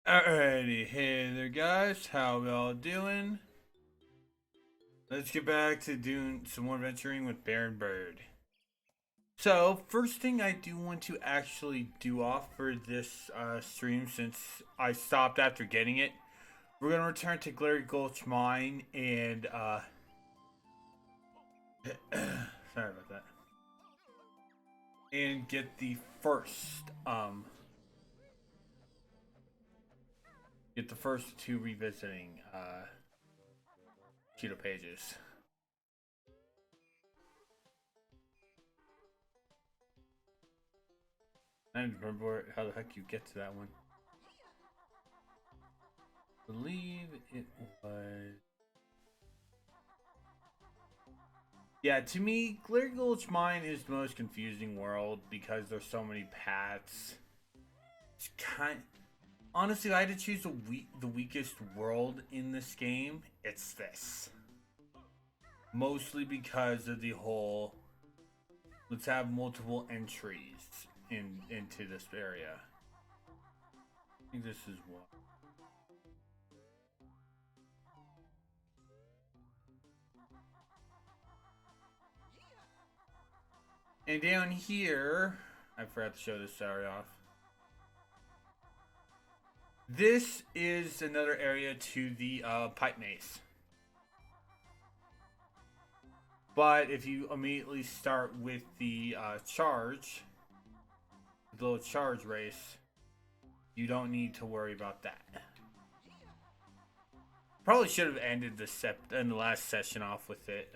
Alrighty, hey there guys, how we all doing? Let's get back to doing some more adventuring with Baron Bird. So, first thing I do want to actually do off for this stream, since I stopped after getting it, we're going to return to Glary Gulch Mine and, sorry about that, and get the first two revisiting, Cheeto pages. I don't remember how the heck you get to that one. I believe it was... Yeah, to me, Clear Gulch Mine is the most confusing world because there's so many paths. It's kind... Honestly, if I had to choose the weakest world in this game, it's this. Mostly because of the whole... Let's have multiple entries into this area. I think this is what... And down here, I forgot to show this area off. This is another area to the pipe maze. But if you immediately start with the charge, the little charge race, you don't need to worry about that. Probably should have ended the last session off with it.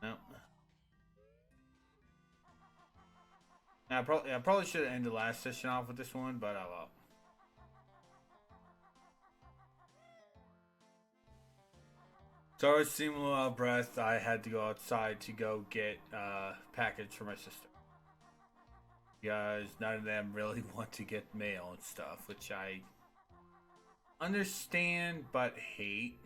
No. I probably should have ended the last session off with this one, but oh well. So I was seeing a little out of breath. I had to go outside to go get a package for my sister. Because none of them really want to get mail and stuff, which I understand but hate.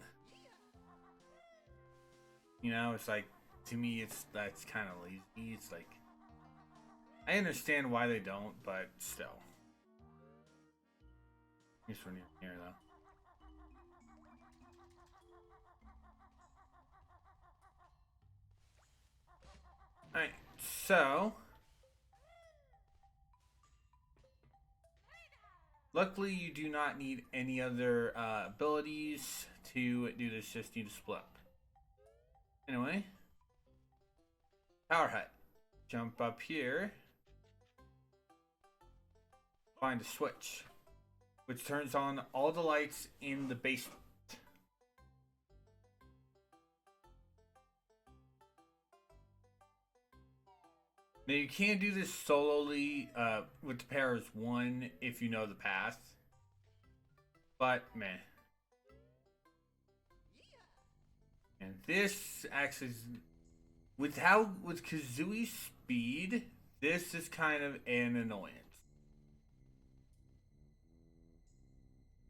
You know, it's like, to me, that's kind of lazy. It's like, I understand why they don't, but still. At least we're near here, though. Alright, so... Luckily, you do not need any other abilities to do this, just need to split up. Anyway. Power hut. Jump up here. Find a switch, which turns on all the lights in the basement. Now you can do this solely with the pair as one if you know the path. But meh. And this actually is, with Kazooie's speed, this is kind of an annoyance.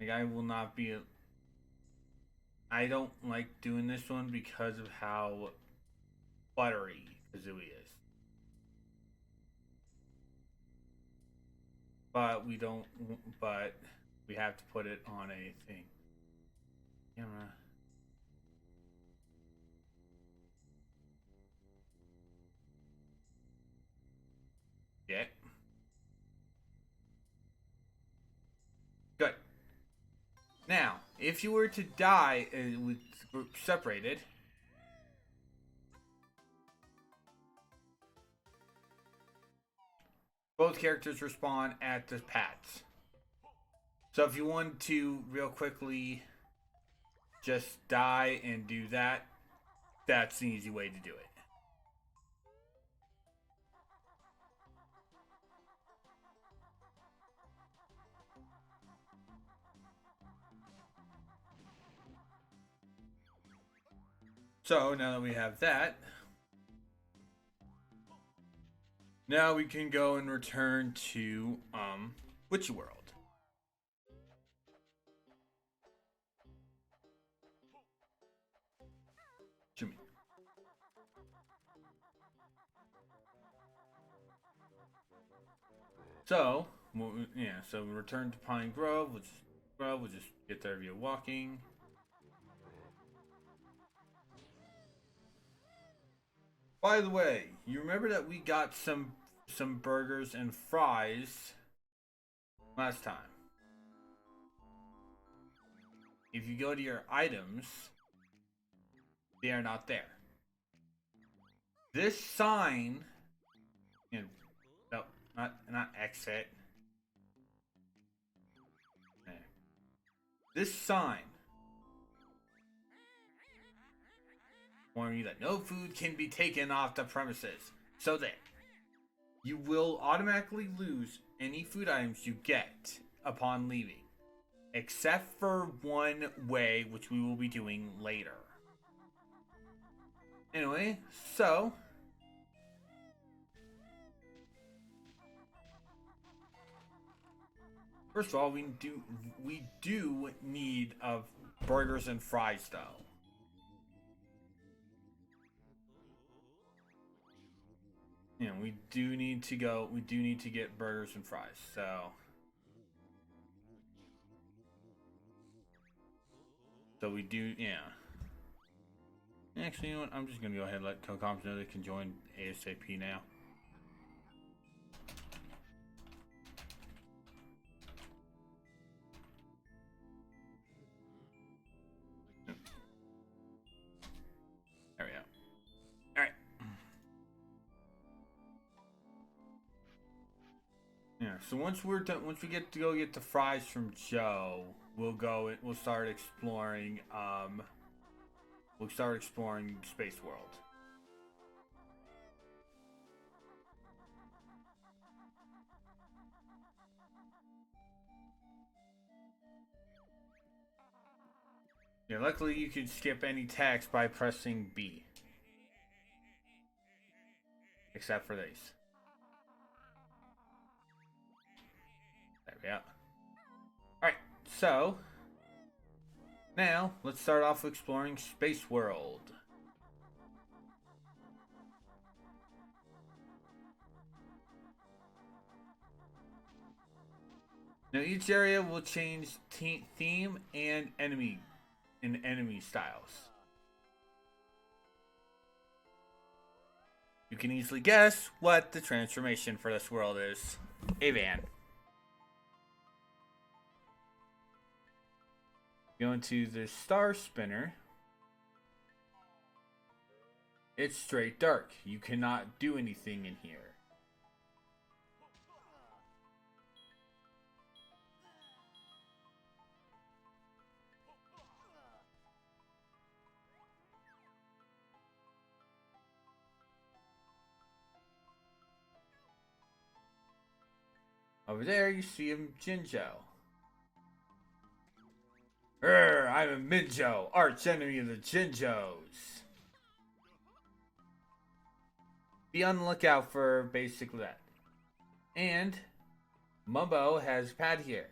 Like, I will not be... I don't like doing this one because of how buttery Kazooie is. But we don't... But we have to put it on a thing. Camera. Yeah. Good. Now, if you were to die with the group separated, both characters respawn at the paths. So if you want to real quickly just die and do that, that's an easy way to do it. So now that we have that, now we can go and return to Witchy World. Jimmy. So Yeah, so return to Pine Grove. We'll just get there via walking. By the way, you remember that we got some burgers and fries last time. If you go to your items, they are not there. This sign, you know, no, not exit. This sign warning you that no food can be taken off the premises. So that you will automatically lose any food items you get upon leaving. Except for one way, which we will be doing later. Anyway, so first of all, we do need burgers and fries though. You know, we do need to get burgers and fries. So we do, yeah. Actually, you know what? I'm just gonna go ahead and let Cocoms know they can join ASAP now. There we go. All right. Yeah. So once we're done, once we get to go get the fries from Joe, we'll start exploring. We'll start exploring Space World. Yeah, luckily you can skip any text by pressing B. Except for these. There we go. Alright, so now let's start off exploring Space World. Now each area will change theme and enemy styles. You can easily guess what the transformation for this world is. A van. Go into the Star Spinner. It's straight dark. You cannot do anything in here. Over there, you see a Jinjo. I'm a Minjo, arch enemy of the Jinjos. Be on the lookout for basically that. And Mumbo has a pad here.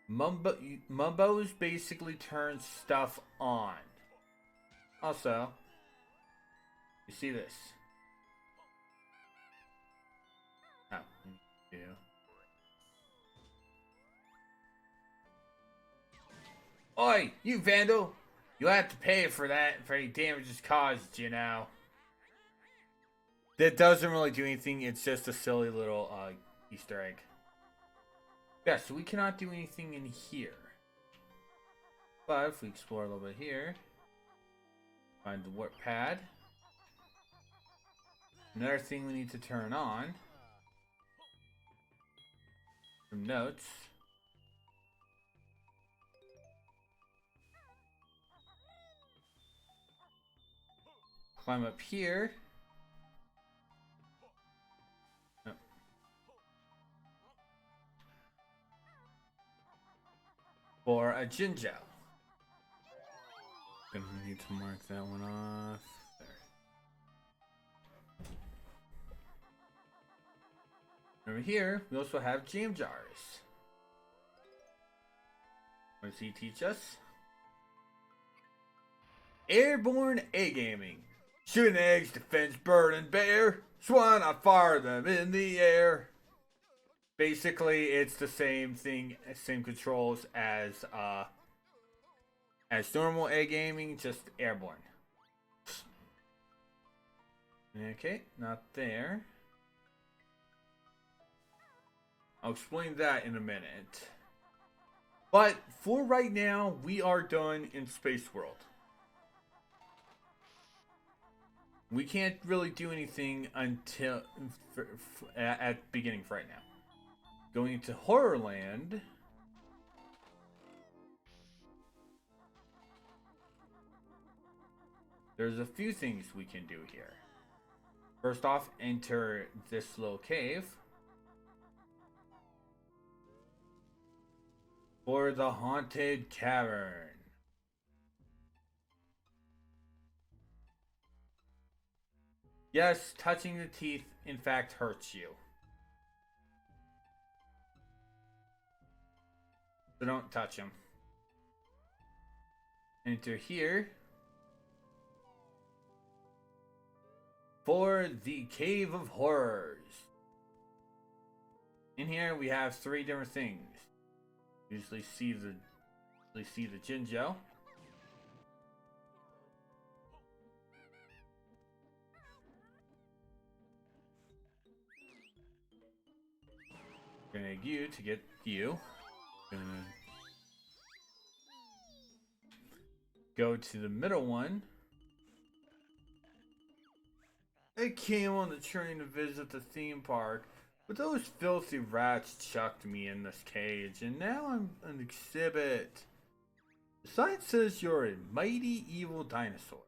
Mumbo's basically turns stuff on. Also, you see this. Oh, yeah. Oi, you vandal! You'll have to pay for that for any damages caused, you know. That doesn't really do anything, it's just a silly little Easter egg. Yeah, so we cannot do anything in here. But if we explore a little bit here, find the warp pad. Another thing we need to turn on. Some notes. Climb up here. Oh. For a Jinjo. Gonna need to mark that one off. There. Over here, we also have jam jars. What does he teach us? Airborne egg aiming. Shooting eggs defends bird and bear. Swan, I fire them in the air. Basically, it's the same thing, same controls as normal A gaming, just airborne. Okay, not there. I'll explain that in a minute. But for right now, we are done in Space World. We can't really do anything until at beginning for right now. Going into Horrorland. There's a few things we can do here. First off, enter this little cave. For the Haunted Cavern. Yes, touching the teeth, in fact, hurts you. So don't touch them. Enter here. For the Cave of Horrors. In here we have 3 different things. Usually see the Jinjo. Gonna egg you to get you. Gonna go to the middle one. I came on the train to visit the theme park, but those filthy rats chucked me in this cage, and now I'm an exhibit. The sign says you're a mighty evil dinosaur.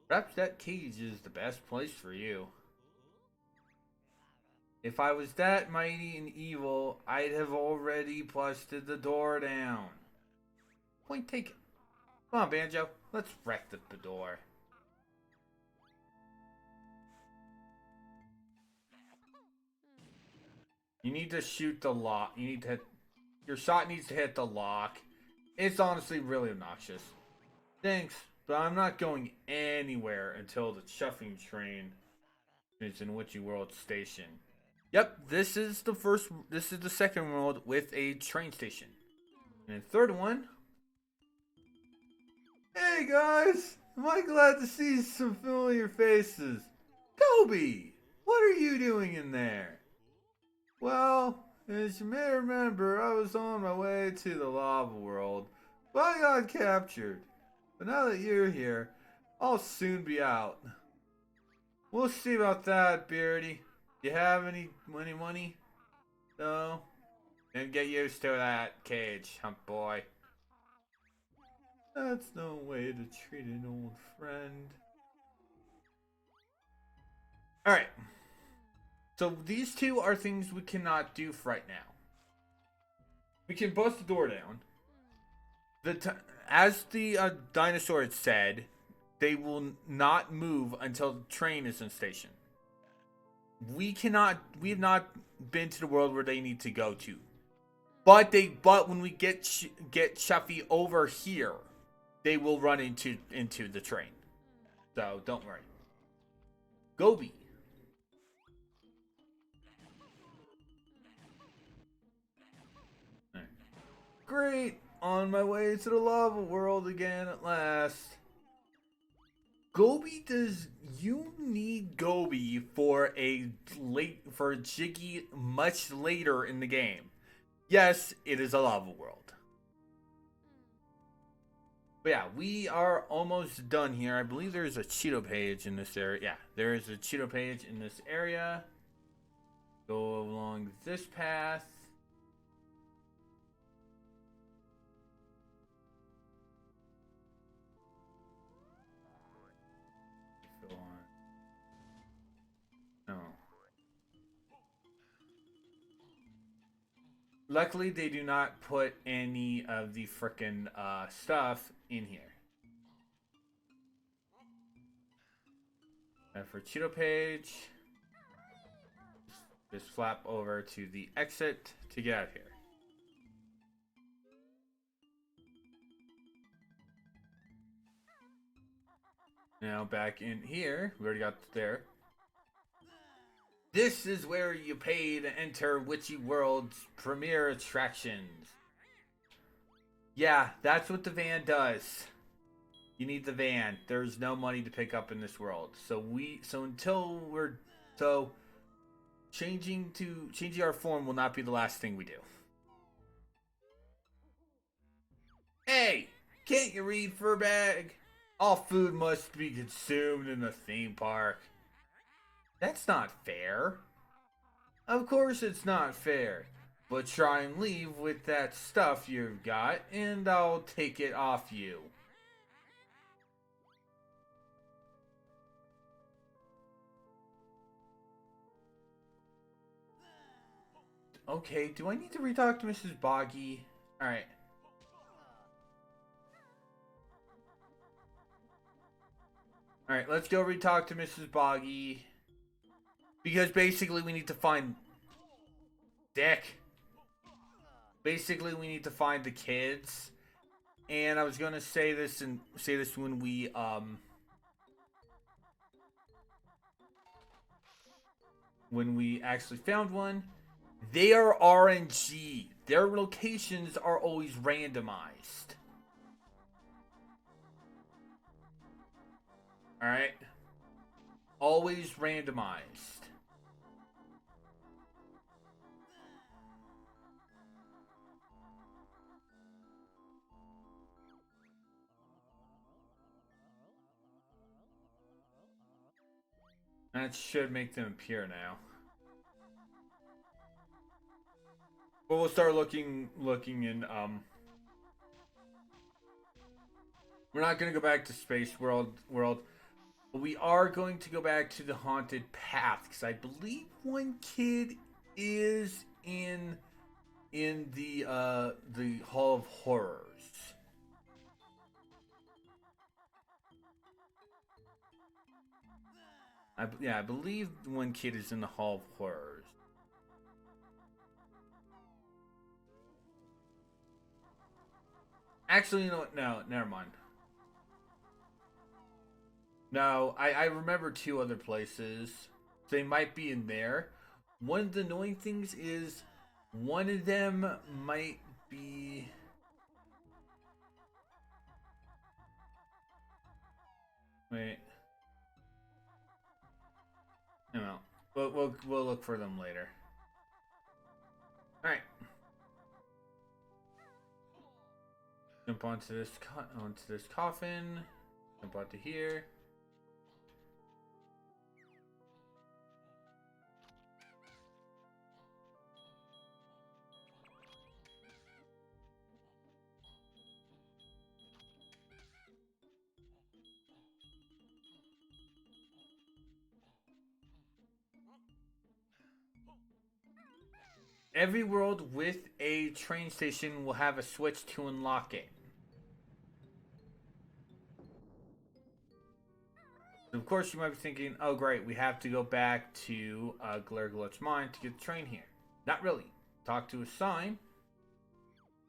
Perhaps that cage is the best place for you. If I was that mighty and evil, I'd have already busted the door down. Point taken. Come on, Banjo. Let's wreck the door. You need to shoot the lock. You need to hit... Your shot needs to hit the lock. It's honestly really obnoxious. Thanks, but I'm not going anywhere until the chuffing train is in Witchy World Station. Yep, this is the second world with a train station. And the third one. Hey guys! Am I glad to see some familiar faces? Kobe! What are you doing in there? Well, as you may remember, I was on my way to the lava world, but I got captured. But now that you're here, I'll soon be out. We'll see about that, Beardy. You have any money? No? Then get used to that cage, hump boy. That's no way to treat an old friend. Alright. So these two are things we cannot do for right now. We can bust the door down. As the dinosaur had said, they will not move until the train is in station. We have not been to the world where they need to go to. But when we get Chuffy over here, they will run into the train. So don't worry. Gobi. Right. Great! On my way to the lava world again at last. Gobi, you need Gobi for Jiggy much later in the game. Yes, it is a lava world. But yeah, we are almost done here. I believe there is a Cheeto page in this area. Yeah, there is a Cheeto page in this area. Go along this path. Go on. No. Luckily, they do not put any of the frickin' stuff in here. And for Cheeto page, just flap over to the exit to get out of here. Now back in here, we already got there. This is where you pay to enter Witchy World's premier attractions. Yeah, that's what the van does. You need the van. There's no money to pick up in this world. So changing our form will not be the last thing we do. Hey, can't you read, Furbag? All food must be consumed in the theme park. That's not fair. Of course it's not fair. But try and leave with that stuff you've got, and I'll take it off you. Okay, do I need to re-talk to Mrs. Boggy? Alright. Alright, let's go re-talk to Mrs. Boggy. Because basically we need to find... Dick. Basically we need to find the kids. And I was gonna say this when we actually found one. They are RNG. Their locations are always randomized. Alright? Always randomized. That should make them appear now. But we'll start looking in we're not gonna go back to Space World. But we are going to go back to the Haunted Path because I believe one kid is in the Hall of Horrors. I believe one kid is in the Hall of Horrors. Actually, you know what? No, never mind. No, I remember two other places. They might be in there. One of the annoying things is one of them might be... Wait. No. We'll look for them later. Alright. Jump onto this coffin. Jump onto here. Every world with a train station will have a switch to unlock it. Of course, you might be thinking, oh great, we have to go back to Glerglut's mine to get the train here. Not really. Talk to a sign.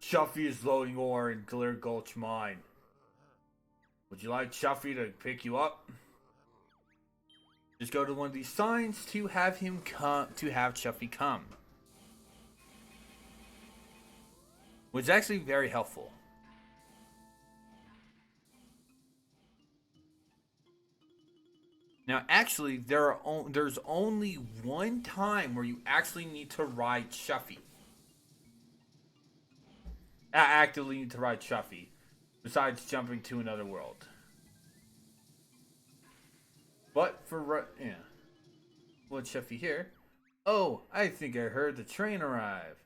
Shuffy is loading ore in Glergulch mine. Would you like Shuffy to pick you up? Just go to one of these signs to have him come, to have Shuffy come. Which is actually very helpful. Now, actually, there's only one time where you actually need to ride Shuffy. Actively need to ride Shuffy. Besides jumping to another world. But for... yeah. What's Shuffy here? Oh, I think I heard the train arrive.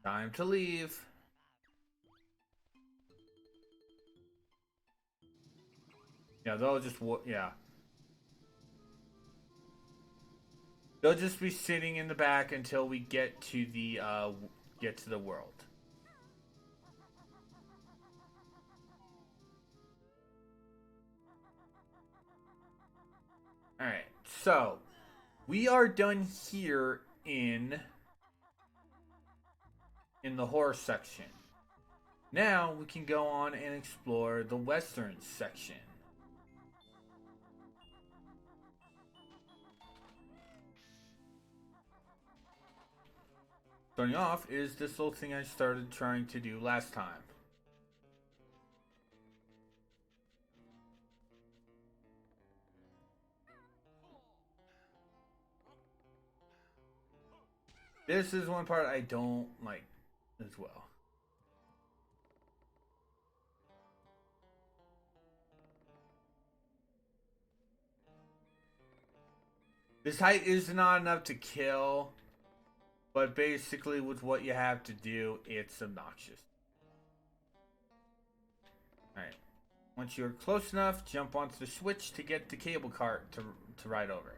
Time to leave. Yeah, they'll just... yeah. They'll just be sitting in the back until we get to the world. Alright, so we are done here in the horror section. Now we can go on and explore the western section. Starting off is this little thing I started trying to do last time. This is one part I don't like as well. This height is not enough to kill, but basically with what you have to do, it's obnoxious. Alright. Once you're close enough, jump onto the switch to get the cable cart to ride over.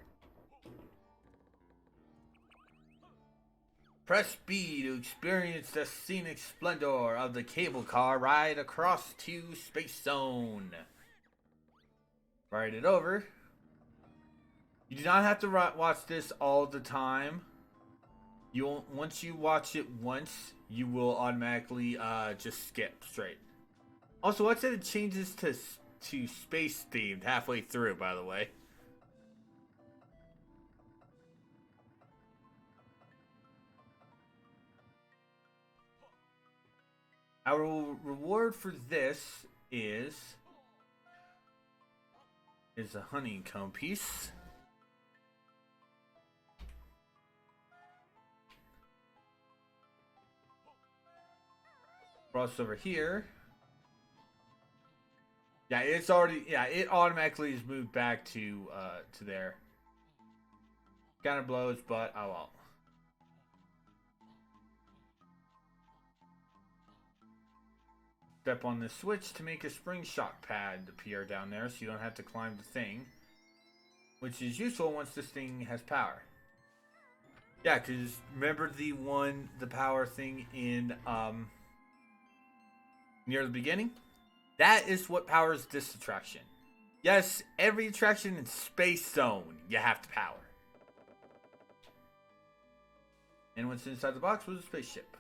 Press B to experience the scenic splendor of the cable car ride across to Space Zone. Ride it over. You do not have to watch this all the time. Once you watch it once, you will automatically just skip straight. Also, watch that it changes to space themed halfway through, by the way. Our reward for this is a honeycomb piece. Cross over here. Yeah, it's already, it automatically is moved back to there. Kind of blows, but oh well. Step on the switch to make a spring shock pad appear down there so you don't have to climb the thing. Which is useful once this thing has power. Yeah, because remember the power thing in, near the beginning? That is what powers this attraction. Yes, every attraction in Space Zone you have to power. And what's inside the box was a spaceship.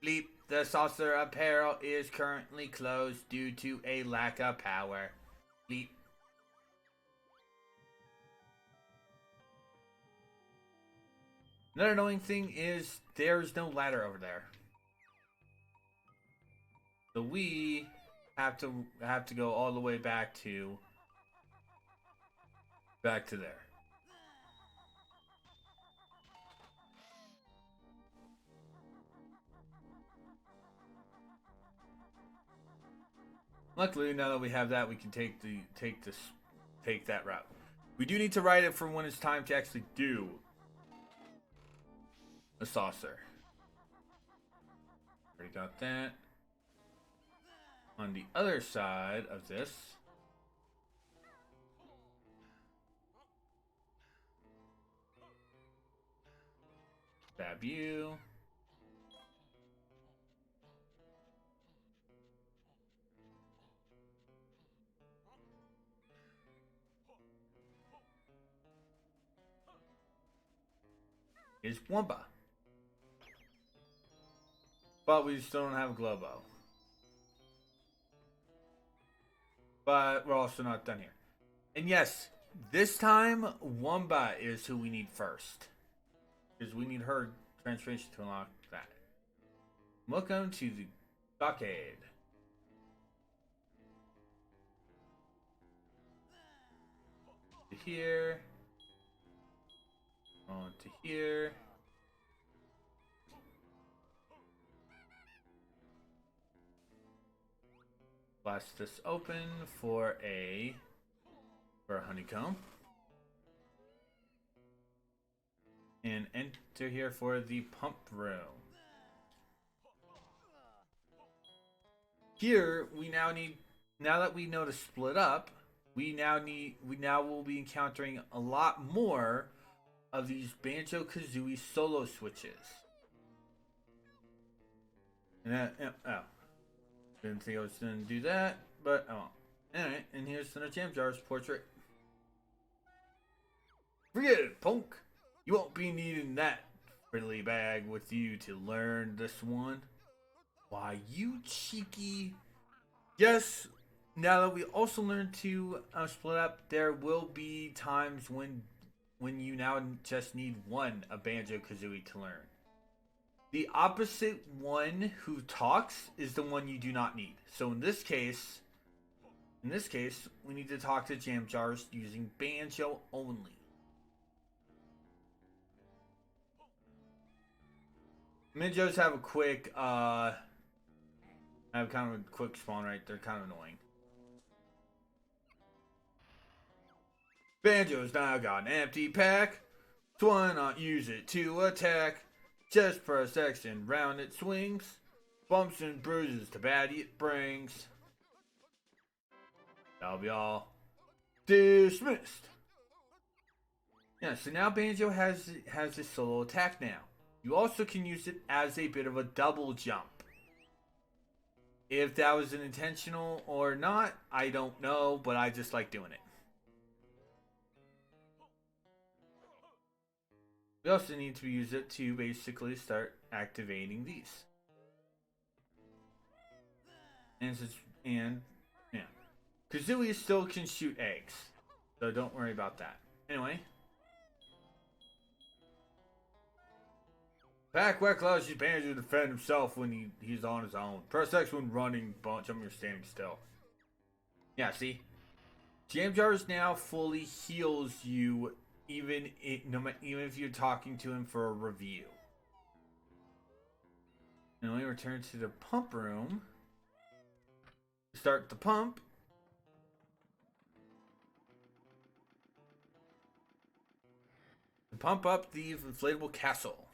Bleep, the saucer apparel is currently closed due to a lack of power. Bleep. Another annoying thing is there's no ladder over there. So we have to go all the way back to there. Luckily, now that we have that, we can take that route. We do need to ride it for when it's time to actually do a saucer. Already got that. On the other side of this, stab you. Is Wumba. But we still don't have a Globo. But we're also not done here. And yes, this time Wumba is who we need first. Because we need her transformation to unlock that. Welcome to the Stockade. To here. On to here. Blast this open for a honeycomb. And enter here for the pump room. Here we now need, now that we know to split up, we now will be encountering a lot more of these Banjo-Kazooie solo switches. And oh. Didn't think I was going to do that, but oh. Alright, and here's the Jam Jar's portrait. Forget it, punk! You won't be needing that friendly bag with you to learn this one. Why, you cheeky... Yes, now that we also learned to split up, there will be times when you now just need one a Banjo-Kazooie to learn. The opposite one who talks is the one you do not need. So in this case, we need to talk to Jam Jars using Banjo only. Minjos have a quick, have kind of a quick spawn rate. They're kind of annoying. Banjo's now got an empty pack, so why not use it to attack? Just press X and round it swings, bumps and bruises to bad it brings. That'll be all. Dismissed. Yeah, so now Banjo has a solo attack now. You also can use it as a bit of a double jump. If that was an intentional or not, I don't know, but I just like doing it. We also need to use it to basically start activating these. And yeah. Kazooie still can shoot eggs, so don't worry about that. Anyway. Pack-Whack allows you Banjo to defend himself when he's on his own. Press X when running, jump when you're standing still. Yeah, see? Jam Jars now fully heals you even if you're talking to him for a review. Now we return to the pump room. Start the pump. Pump up the inflatable castle.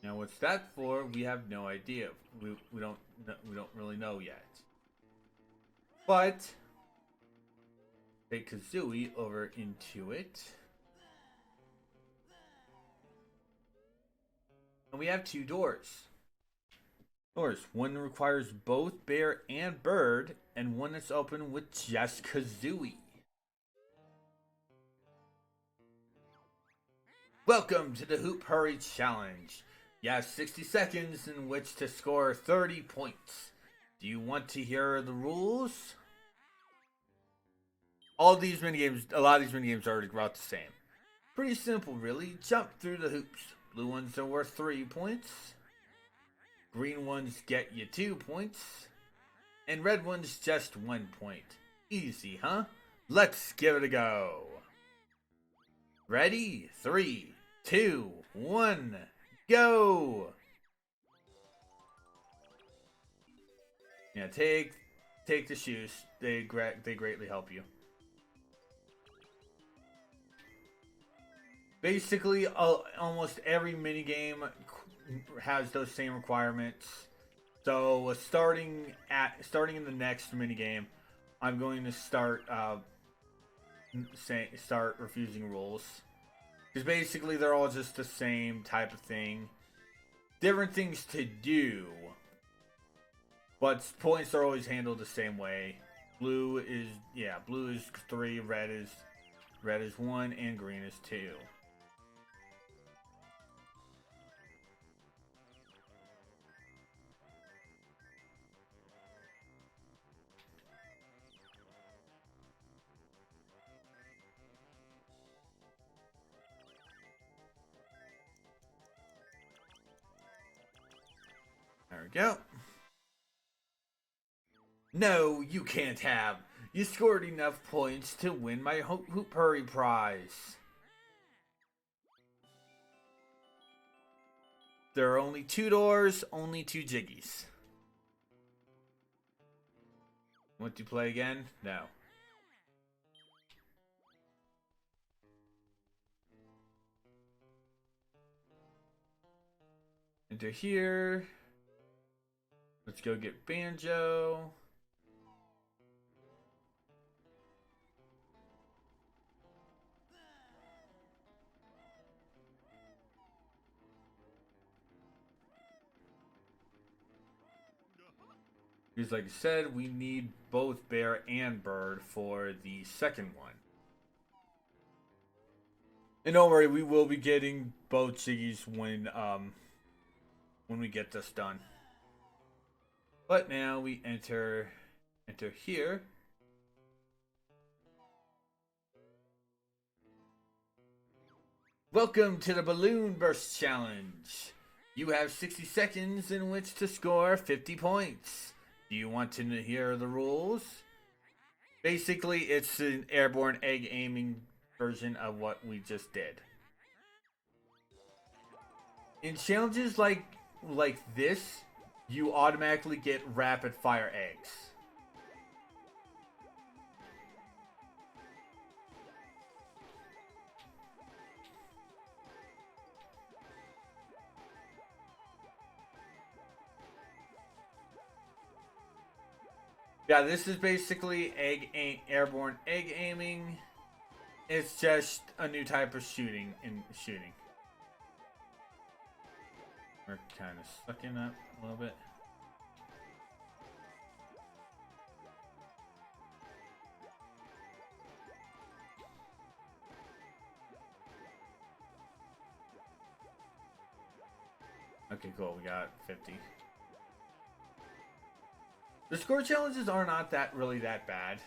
Now, what's that for? We have no idea. We don't really know yet. But take Kazooie over into it, and we have two doors. One requires both bear and bird, and one that's open with just Kazooie. Welcome to the Hoop Hurry Challenge. You have 60 seconds in which to score 30 points. Do you want to hear the rules? A lot of these minigames are about the same. Pretty simple, really. Jump through the hoops. Blue ones are worth 3 points. Green ones get you 2 points. And red ones just 1 point. Easy, huh? Let's give it a go. Ready? 3, 2, 1, go! Yeah, take the shoes. They greatly help you. Basically, almost every minigame has those same requirements. So starting in the next minigame, I'm going to start refusing rules. Because basically they're all just the same type of thing. Different things to do. But points are always handled the same way. Blue is 3, red is 1, and green is 2. There we go. No, you can't have. You scored enough points to win my Hoop Hurry prize. There are only 2 doors, only 2 jiggies. Want to play again? No. Enter here. Let's go get Banjo. Because like I said, we need both bear and bird for the second one. And don't worry, we will be getting both jiggies when we get this done. But now we enter here. Welcome to the Balloon Burst Challenge. You have 60 seconds in which to score 50 points. Do you want to hear the rules? Basically, it's an airborne egg aiming version of what we just did. In challenges like this, you automatically get rapid fire eggs. Yeah, this is basically airborne egg aiming. It's just a new type of shooting. We're kind of sucking up a little bit. Okay, cool. We got 50. The score challenges are not really that bad.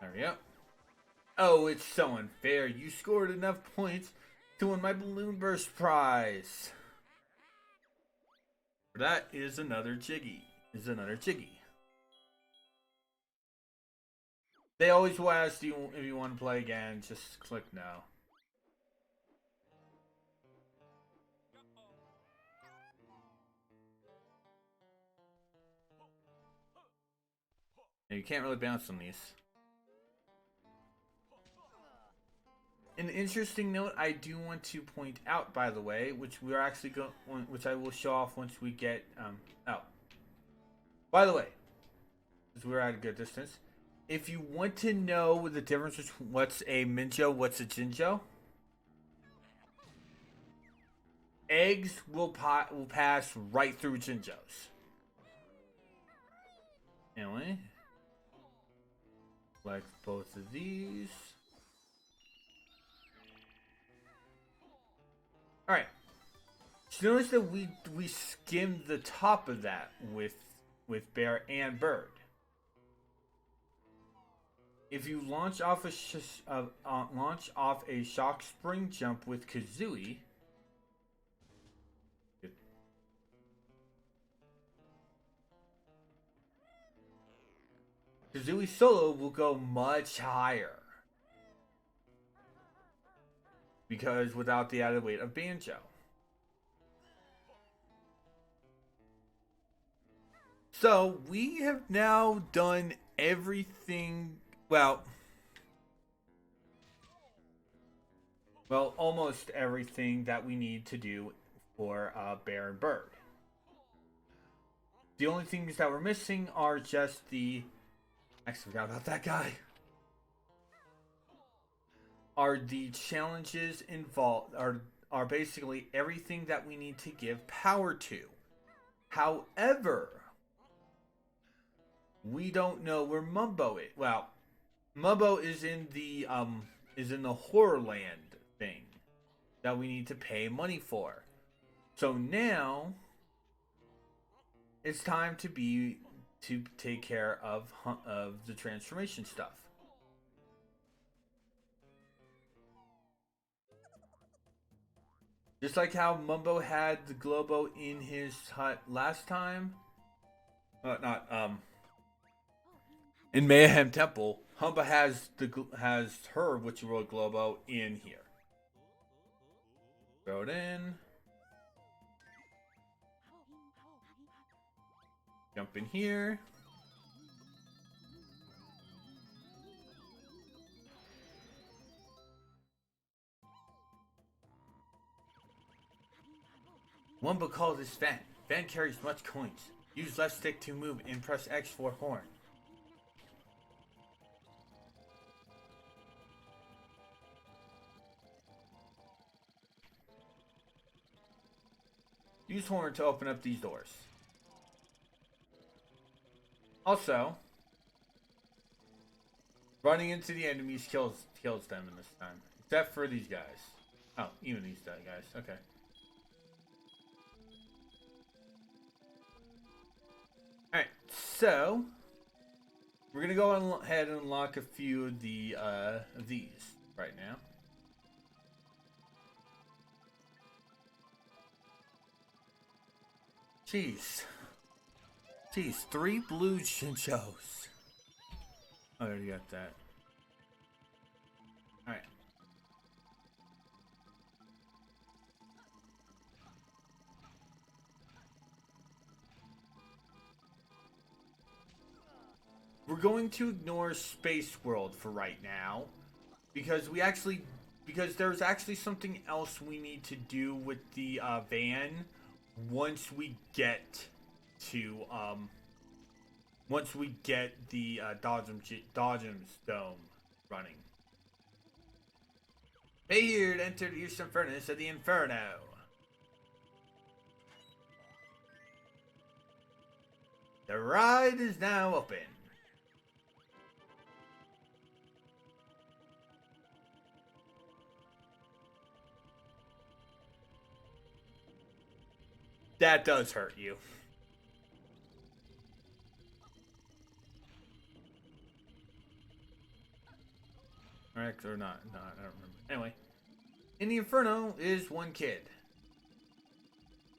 There we go. Oh, it's so unfair. You scored enough points to win my Balloon Burst prize. That is another Jiggy. They always will ask you if you want to play again. Just click no. Now, you can't really bounce on these. An interesting note I do want to point out, by the way, which I will show off once we get out. By the way, because we're at a good distance, if you want to know the difference between what's a Minjo, what's a Jinjo, eggs will pass right through Jinjos. Anyway, select both of these. All right. So notice that we skimmed the top of that with bear and bird. If you launch off a shock spring jump with Kazooie, Kazooie solo will go much higher because without the added weight of Banjo. So we have now done everything. Well, almost everything that we need to do for Bear and Bird. The only things that we're missing are just the... Actually, forgot about that guy. Are the challenges involved, are basically everything that we need to give power to. However, we don't know where Mumbo is. Well, Mumbo is in the Horrorland thing that we need to pay money for. So now it's time to take care of the transformation stuff. Just like how Mumbo had the Globo in his hut last time. In Mayhem Temple, Humba has her Witchy World Globo in here. Throw it in. Jump in here. Wumba calls this Fan. Fan carries much coins. Use left stick to move and press X for horn. Use horn to open up these doors. Also, running into the enemies kills them in this time. Except for these guys. Oh, even these guys. Okay. Alright, so We're gonna go ahead and unlock a few of these right now. Jeez. Jeez, 3 blue chinchos. I already got that. Alright. We're going to ignore Space World for right now. Because there's actually something else we need to do with the van once we get to the Dodgems Dome running. Pay here to enter the eastern furnace of the Inferno. The ride is now open. That does hurt you. Correct or not? No, I don't remember. Anyway, in the Inferno is one kid.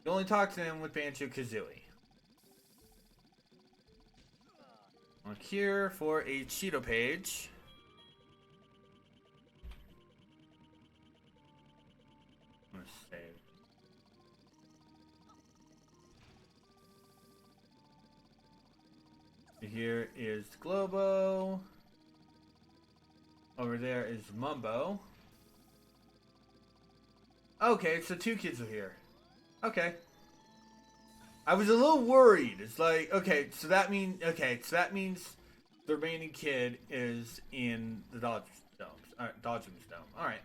You only talk to him with Banjo-Kazooie. Look here for a Cheeto page. I'm gonna save. Here is Globo. Over there is Mumbo. Okay, so 2 kids are here. Okay. I was a little worried. It's like, okay, so that means the remaining kid is in the Dodgems Dome. Alright.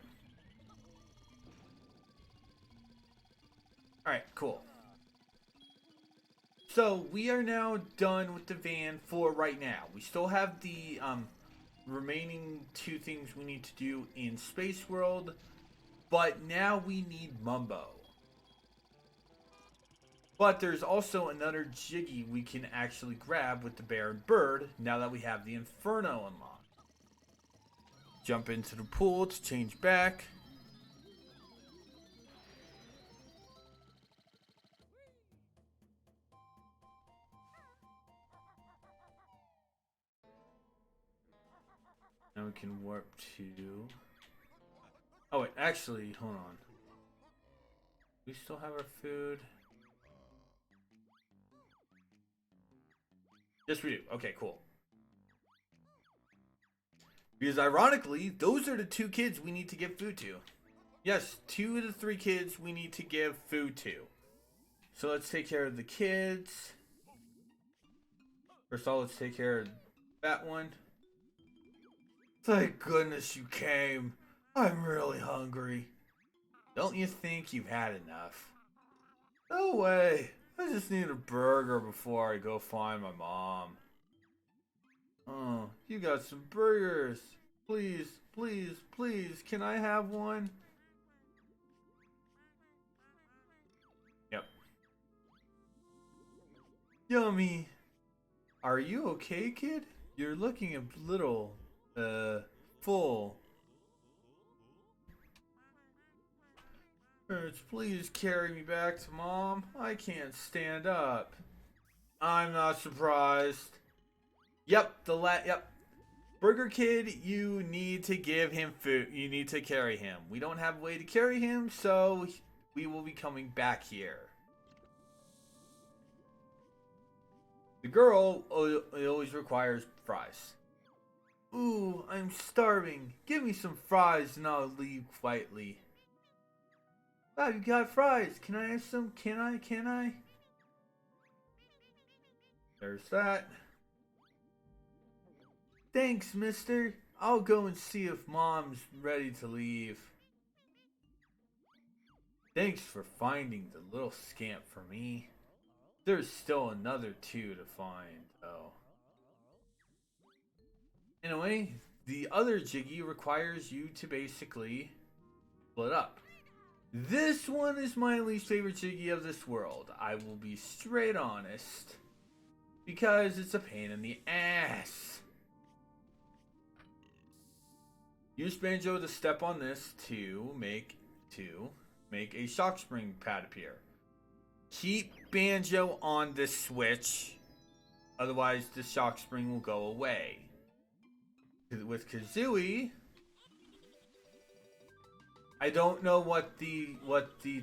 Alright, cool. So, we are now done with the van for right now. We still have the remaining 2 things we need to do in Space World, but now we need Mumbo. But there's also another Jiggy we can actually grab with the Bear and Bird now that we have the Inferno unlocked. Jump into the pool to change back. Now we can warp to... Oh wait, actually, hold on. We still have our food. Yes, we do. Okay, cool. Because ironically, those are the 2 kids we need to give food to. Yes, 2 of the 3 kids we need to give food to. So let's take care of the kids. First of all, let's take care of that one. Thank goodness you came. I'm really hungry. Don't you think you've had enough? No way. I just need a burger before I go find my mom. Oh, you got some burgers. Please, please, please, can I have one? Yep. Yummy. Are you okay, kid? You're looking a little, full. Parents, please carry me back to Mom. I can't stand up. I'm not surprised. Yep, yep. Burger Kid, you need to give him food. You need to carry him. We don't have a way to carry him, so we will be coming back here. The girl always requires fries. Ooh, I'm starving. Give me some fries and I'll leave quietly. Wow, you got fries. Can I have some? Can I? There's that. Thanks, mister. I'll go and see if Mom's ready to leave. Thanks for finding the little scamp for me. There's still another 2 to find, though. Anyway, the other Jiggy requires you to basically split up. This one is my least favorite Jiggy of this world. I will be straight honest. Because it's a pain in the ass. Use Banjo to step on this to make a shock spring pad appear. Keep Banjo on this switch, otherwise the shock spring will go away. With Kazooie, I don't know what the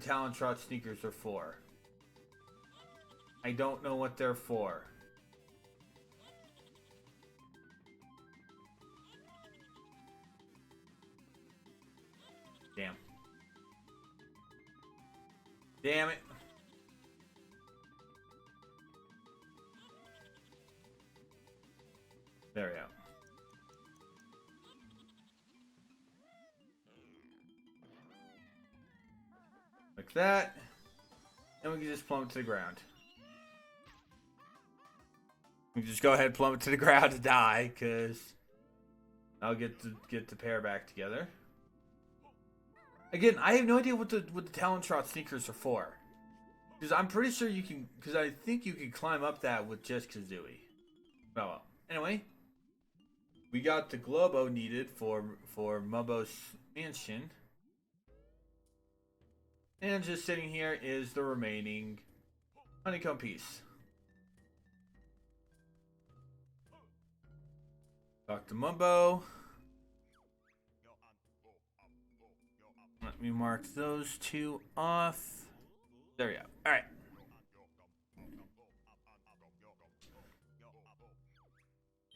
Talon Trot sneakers are for. I don't know what they're for. Damn. Damn it. There we go. Like that. And we can just plummet to the ground. We can just go ahead and plummet to the ground to die, because I'll get the pair back together. Again, I have no idea what the Talon Trot sneakers are for. Because I'm pretty sure you can, because I think you can climb up that with just Kazooie. Oh well. Anyway, we got the Globo needed for Mubbo's mansion. And just sitting here is the remaining honeycomb piece. Talk to Mumbo. Let me mark those two off. There we go. Alright.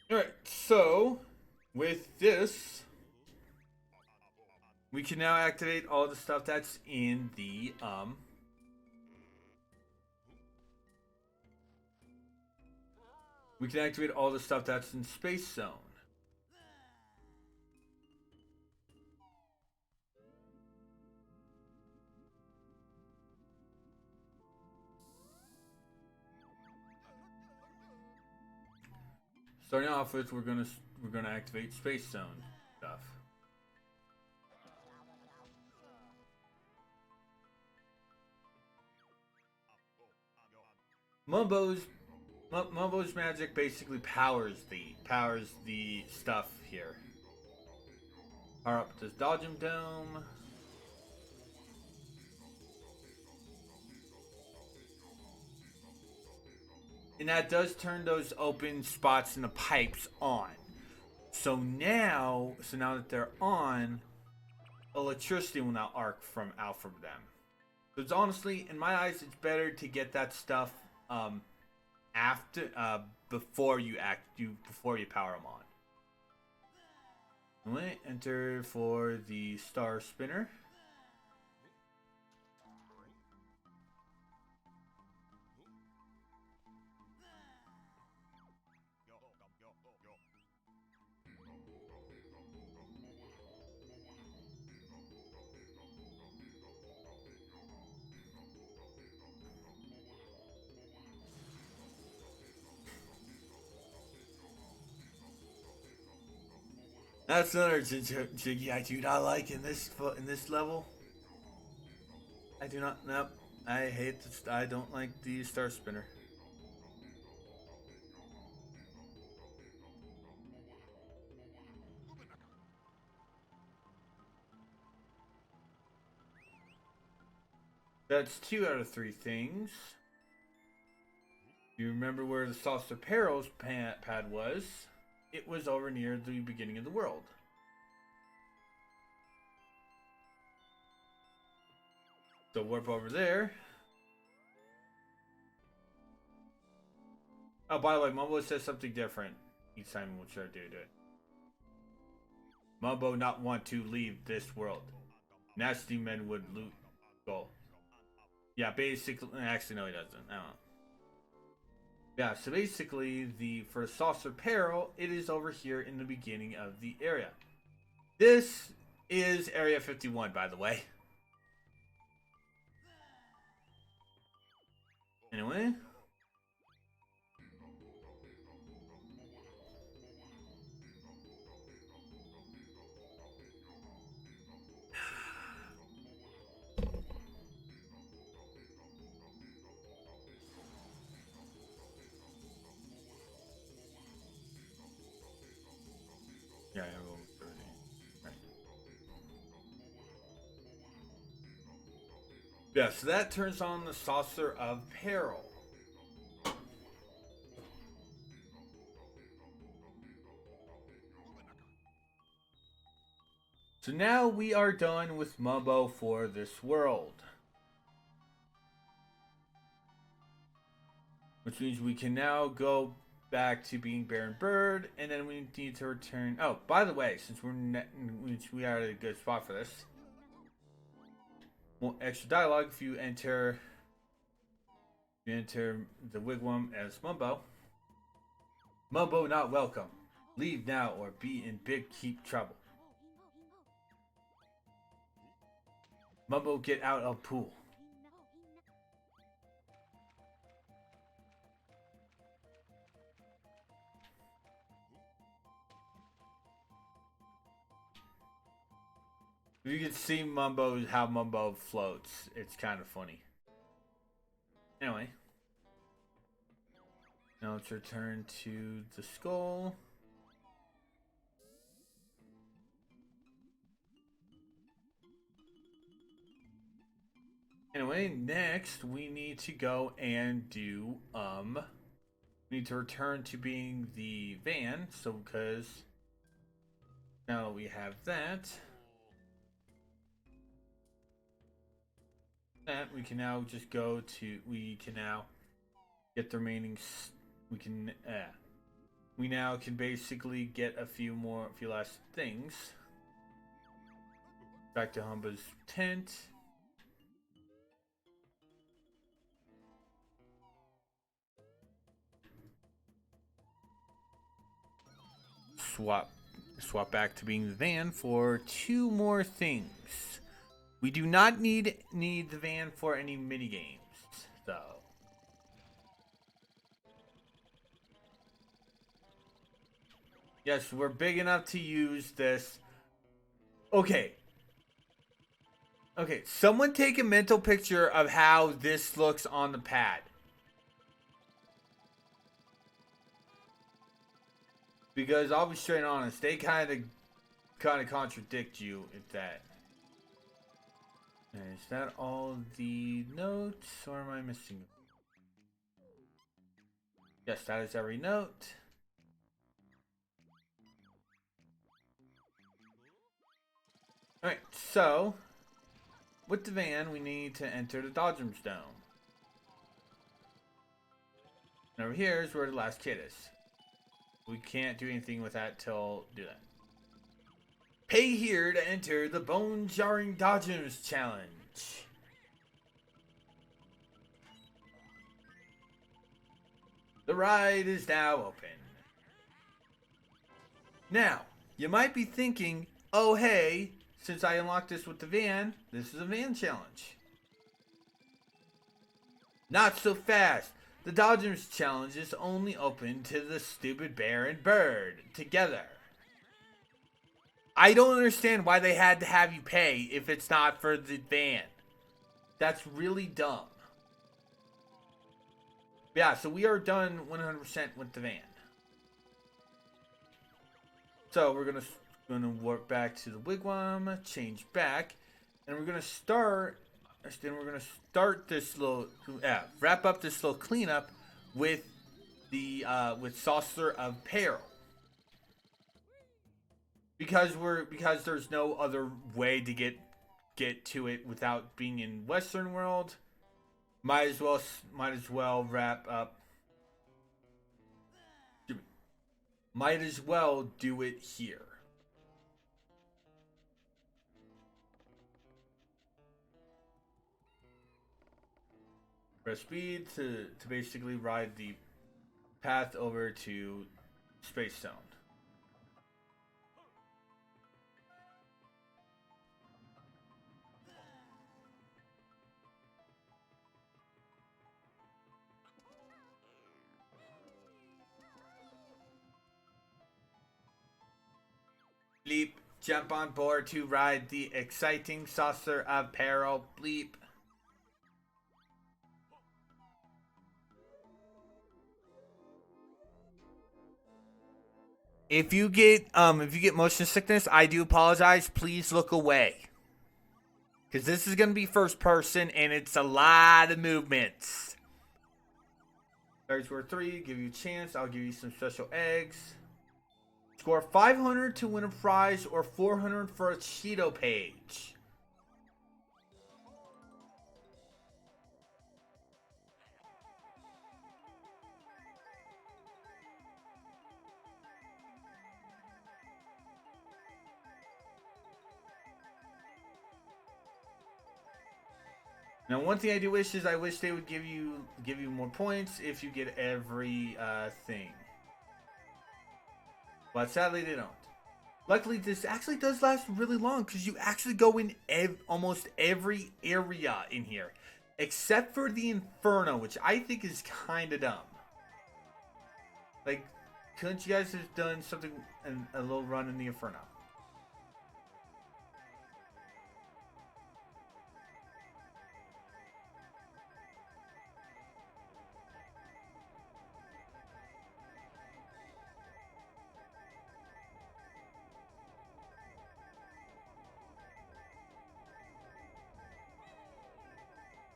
Alright, so with this, we can now activate all the stuff that's in the we can activate all the stuff that's in Space Zone. Starting off with, we're gonna activate Space Zone stuff. Mumbo's magic basically powers the stuff here. Power up this Dodgem Dome. And that does turn those open spots in the pipes on. So now that they're on, electricity will now arc out from them. So it's honestly, in my eyes, it's better to get that stuff before you power them on. Anyway, enter for the Star Spinner. That's another Jiggy I do not like in this level. I do not. Nope. I hate this. I don't like the Star Spinner. That's 2 out of 3 things. You remember where the Saucer Perils pad was? It was over near the beginning of the world. So warp over there. Oh, by the way, Mumbo says something different each time we'll try to do it. Mumbo not want to leave this world. Nasty men would loot gold. Yeah, basically, actually no he doesn't. I don't know. Yeah, so basically, for Saucer Peril, it is over here in the beginning of the area. This is Area 51, by the way. Anyway. Yeah, everyone's 30. Right. Yeah, so that turns on the Saucer of Peril. So now we are done with Mumbo for this world. Which means we can now go back to being Baron Bird, and then we need to return. Oh, by the way, since we are at a good spot for this, well, extra dialogue. If you enter the wigwam as Mumbo. Mumbo not welcome. Leave now or be in big keep trouble. Mumbo get out of pool. You can see how Mumbo floats. It's kind of funny. Anyway. Now let's return to the skull. Anyway, next we need to go and do we need to return to being the van, so because now that we have that we can now just go to we can now get the remaining we now can basically get a few less things. Back to Humba's tent. Swap back to being the van for 2 more things. We do not need the van for any minigames, though. Yes, we're big enough to use this. Okay. Okay, someone take a mental picture of how this looks on the pad. Because I'll be straight honest, they kind of contradict you at that. Is that all the notes, or am I missing? Yes, that is every note. Alright, so with the van, we need to enter the Dodgem Stone. And over here is where the last kid is. We can't do anything with that till do that. Pay here to enter the Bone Jarring Dodgems Challenge. The ride is now open. Now, you might be thinking, oh hey, since I unlocked this with the van, this is a van challenge. Not so fast. The Dodgers challenge is only open to the stupid bear and bird together. I don't understand why they had to have you pay if it's not for the van. That's really dumb. Yeah, so we are done 100% with the van. So we're gonna work back to the wigwam, change back, and we're gonna start. Then we're gonna start this little wrap up this little cleanup with the with Saucer of Peril. Because there's no other way to get to it without being in Western World. Might as well wrap up. Might as well do it here. Press speed to basically ride the path over to Space Zone. Bleep, jump on board to ride the exciting Saucer of Peril. Bleep. If you get motion sickness, I do apologize. Please look away. Because this is going to be first person, and it's a lot of movements. Cards worth 3, give you a chance. I'll give you some special eggs. Score 500 to win a prize or 400 for a Cheeto page. Now, one thing I do wish is I wish they would give you more points if you get every thing. But sadly, they don't. Luckily, this actually does last really long because you actually go in almost every area in here. Except for the Inferno, which I think is kind of dumb. Like, couldn't you guys have done something, a little run in the Inferno?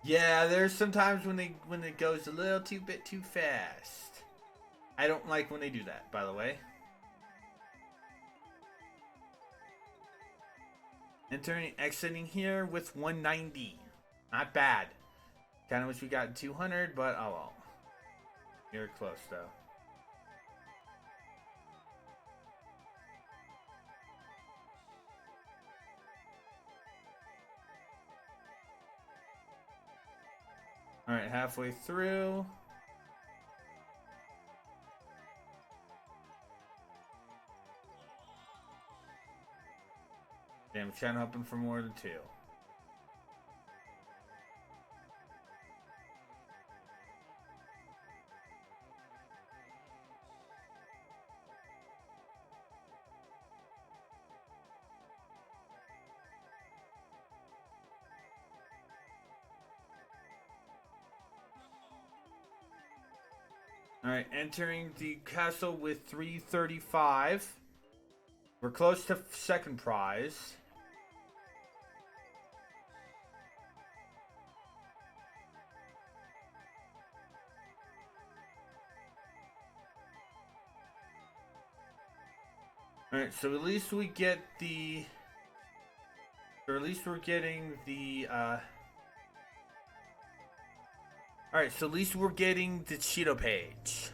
Yeah, there's sometimes when it goes a little bit too fast. I don't like when they do that, by the way. Entering, exiting here with 190. Not bad. Kind of wish we got 200, but oh well. You're close though. Alright, halfway through. Damn, I'm trying to hoping for more than 2. Alright, entering the castle with 335. We're close to second prize. Alright, so at least we get the... Or at least we're getting the, Alright, so at least we're getting the Cheeto page.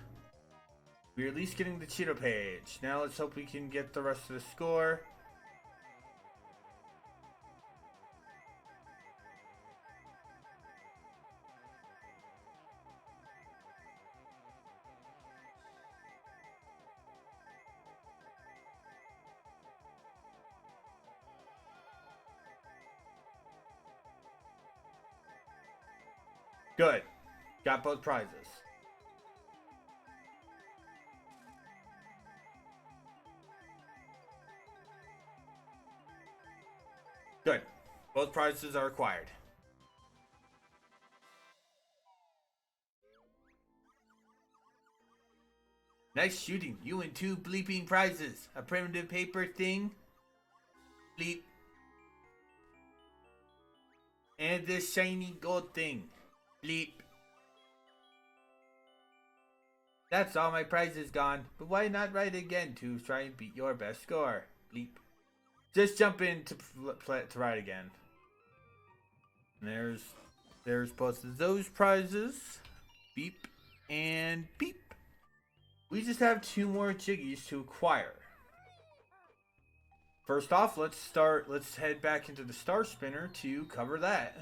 We're at least getting the Cheeto page. Now let's hope we can get the rest of the score. Good. Got both prizes. Good. Both prizes are acquired. Nice shooting. You and 2 bleeping prizes. A primitive paper thing. Bleep. And this shiny gold thing. Bleep. That's all my prizes gone. But why not write again to try and beat your best score? Bleep. Just jump in to write again. And there's both of those prizes. Beep and beep. We just have 2 more Jiggies to acquire. First off, let's head back into the Star Spinner to cover that.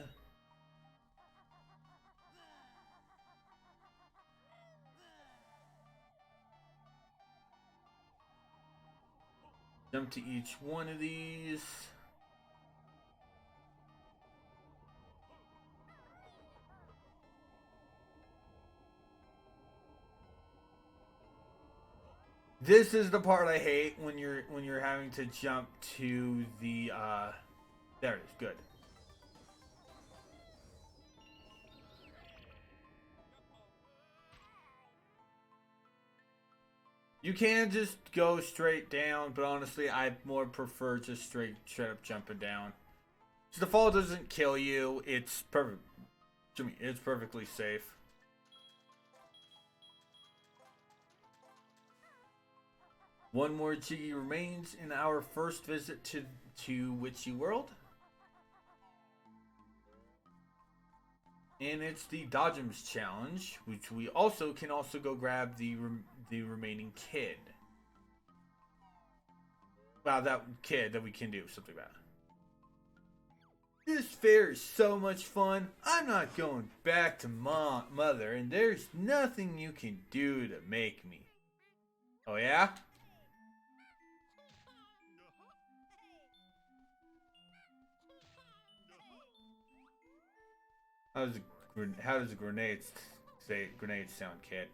Jump to each one of these. This is the part I hate when you're having to jump to the there it is, good. You can just go straight down, but honestly I more prefer just straight up jumping down. The fall doesn't kill you. It's perfect. Jimmy, it's perfectly safe. One more Jiggy remains in our first visit to Witchy World. And it's the Dodgems challenge, which we also can go grab the remaining kid. Wow, that kid that we can do something about. This fair is so much fun. I'm not going back to mother, and there's nothing you can do to make me. Oh yeah? How does a grenade sound, kid?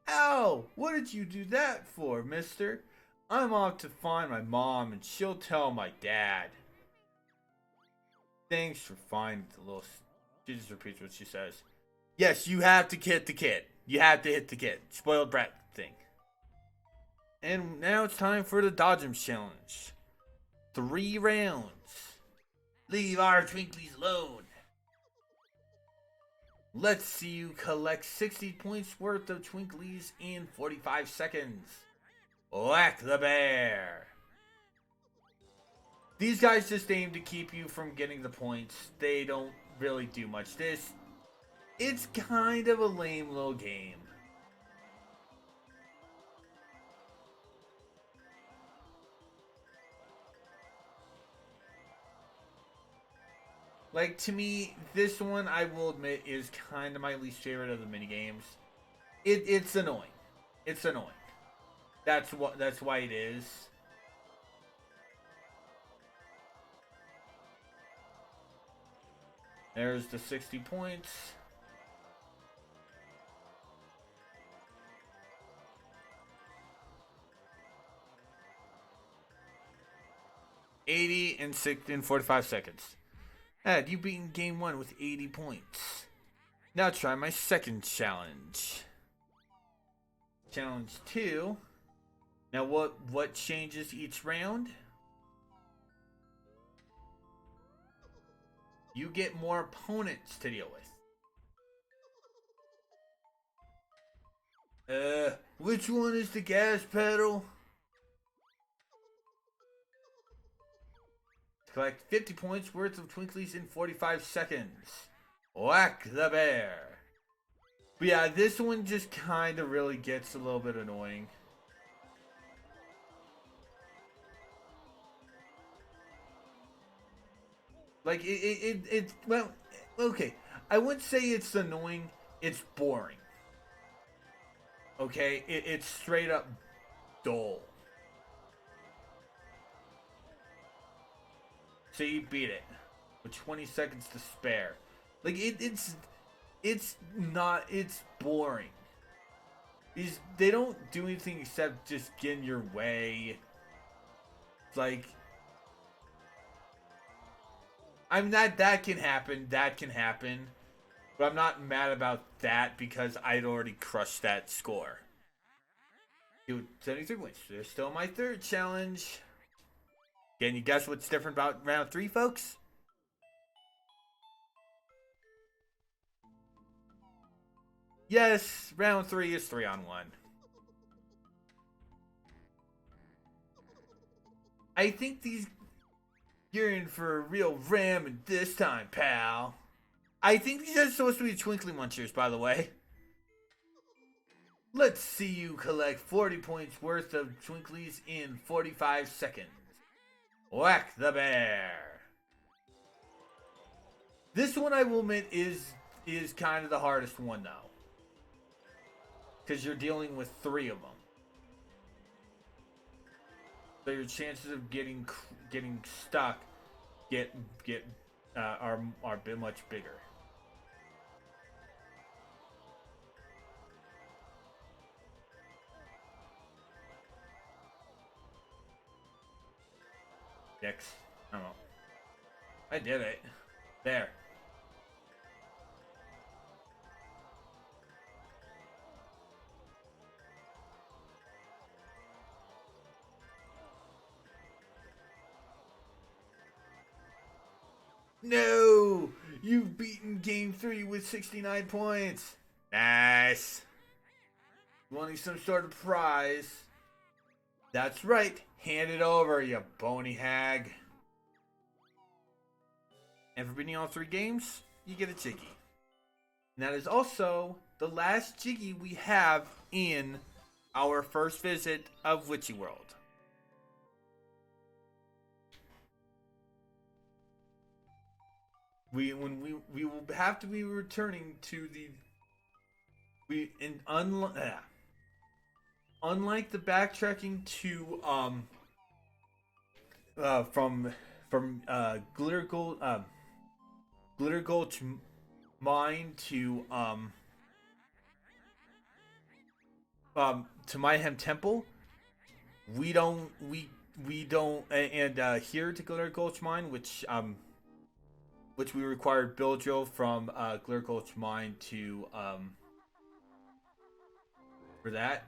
Ow! What did you do that for, mister? I'm off to find my mom and she'll tell my dad. Thanks for finding the little... She just repeats what she says. Yes, you have to hit the kid. You have to hit the kid. Spoiled brat thing. And now it's time for the Dodgems challenge. 3 rounds. Leave our Twinklies alone. Let's see you collect 60 points worth of Twinklies in 45 seconds. Whack the bear. These guys just aim to keep you from getting the points. They don't really do much. It's kind of a lame little game. Like, to me, this one, I will admit, is kind of my least favorite of the minigames. It's annoying. It's annoying. That's why it is. There's the 60 points. $80 in 45 seconds. Ed, you've beaten game 1 with 80 points. Now try my second challenge. Challenge 2. Now what changes each round? You get more opponents to deal with. Which one is the gas pedal? Collect 50 points worth of Twinklies in 45 seconds. Whack the bear. But yeah, this one just kind of really gets a little bit annoying. Like, well, okay. I wouldn't say it's annoying. It's boring. Okay? It's straight up dull. So you beat it with 20 seconds to spare. Like, it's boring. They don't do anything except just get in your way. It's like, I mean, that can happen. That can happen. But I'm not mad about that because I'd already crushed that score. Dude, 73 points. There's still my third challenge. Can you guess what's different about round 3, folks? Yes, round 3 is 3-on-1. I think you're in for a real ramming this time, pal. I think these are supposed to be Twinkly Munchers, by the way. Let's see you collect 40 points worth of Twinklies in 45 seconds. Whack the bear. This one, I will admit, is kind of the hardest one, though. Because you're dealing with 3 of them. So your chances of getting stuck are a bit much bigger. Dicks. I don't know. I did it. There. No! You've beaten game 3 with 69 points. Nice. Wanting some sort of prize? That's right. Hand it over, you bony hag. And for beating all 3 games, you get a Jiggy. And that is also the last Jiggy we have in our first visit of Witchy World. We will have to be returning to the unlike the backtracking to from Glitter Gulch Mine to Mayhem Temple. We don't and here to Glitter Gulch Mine, which we required Bill Drill from Glitter Gulch Mine to for that.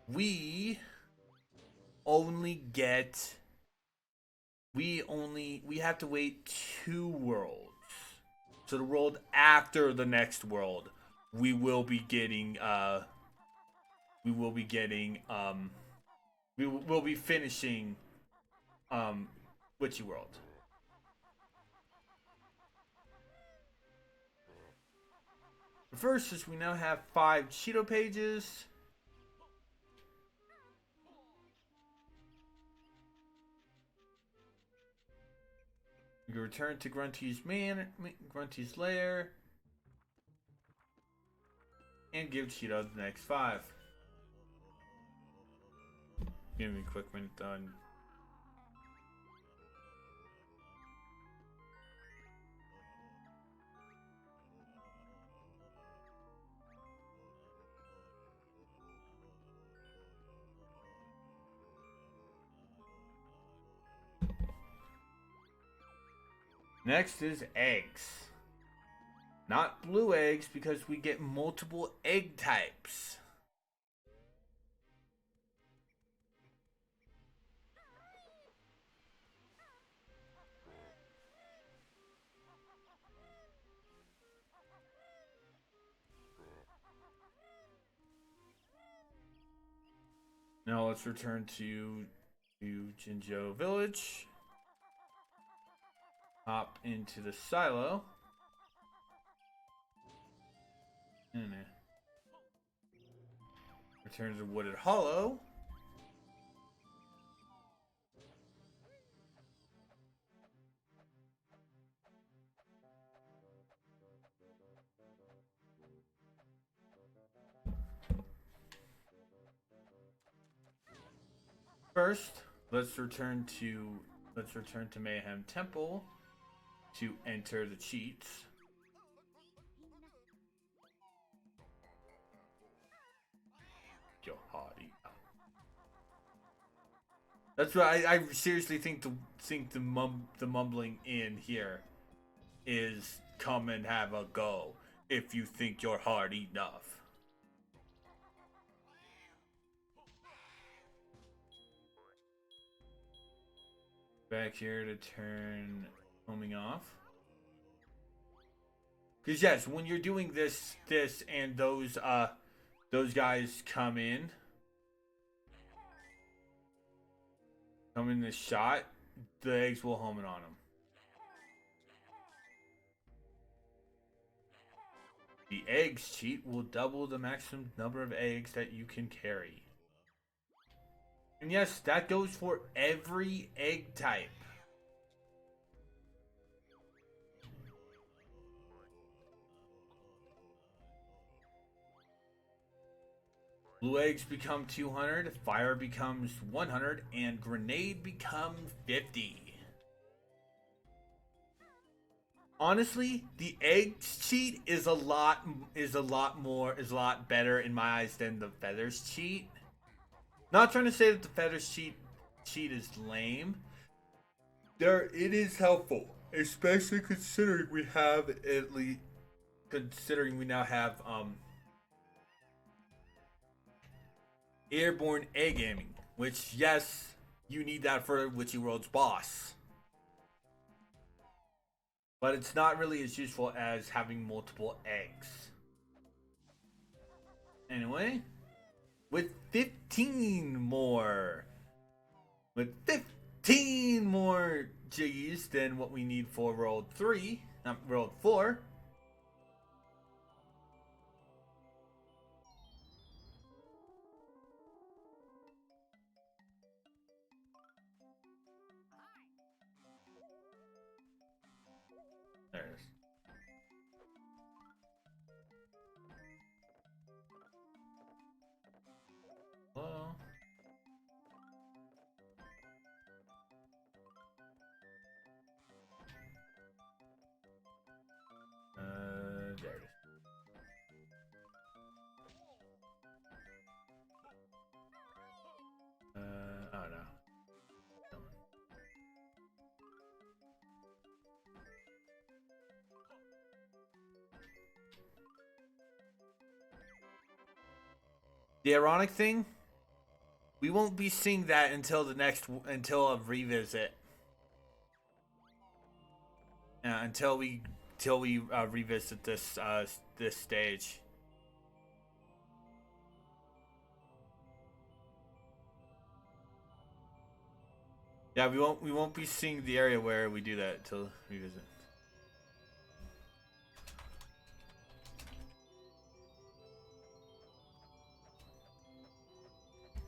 We only get we have to wait 2 worlds. So the world after the next world, we will be getting we'll be finishing Witchy World. First is we now have 5 Cheeto pages. We can return to Grunty's lair, and give Cheeto the next 5. Give me a quick minute done. Next is eggs. Not blue eggs because we get multiple egg types. Now let's return to Jinzhou Village. Hop into the silo. Return to Wooded Hollow. First, let's return to Mayhem Temple to enter the cheats. Yo, hardy. That's what I seriously think the mumbling in here is come and have a go if you think you're hard enough. Back here to turn homing off. Because yes, when you're doing this and those guys come in the shot, the eggs will home in on them. The eggs cheat will double the maximum number of eggs that you can carry. And yes, that goes for every egg type. Blue eggs become 200, fire becomes 100, and grenade becomes 50. Honestly, the eggs cheat is a lot better in my eyes than the feathers cheat. Not trying to say that the feathers cheat is lame. It is helpful, especially considering we now have airborne egg aiming, which yes, you need that for Witchy World's boss. But it's not really as useful as having multiple eggs. Anyway, with 15 more. With 15 more G's than what we need for World 3, not World 4. There it is. Hello? There it is. Oh no. The ironic thing, we won't be seeing that until a revisit. Until we revisit this stage. Yeah, we won't be seeing the area where we do that till revisit.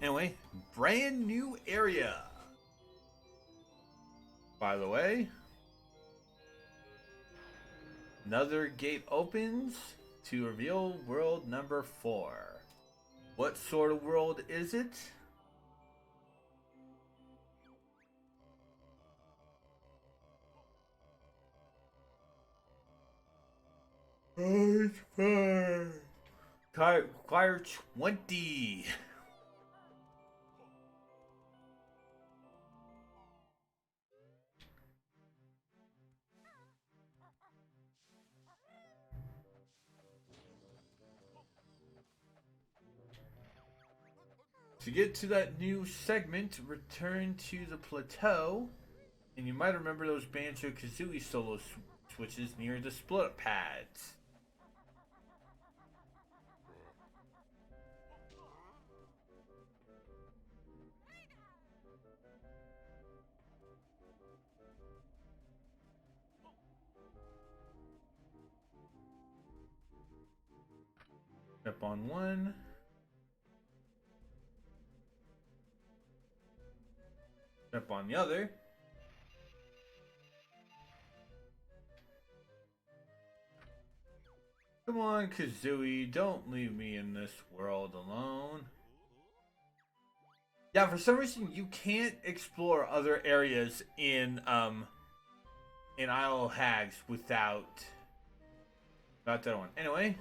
Anyway, brand new area. By the way, another gate opens to reveal world number 4. What sort of world is it? Require 20. To get to that new segment, return to the plateau, and you might remember those Banjo-Kazooie solo switches near the split pads. Step on one. Step on the other. Come on, Kazooie, don't leave me in this world alone. Yeah, for some reason you can't explore other areas in Isle of Hags without that one. Anyway,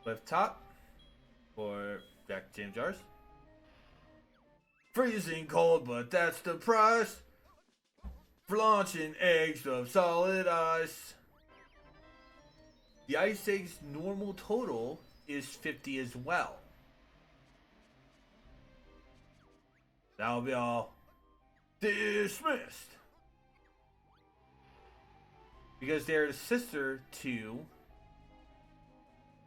left top for Jack James jars. Freezing cold, but that's the price for launching eggs of solid ice. The ice egg's normal total is 50 as well. That'll be all dismissed. Because they're the sister to...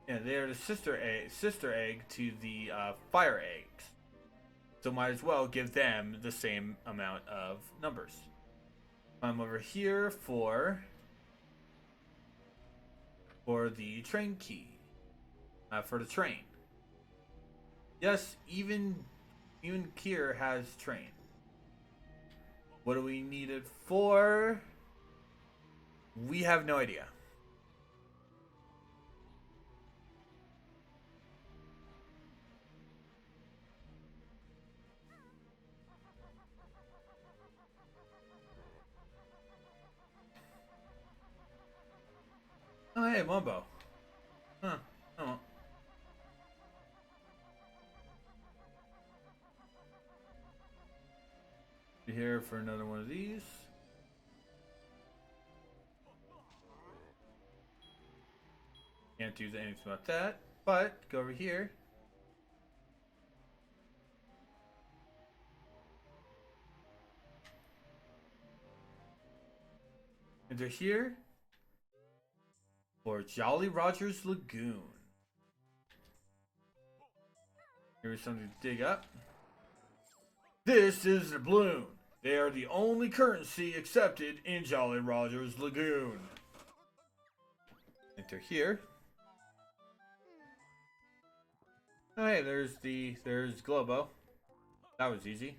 Yeah, they're the sister egg to the fire eggs. So might as well give them the same amount of numbers. I'm over here for the train key. For the train. Yes, even Kier has train. What do we need it for? We have no idea. Oh, hey, Mumbo. Huh. Oh. Be here for another one of these. Can't do anything about that. But, go over here. Enter here for Jolly Roger's Lagoon. Here's something to dig up. This is the balloon. They are the only currency accepted in Jolly Roger's Lagoon. Enter here. Oh, hey, there's Globo. That was easy.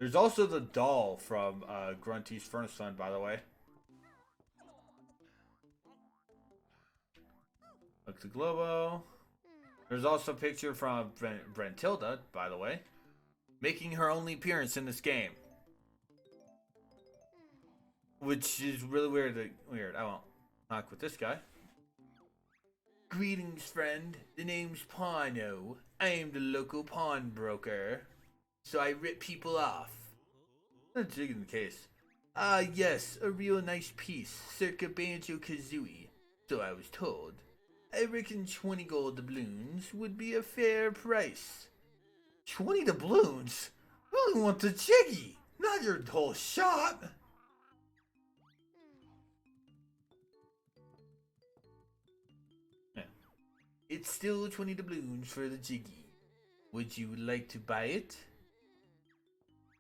There's also the doll from Grunty's Furnace Fund, by the way. Look the Globo. There's also a picture from Brentilda, by the way, making her only appearance in this game. Which is really weird. I won't knock with this guy. Greetings, friend. The name's Pano. I am the local pawnbroker. So I rip people off. That's in the case. Ah, yes, a real nice piece, circa Banjo-Kazooie. So I was told. I reckon 20 gold doubloons would be a fair price. 20 doubloons? I only want the jiggy, not your whole shop. It's still 20 doubloons for the jiggy. Would you like to buy it?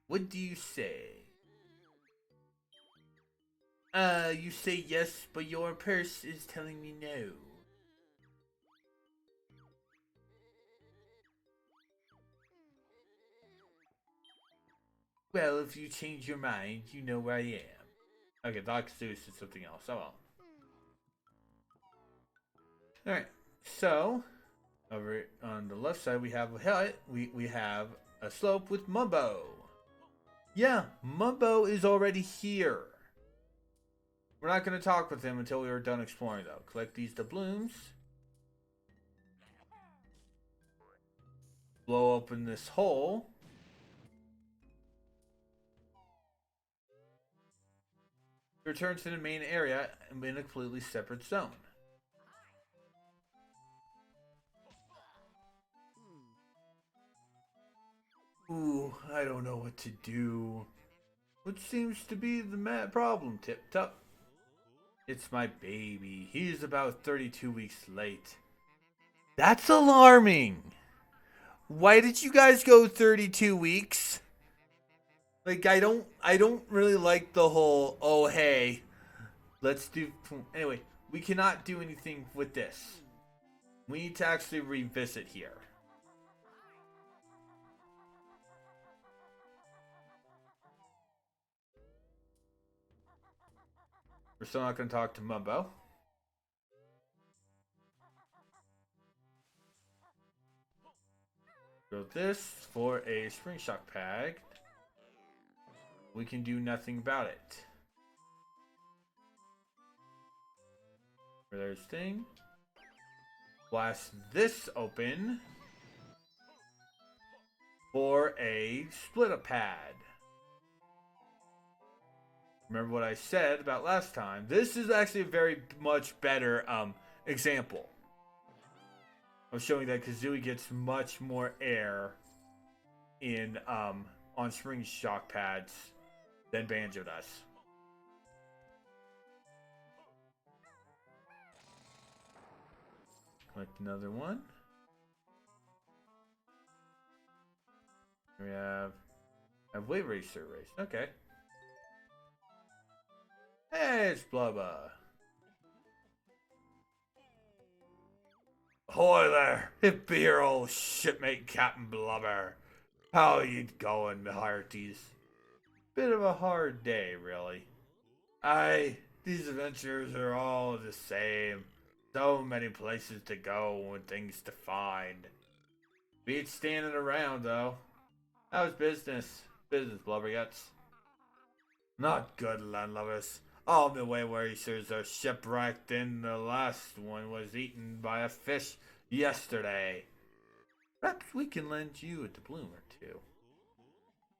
What do you say? You say yes, but your purse is telling me no. Well, if you change your mind, you know where I am. Okay, Doc Zeus is something else. Oh well. Alright, so over on the left side we have a hut. We have a slope with Mumbo. Yeah, Mumbo is already here. We're not going to talk with him until we are done exploring, though. Collect these doubloons. Blow open this hole. Return to the main area in a completely separate zone. Ooh, I don't know what to do. What seems to be the mad problem, Tip Tup? It's my baby. He's about 32 weeks late. That's alarming. Why did you guys go 32 weeks? Like, I don't really like the whole, oh, hey, let's do... Anyway, we cannot do anything with this. We need to actually revisit here. We're still not going to talk to Mumbo. So this for a spring shock pad. We can do nothing about it. There's thing. Blast this open for a split up pad. Remember what I said about last time. This is actually a very much better example of showing that Kazooie gets much more air in on spring shock pads than Banjo does. Collect another one. We have Wave Racer race. Okay. Hey, it's Blubba. Ahoy there! It be your old shipmate Captain Blubber. How you going, my hearties? Bit of a hard day, really. Aye, these adventures are all the same. So many places to go and things to find. Beats standing around, though. How's business? Business, Blubberguts. Not good, landlubbers. All the way racers are shipwrecked, and the last one was eaten by a fish yesterday. Perhaps we can lend you a doubloon or two.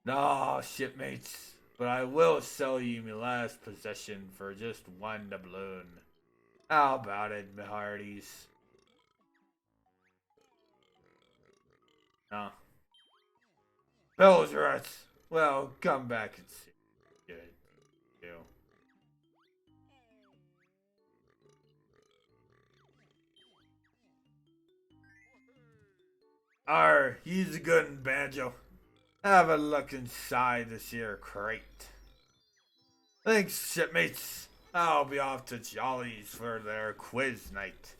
No, shipmates, but I will sell you my last possession for just one doubloon. How about it, my hearties? No. Those rats. Well, come back and see. Good. You. Arr, he's a good un, Banjo. Have a look inside this here crate. Thanks, shipmates. I'll be off to Jolly's for their quiz night.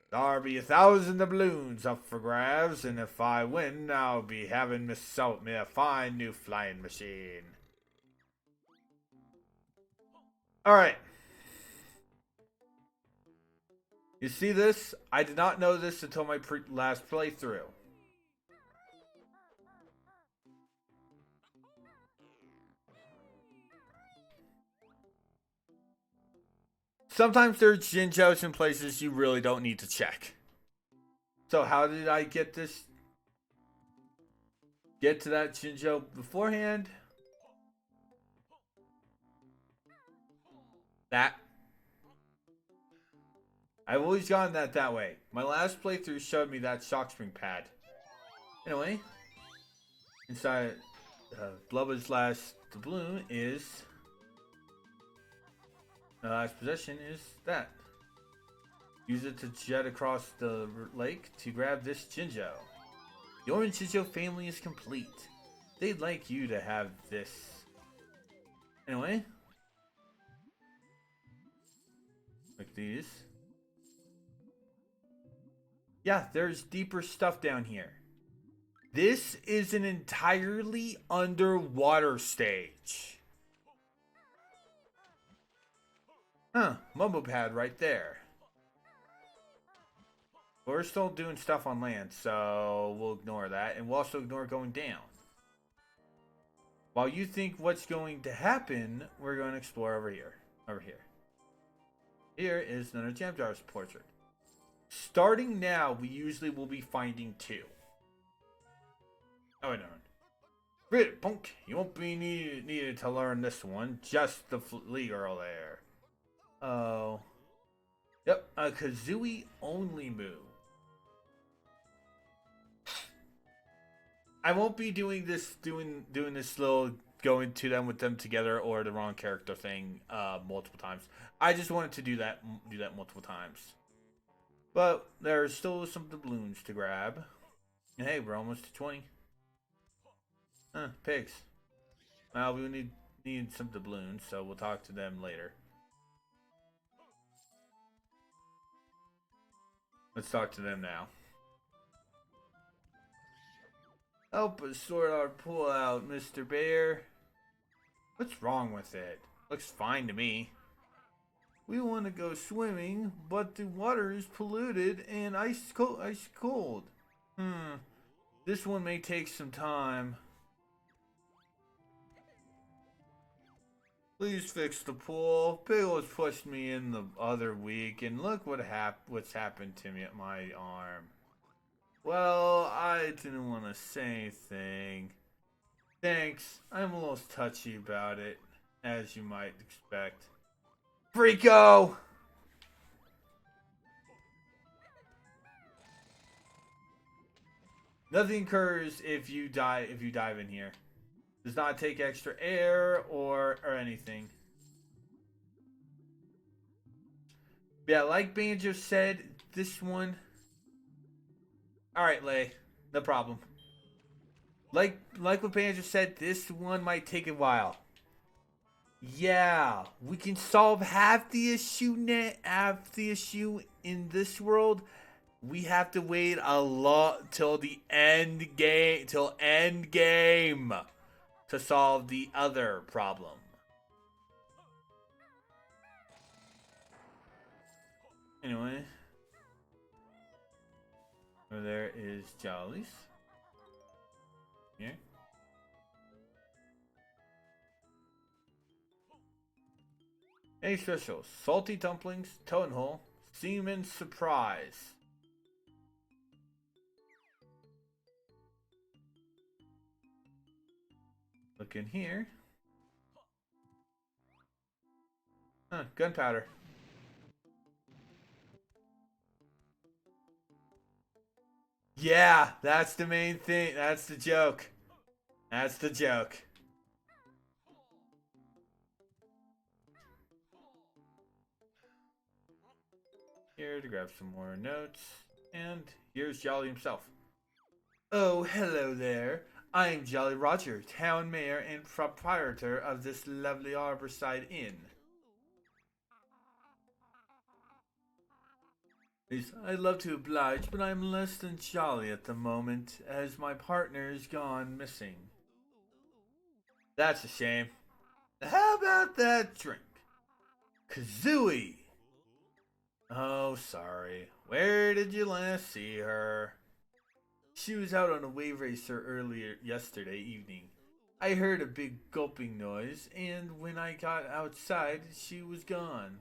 There'll be 1,000 doubloons up for grabs, and if I win, I'll be having myself me a fine new flying machine. Alright. You see this? I did not know this until my last playthrough. Sometimes there's Jinjos in places you really don't need to check. So how did I get this? Get to that Jinjo beforehand? That. I've always gotten that way. My last playthrough showed me that shock spring pad. Anyway, inside Blubba's last doubloon is... The last possession is that. Use it to jet across the lake to grab this Jinjo. The Orange Jinjo family is complete. They'd like you to have this. Anyway. Like these. Yeah, there's deeper stuff down here. This is an entirely underwater stage. Huh, Mumbo Pad right there. We're still doing stuff on land, so we'll ignore that. And we'll also ignore going down. While you think what's going to happen, we're going to explore over here. Over here. Here is another Jamjar's portrait. Starting now, we usually will be finding 2. Oh, no. Read it, punk. You won't be needed to learn this one. Just the flea girl there. Oh. Yep, a Kazooie only move. I won't be doing this little going to them with them together or the wrong character thing multiple times. I just wanted to do that multiple times. But there's still some doubloons to grab. And hey, we're almost to 20. Huh, pigs. Well, we need some doubloons, so we'll talk to them later. Let's talk to them now. Help us sort our pool out, Mr. Bear. What's wrong with it? Looks fine to me. We want to go swimming, but the water is polluted and ice cold. This one may take some time. Please fix the pool. Piggles pushed me in the other week, and look what's happened to me at my arm. Well, I didn't want to say anything. Thanks. I'm a little touchy about it, as you might expect. Freako! Nothing occurs if you dive in here. Does not take extra air or anything. Yeah, like Banjo said, this one. Alright, Lay. No problem. Like what Banjo said, this one might take a while. Yeah, we can solve half the issue in this world. We have to wait a lot till the end game to solve the other problem. Anyway, there is Jolly's. Here. Any specials? Salty dumplings, toad hole, seaman surprise. Look in here. Huh, gunpowder. Yeah, that's the main thing. That's the joke. That's the joke. Here to grab some more notes. And here's Jolly himself. Oh, hello there. I'm Jolly Roger, town mayor and proprietor of this lovely Arborside Inn. Yes, I'd love to oblige, but I'm less than jolly at the moment, as my partner's gone missing. That's a shame. How about that drink? Kazooie! Oh, sorry. Where did you last see her? She was out on a wave racer earlier yesterday evening. I heard a big gulping noise, and when I got outside, she was gone.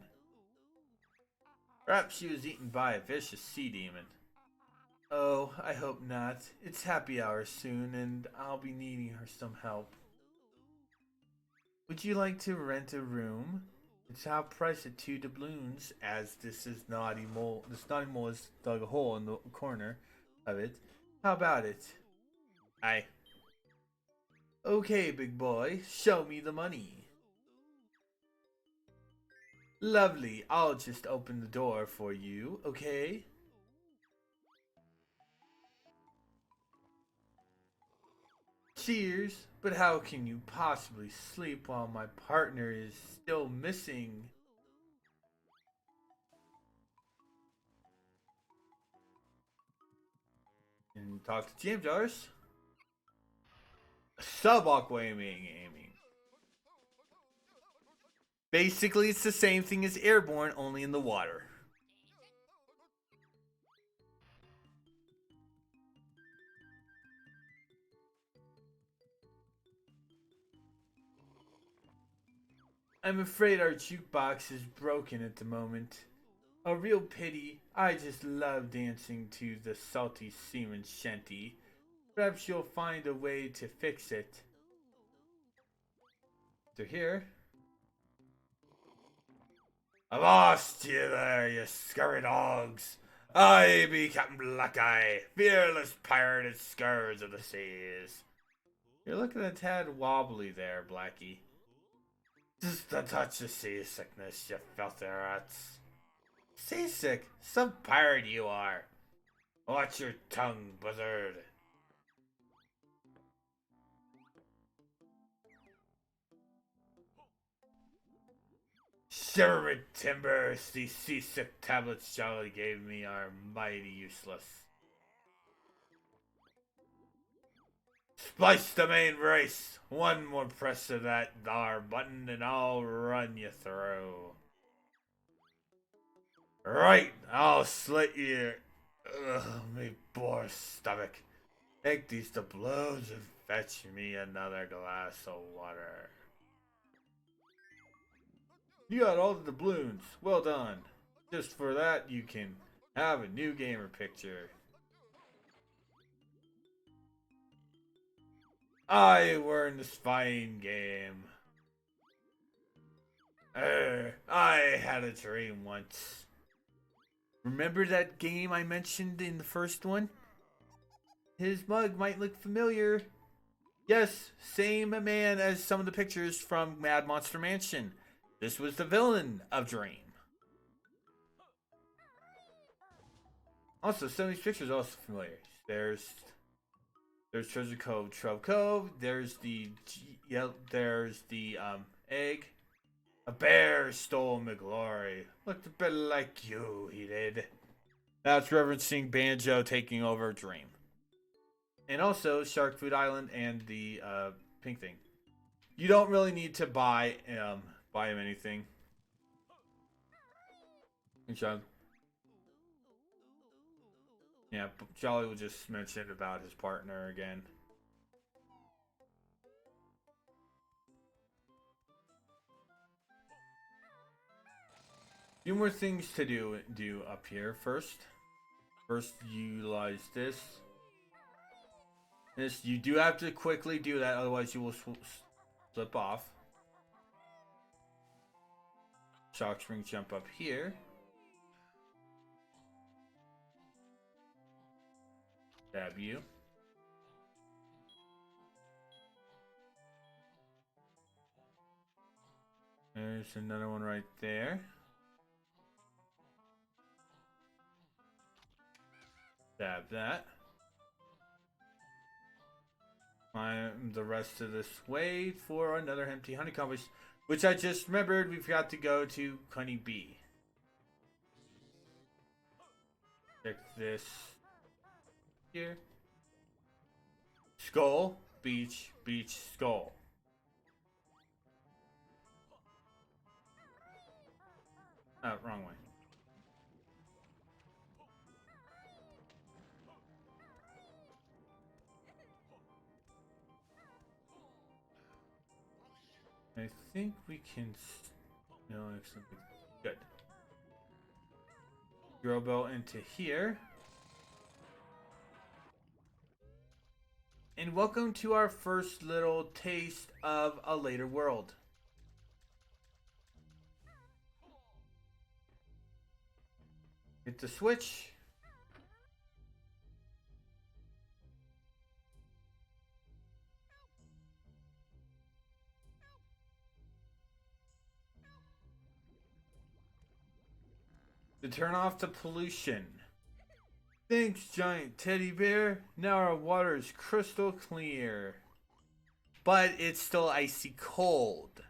Perhaps she was eaten by a vicious sea demon. Oh, I hope not. It's happy hour soon, and I'll be needing her some help. Would you like to rent a room? It's half price at 2 doubloons, as this is naughty mole. This naughty mole has dug a hole in the corner of it. How about it? Aye. Okay, big boy, show me the money. Lovely, I'll just open the door for you, okay? Cheers, but how can you possibly sleep while my partner is still missing? And talk to Jam Jars. Aiming. Basically, it's the same thing as airborne, only in the water. I'm afraid our jukebox is broken at the moment. A real pity. I just love dancing to the salty seaman shanty. Perhaps you'll find a way to fix it. They're here. I lost you there, you scurry dogs. I be Captain Blackeye, fearless pirate and scourge of the seas. You're looking a tad wobbly there, Blackie. Just a touch of seasickness, you filthy rats. Seasick? Some pirate you are. Watch your tongue, buzzard. Shiver timbers, these seasick tablets Jolly gave me are mighty useless. Splice the main brace. One more press of that dar button and I'll run you through. Right, I'll slit your me poor stomach. Take these doubloons and fetch me another glass of water. You got all the doubloons. Well done. Just for that, you can have a new gamer picture. I won this fine game. I had a dream once. Remember that game I mentioned in the first one? His mug might look familiar. Yes, same man as some of the pictures from Mad Monster Mansion. This was the villain of Dream. Also, some of these pictures are also familiar. There's Treasure Cove, Trove Cove. There's the there's the egg. A bear stole my glory. Looked a bit like you, he did. That's referencing Banjo taking over Dream. And also Shark Food Island and the pink thing. You don't really need to buy him anything. Good job. Yeah, Jolly will just mention about his partner again. Few more things to do up here first. First, utilize this. This you do have to quickly do that, otherwise you will slip off. Shock spring jump up here. Stab you. There's another one right there. Stab that. climb the rest of this way for another empty honeycomb, which I just remembered we forgot to go to Honey Bee. Check this here. Skull, beach, beach, skull. Oh, wrong way. I think we can. No, excellent. Good. Drill bell into here. And welcome to our first little taste of a later world. Hit the switch. To turn off the pollution. Thanks, giant teddy bear. Now our water is crystal clear. But it's still icy cold.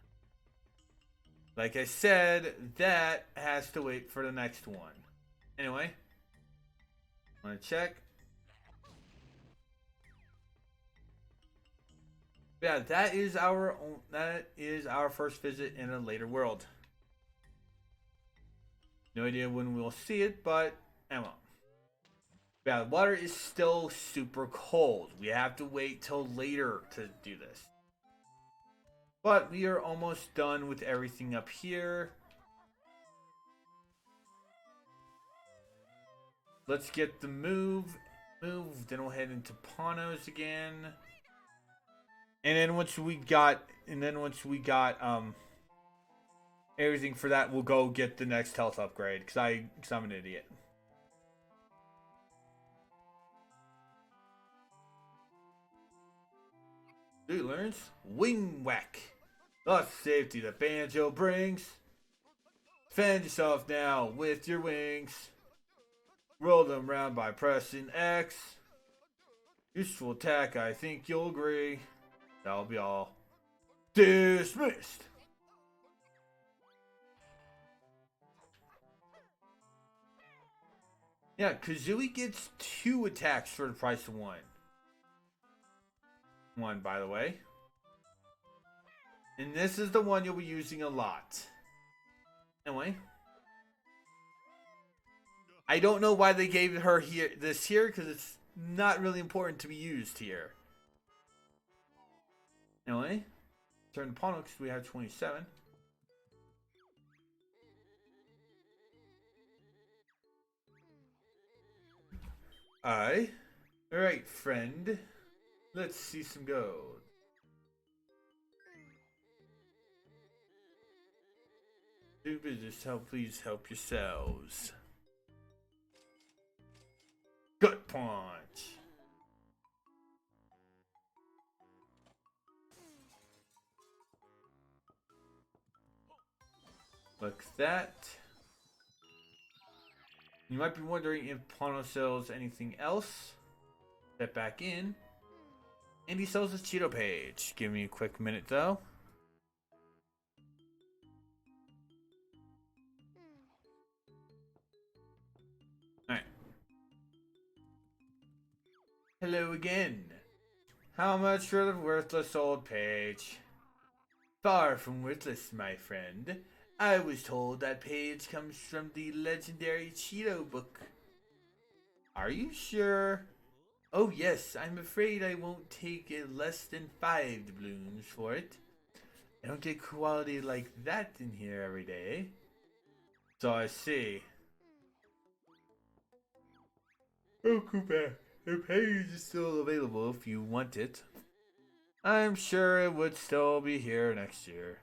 Like I said, that has to wait for the next one. Anyway, I'm gonna check. Yeah, that is our first visit in a later world. No idea when we'll see it, but Emma. Yeah, the water is still super cold. We have to wait till later to do this. But we are almost done with everything up here. Let's get the move. Then we'll head into Panos again. And then once we got everything for that, we'll go get the next health upgrade because I'm an idiot. Dude learns wing whack. The safety that banjo brings. Defend yourself now with your wings. Roll them around by pressing X. Useful attack, I think you'll agree. That'll be all. Dismissed. Yeah, Kazooie gets 2 attacks for the price of 1. 1, by the way. And this is the one you'll be using a lot. Anyway. I don't know why they gave her this here, because it's not really important to be used here. Anyway. Turn to Pono, because we have 27. Alright, friend. Let's see some gold. Do business, please help yourselves. Gut punch. Like that. You might be wondering if Pono sells anything else. Step back in. And he sells his Cheeto page. Give me a quick minute though. Alright. Hello again. How much for the worthless old page? Far from worthless, my friend. I was told that page comes from the legendary Cheeto book. Are you sure? Oh yes, I'm afraid I won't take less than 5 doubloons for it. I don't get quality like that in here every day. So I see. Oh, Koopa, the page is still available if you want it. I'm sure it would still be here next year.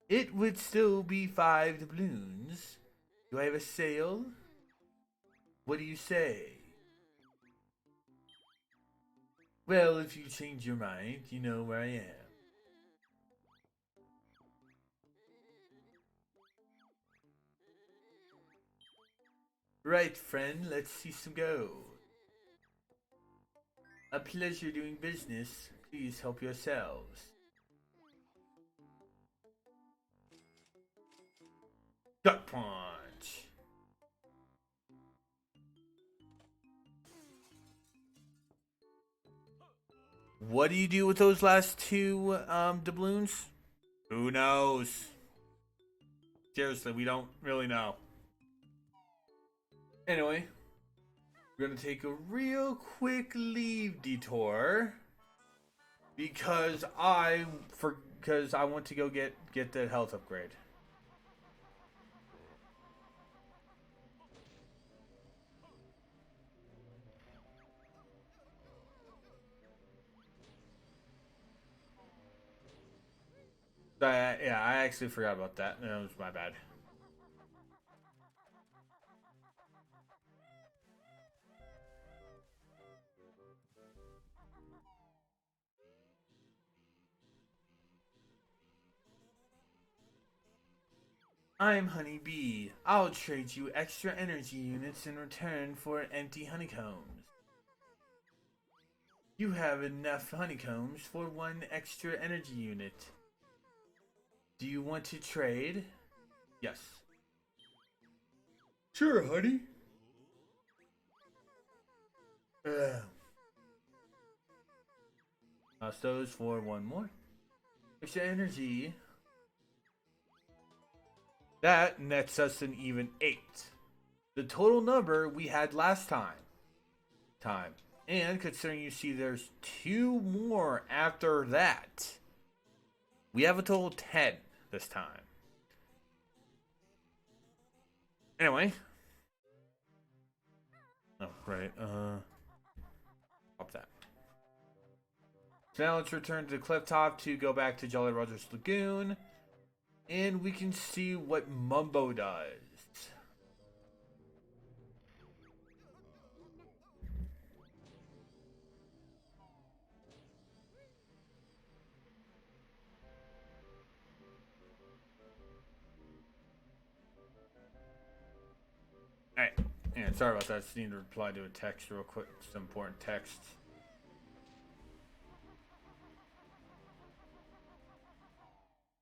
It would still be 5 doubloons. Do I have a sale? What do you say? Well, if you change your mind, you know where I am. Right, friend, let's see some gold. A pleasure doing business. Please help yourselves. Gut punch. What do you do with those last two doubloons? Who knows? Seriously, we don't really know. Anyway, we're gonna take a real quick leave detour because I want to go get the health upgrade. Yeah, I actually forgot about that. That was my bad. I'm Honeybee. I'll trade you extra energy units in return for empty honeycombs. You have enough honeycombs for one extra energy unit. Do you want to trade? Yes. Sure, honey. Lost those for one more. Extra energy. That nets us an even 8. The total number we had last time. And considering you see there's 2 more after that, we have a total of 10 this time. Anyway. Oh, right. Pop that. So now let's return to the cliff top to go back to Jolly Roger's Lagoon. And we can see what Mumbo does. Alright. And sorry about that. I just need to reply to a text real quick. Some important text.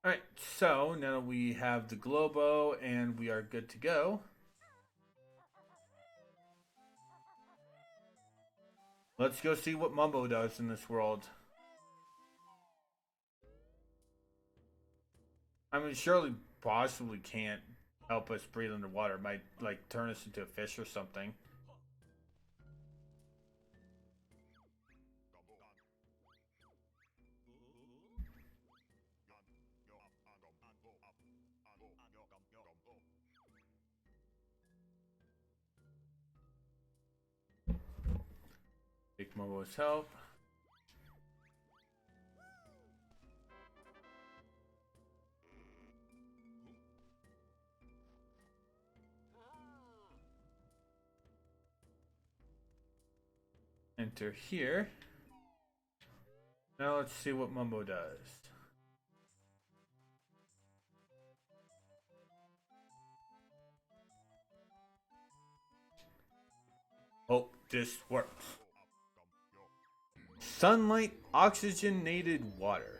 Alright, so now we have the Globo and we are good to go. Let's go see what Mumbo does in this world. I mean, surely possibly can't help us breathe underwater. It might, like, turn us into a fish or something. Take Mumbo's help. Enter here. Now let's see what Mumbo does. Hope this works. Sunlight oxygenated water.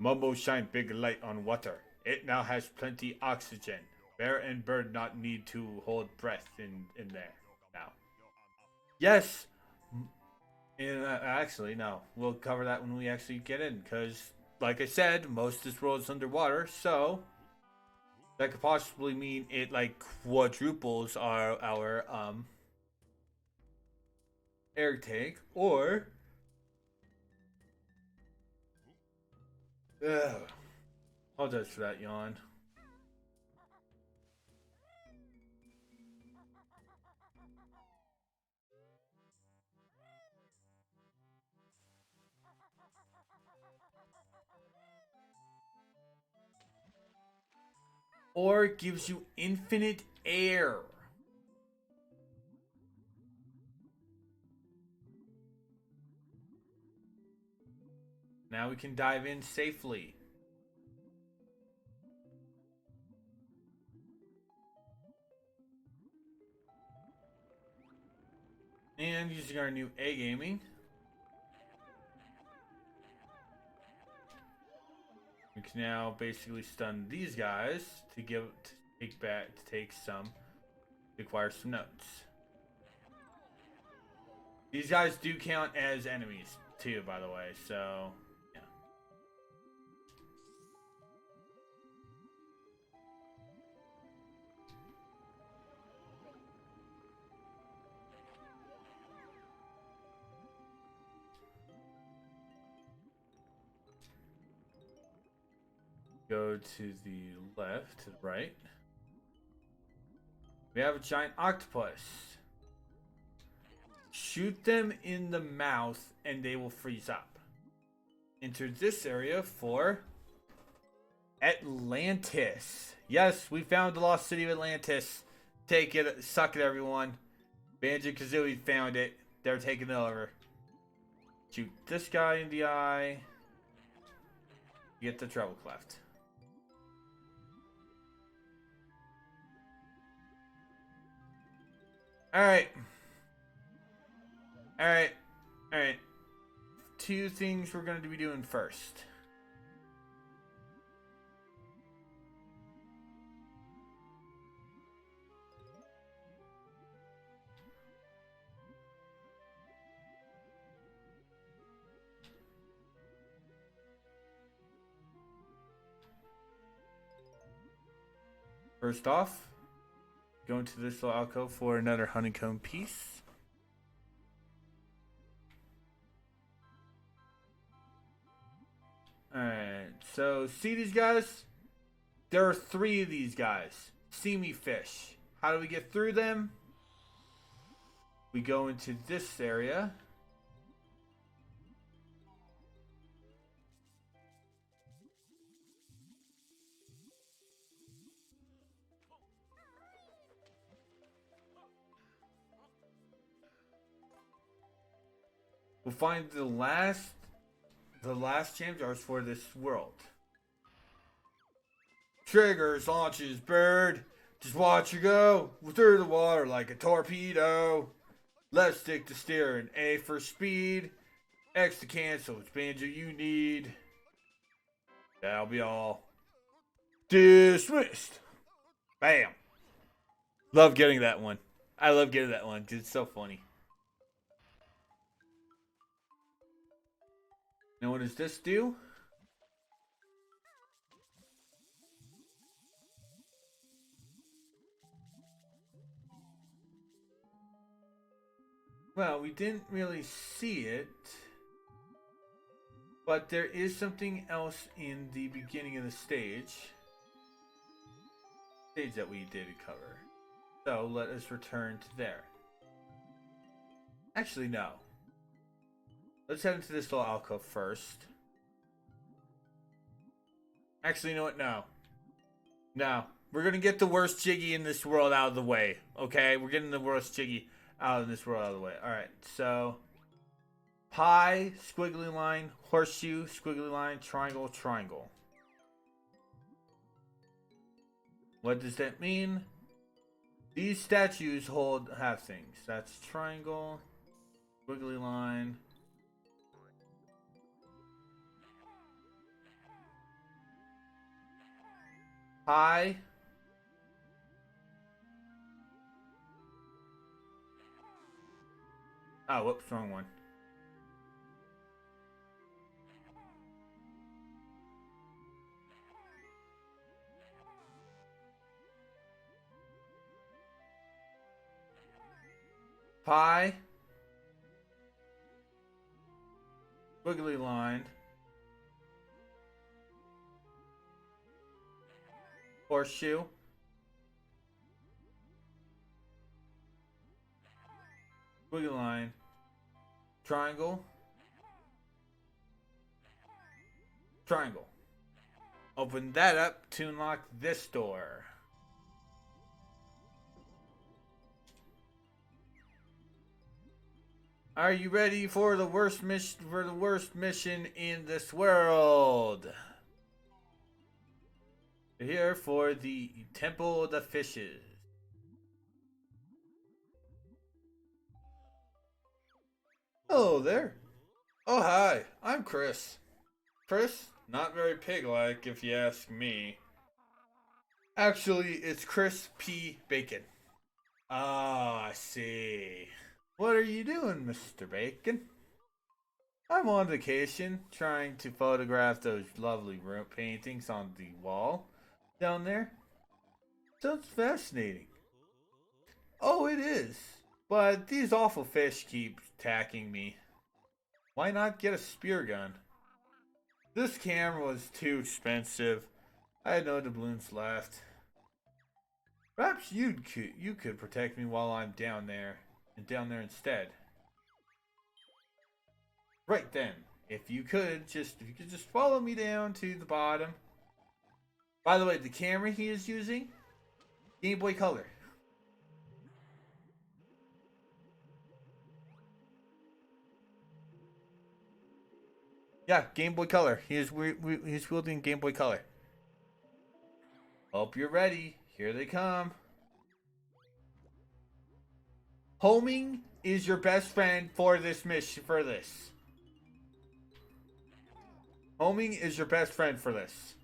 Mumbo shine big light on water. It now has plenty oxygen. Bear and bird not need to hold breath in there now. Yes! And actually, no. We'll cover that when we actually get in. Because, like I said, most of this world is underwater. So, that could possibly mean it, like, quadruples our air tank. Or... Ugh. Apologize for that yawn. Or gives you infinite air. now we can dive in safely. And using our new A gaming, we can now basically stun these guys to take some, to acquire some notes. These guys do count as enemies too, by the way, so yeah. Go to the left, to the right. We have a giant octopus. Shoot them in the mouth and they will freeze up. Enter this area for Atlantis. Yes, we found the lost city of Atlantis. Take it, suck it, everyone. Banjo-Kazooie found it. They're taking it over. Shoot this guy in the eye. Get the treble cleft. Alright. Alright. Alright. Two things we're going to be doing first. First off, go into this little alcove for another honeycomb piece. Alright, so see these guys? There are 3 of these guys. See me fish. How do we get through them? We go into this area. We'll find the last jam jars for this world. Triggers, launches, bird. Just watch her go through the water like a torpedo. Left stick to steer and A for speed. X to cancel, which banjo you need. That'll be all. Dismissed. Bam. Love getting that one. I love getting that one because it's so funny. Now what does this do? Well, we didn't really see it. But there is something else in the beginning of the stage that we did cover. So let us return to there. Actually, no. Let's head into this little alcove first. Actually, you know what? No. No. We're going to get the worst Jiggy in this world out of the way. Okay? We're getting the worst Jiggy out of this world out of the way. Alright, so pie, squiggly line, horseshoe, squiggly line, triangle, triangle. What does that mean? These statues have things. That's triangle, squiggly line. Pie. Oh, whoops, wrong one. Pie. Squiggly line. Horseshoe. Squiggly line. Triangle. Triangle. Open that up to unlock this door. Are you ready for the worst mission in this world? Here for the Temple of the Fishes. Hello there. Oh hi, I'm Chris. Chris, not very pig-like if you ask me. Actually, it's Chris P. Bacon. Ah, I see. What are you doing, Mr. Bacon? I'm on vacation, trying to photograph those lovely paintings on the wall down there. Sounds fascinating. Oh, it is. But these awful fish keep attacking me. Why not get a spear gun? This camera was too expensive. I had no doubloons left. Perhaps you could protect me while I'm down there instead. Right then, if you could just follow me down to the bottom. By the way, the camera he is using, Game Boy Color. Yeah, Game Boy Color. He's wielding Game Boy Color. Hope you're ready. Here they come. Homing is your best friend for this mission. Homing is your best friend for this.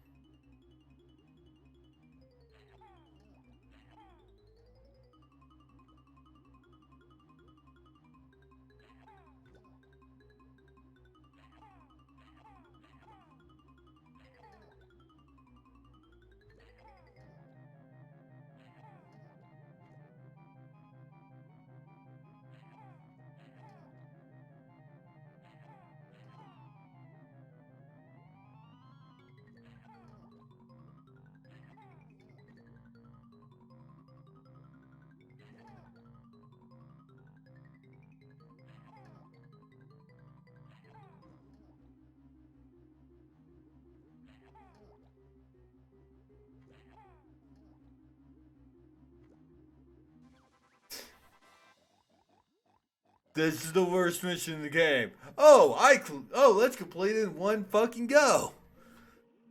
This is the worst mission in the game. Let's complete it in one fucking go.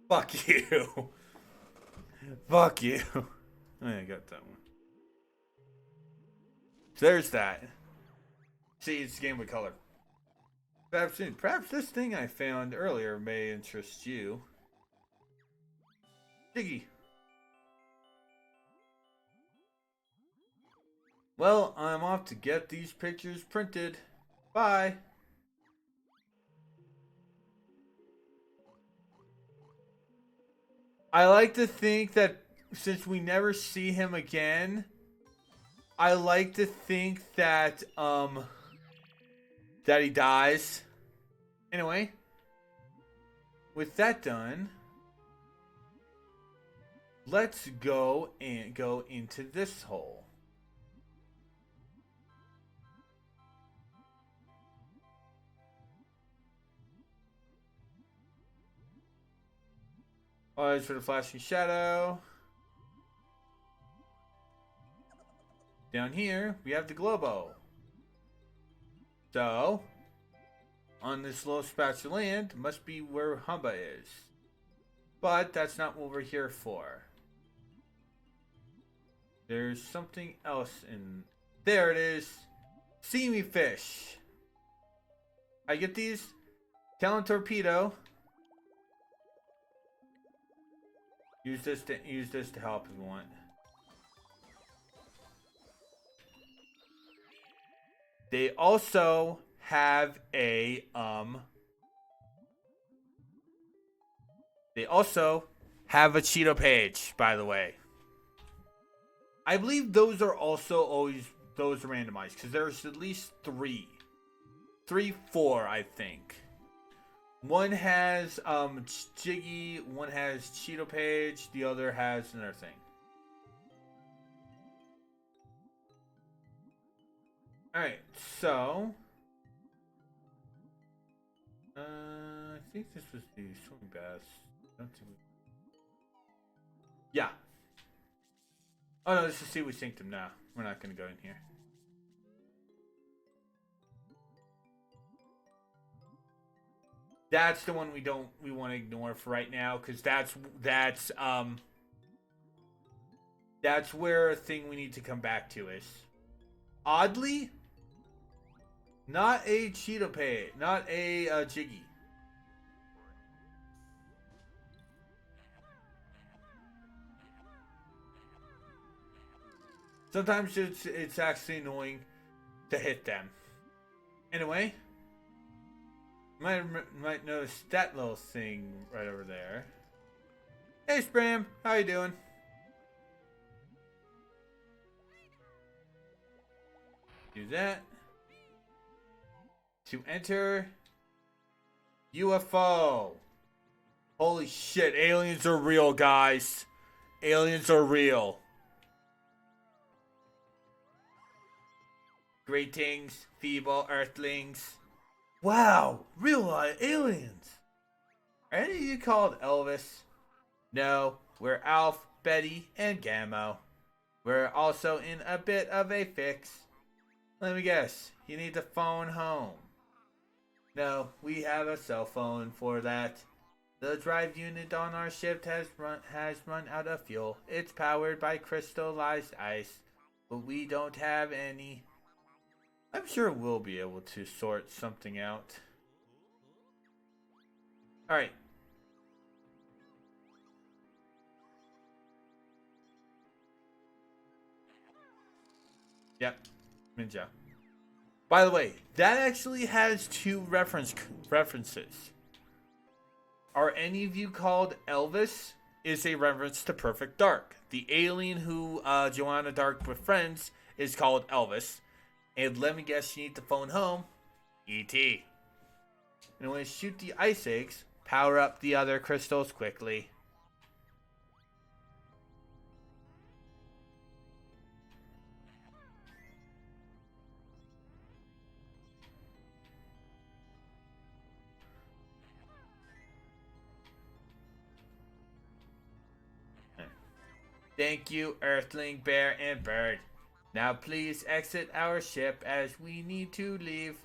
Fuck you. Fuck you. I got that one. So there's that. See, it's Game Boy Color. Perhaps this thing I found earlier may interest you. Diggy. Well, I'm off to get these pictures printed. Bye. I like to think that since we never see him again, I like to think that that he dies. Anyway, with that done, let's go into this hole. Eyes for the flashing shadow. Down here, we have the Globo. So, on this little patch of land, must be where Humba is. But that's not what we're here for. There's something else in... There it is! See me fish! I get these? Talon Torpedo. Use this to help if you want. They also have a Cheeto page, by the way. I believe those are also always randomized because there's at least 4, I think. One has Jiggy, one has Cheeto page, the other has another thing. Alright, so I think this was the swimming baths. Yeah. Oh no, this is Sea We Synced Them now. We're not gonna go in here. That's the one we want to ignore for right now, because that's where a thing we need to come back to is, oddly, not a Cheeto Pay, not a Jiggy. Sometimes it's actually annoying to hit them. Anyway, might notice that little thing right over there. Hey Spram, how you doing? Do that. To enter UFO. Holy shit, aliens are real, guys. Aliens are real. Greetings, feeble earthlings. Wow, real life aliens. Are any of you called Elvis? No, we're Alf, Betty, and Gammo. We're also in a bit of a fix. Let me guess, you need to phone home. No, we have a cell phone for that. The drive unit on our ship has run out of fuel. It's powered by crystallized ice, but we don't have any. I'm sure we'll be able to sort something out. Alright. Yep. Ninja. By the way, that actually has two references. Are any of you called Elvis? Is a reference to Perfect Dark. The alien who Joanna Dark befriends is called Elvis. And let me guess, you need to phone home. E.T. And when you shoot the ice eggs, power up the other crystals quickly. Thank you, Earthling, Bear, and Bird. Now please exit our ship as we need to leave.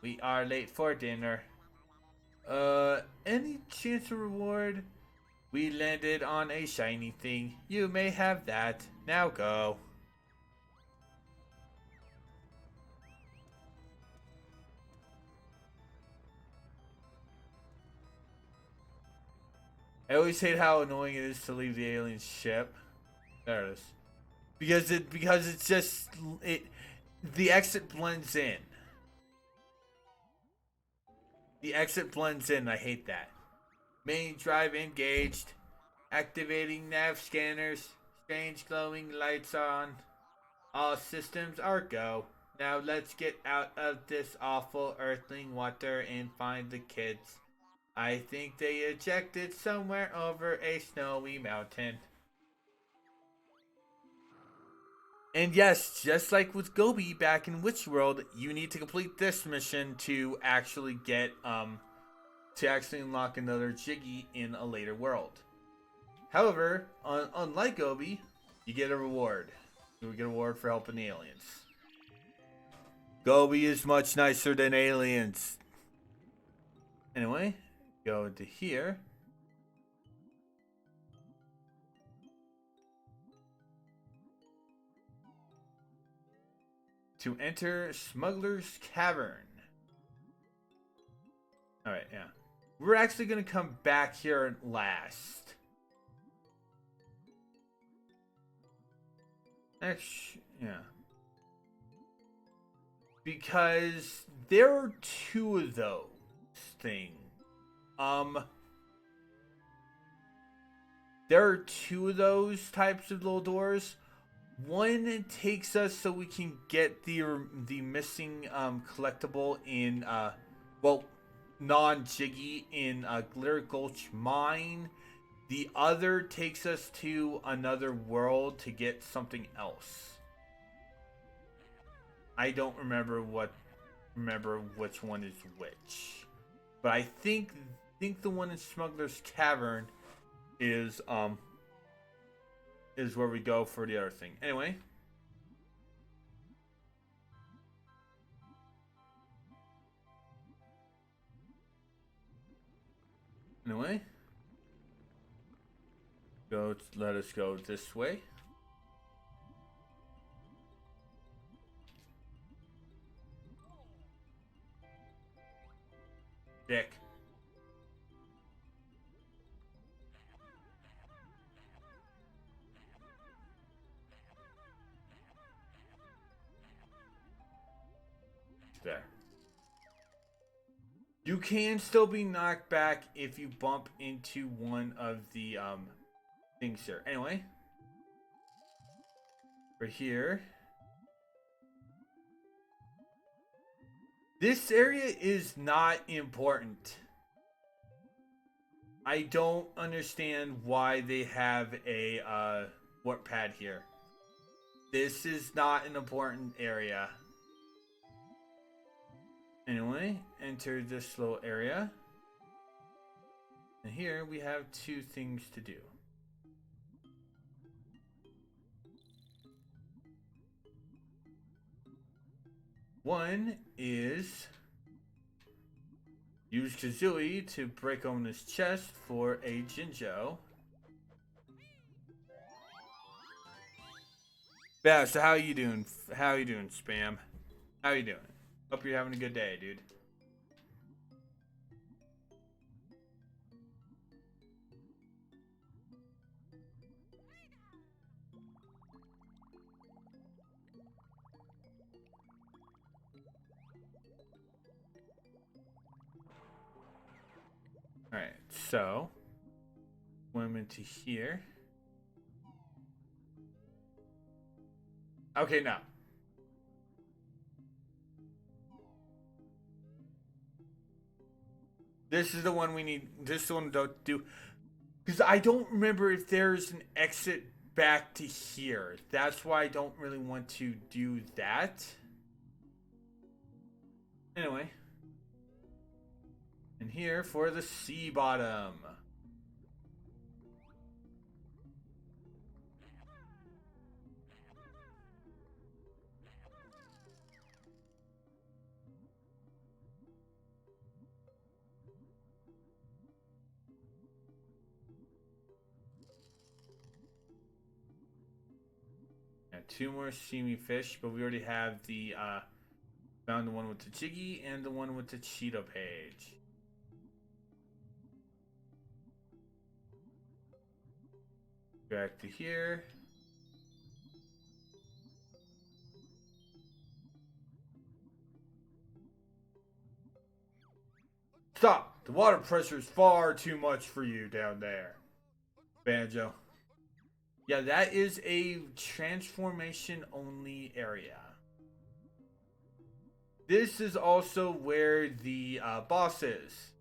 We are late for dinner. Any chance of reward? We landed on a shiny thing. You may have that. Now go. I always hate how annoying it is to leave the alien ship. There it is. Because it's just the exit blends in. The exit blends in. I hate that. Main drive engaged. Activating nav scanners. Strange glowing lights on. All systems are go. Now let's get out of this awful earthling water and find the kids. I think they ejected somewhere over a snowy mountain. And yes, just like with Gobi back in Witch World, you need to complete this mission to actually get to actually unlock another Jiggy in a later world. However, unlike Gobi, you get a reward. You get a reward for helping the aliens. Gobi is much nicer than aliens. Anyway, go into here. To enter Smuggler's Cavern. Alright, yeah. We're actually going to come back here last. Actually, yeah. Because there are two of those things. There are two of those types of little doors. One takes us so we can get the missing collectible in non-Jiggy in Glitter Gulch Mine. The other takes us to another world to get something else. I don't remember which one is which, but I think the one in Smuggler's Cavern is where we go for the other thing. Anyway. let us go this way. Dick. There. You can still be knocked back if you bump into one of the things here. Anyway, we're here. This area is not important. I don't understand why they have a warp pad here. This is not an important area. Anyway, enter this little area. And here we have two things to do. One is use Kazooie to break open this chest for a Jinjo. Yeah, so how you doing? How you doing, Spam? How you doing? Hope you're having a good day, dude. Alright, so swim into here. Okay, now. This is the one we need. This one don't do. Because I don't remember if there's an exit back to here. That's why I don't really want to do that. Anyway. And here for the sea bottom. Two more steamy fish, but we already have the found the one with the Jiggy and the one with the Cheeto page. Back to here. Stop! The water pressure is far too much for you down there, Banjo. Yeah, that is a transformation only area. This is also where the boss is.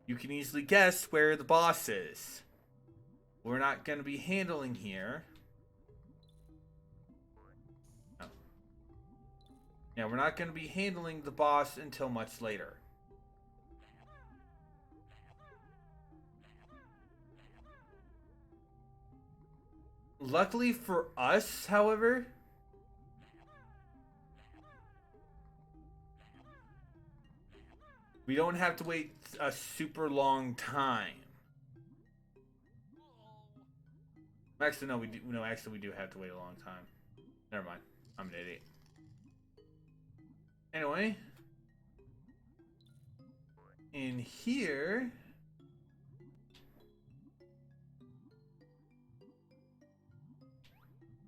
You can easily guess where the boss is. We're not going to be handling here. No. Yeah, we're not going to be handling the boss until much later. Luckily for us, however, we don't have to wait a super long time. Actually, no, we do. No, actually, we do have to wait a long time. Never mind. I'm an idiot. Anyway, in here,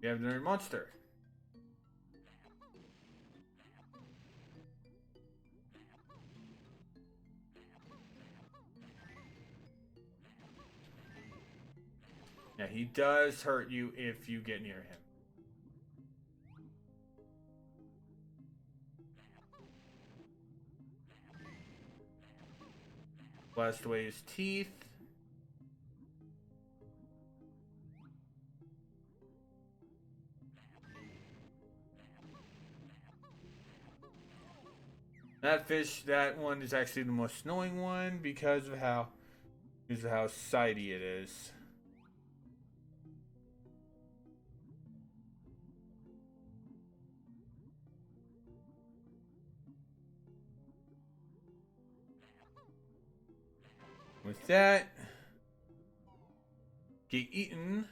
we have another monster. Yeah, he does hurt you if you get near him. Blast away his teeth. That fish, that one is actually the most annoying one because of how sidey it is. With that, get eaten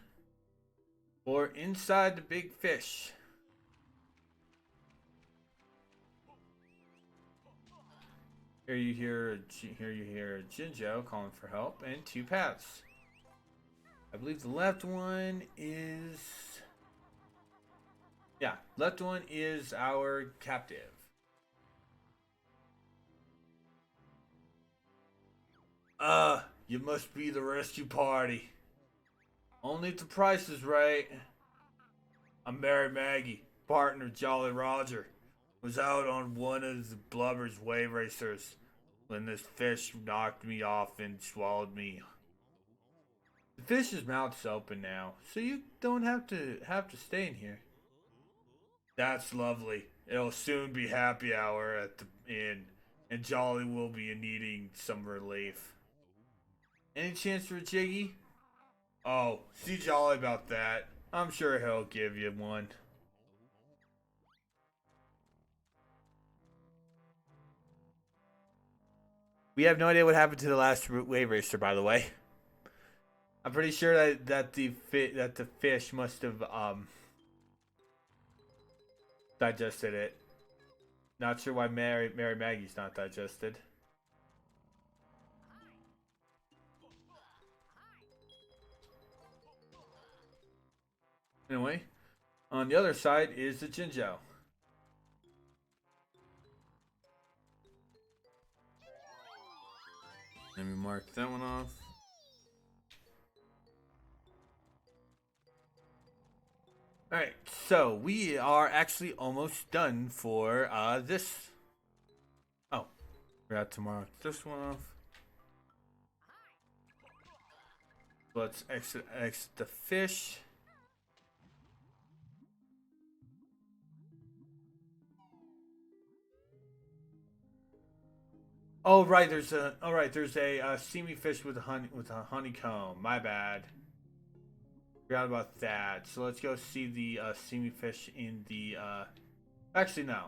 or inside the big fish. Here you hear Jinjo calling for help and two paths. I believe the left one is... Yeah, left one is our captive. You must be the rescue party. Only if the price is right. I'm Mary Maggie, partner Jolly Roger. Was out on one of the Blubber's wave racers when this fish knocked me off and swallowed me. The fish's mouth's open now, so you don't have to stay in here. That's lovely. It'll soon be happy hour at the inn, and Jolly will be needing some relief. Any chance for a jiggy? Oh, see Jolly about that. I'm sure he'll give you one. We have no idea what happened to the last wave racer, by the way. I'm pretty sure that the fish must have digested it. Not sure why Mary Maggie's not digested. Anyway, on the other side is the Jinjo. Let me mark that one off. Alright, so we are actually almost done for this. Oh, forgot to mark this one off. Let's exit the fish. Oh right, there's a steamy fish with a honeycomb. My bad. Forgot about that. So let's go see the steamy fish in the actually no.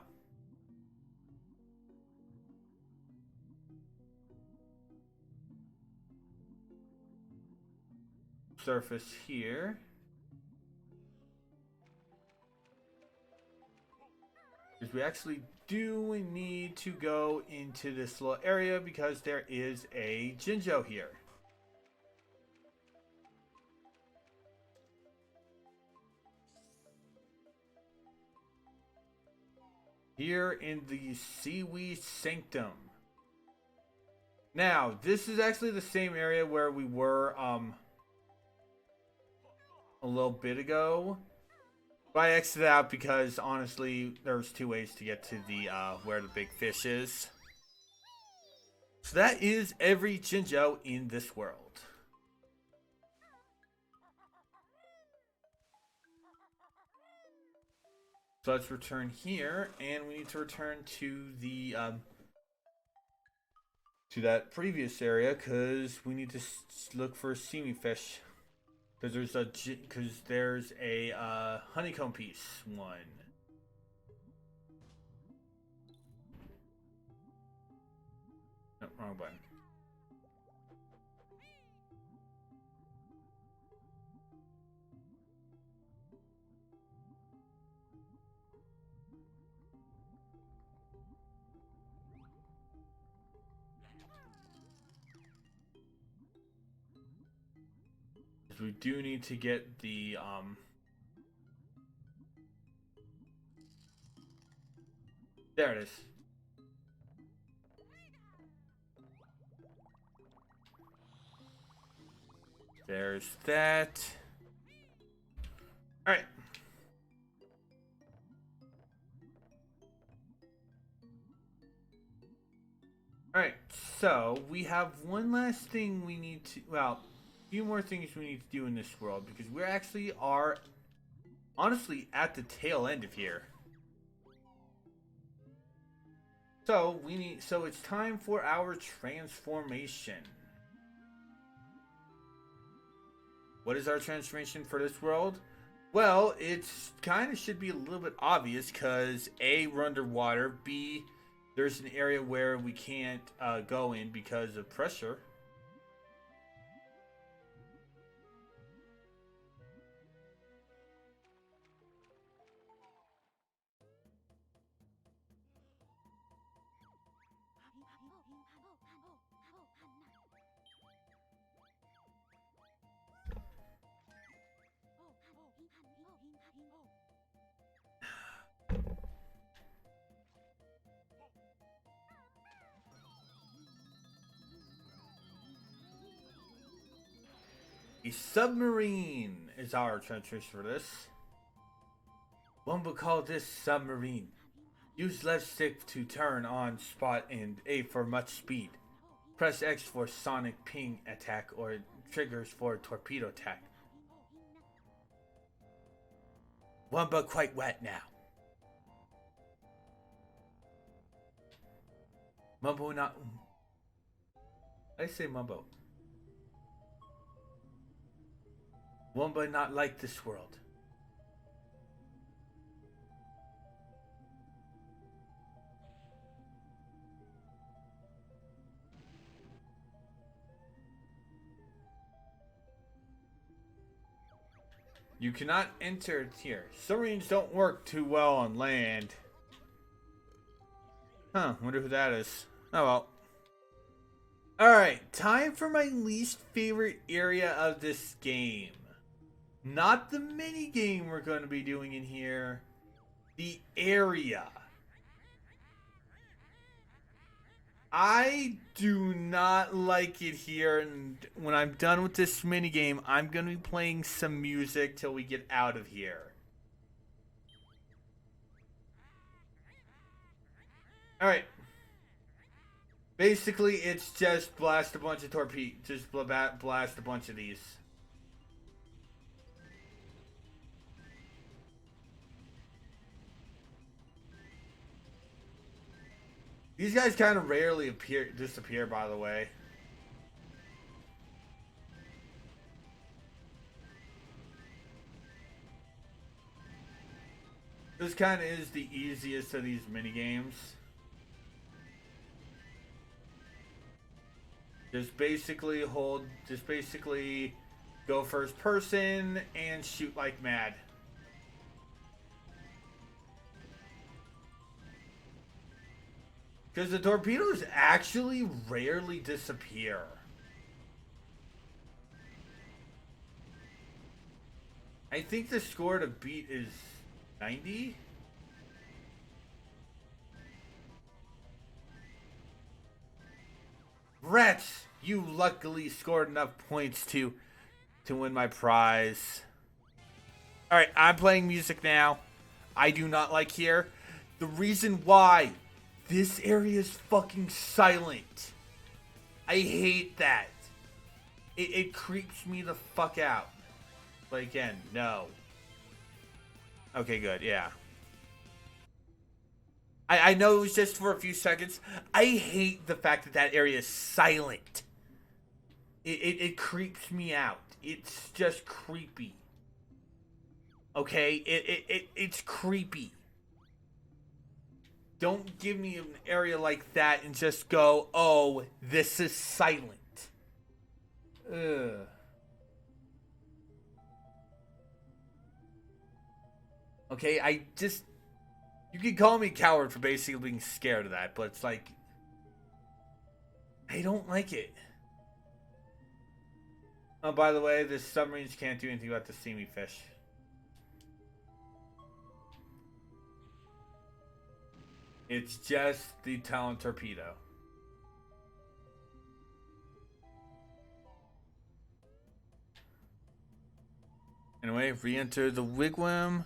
Surface here. Because we actually do need to go into this little area because there is a Jinjo here. Here in the Seaweed Sanctum. Now, this is actually the same area where we were a little bit ago. But I exited out because honestly there's two ways to get to the where the big fish is. So that is every Jinjo in this world. So let's return here, and we need to return to the to that previous area because we need to look for a seamy fish. Because there's a honeycomb piece one. No, wrong button. We do need to get the there it is. There's that. All right. All right. So we have one last thing we need to. Well, a few more things we need to do in this world because we actually are honestly at the tail end of here. So it's time for our transformation. What is our transformation for this world? Well, it's kind of should be a little bit obvious because A, we're underwater, B, there's an area where we can't go in because of pressure. A submarine is our translation for this. One would call this submarine. Use left stick to turn on spot and A for much speed. Press X for sonic ping attack or triggers for torpedo attack. One but quite wet now. Mumbo not. I say mumbo. One but not like this world. You cannot enter here. Submarines don't work too well on land. Huh, wonder who that is. Oh well. Alright, time for my least favorite area of this game. Not the mini game we're going to be doing in here. The area. I do not like it here, and when I'm done with this minigame, I'm going to be playing some music till we get out of here. Alright. Basically, it's just blast a bunch of torpedoes. Just blast a bunch of these. These guys kind of rarely disappear, by the way. This kind of is the easiest of these minigames. Just basically go first person and shoot like mad. Because the torpedoes actually rarely disappear. I think the score to beat is 90? Wretch! You luckily scored enough points to win my prize. Alright, I'm playing music now. I do not like here. The reason why this area is fucking silent. I hate that. It creeps me the fuck out. But again, no. Okay, good, yeah. I know it was just for a few seconds. I hate the fact that area is silent. It creeps me out. It's just creepy. Okay? It's creepy. Don't give me an area like that and just go, oh, this is silent. Ugh. Okay, you can call me a coward for basically being scared of that, but it's like, I don't like it. Oh, by the way, the submarines can't do anything about the steamy fish. It's just the Talon torpedo. Anyway, re-enter the wigwam.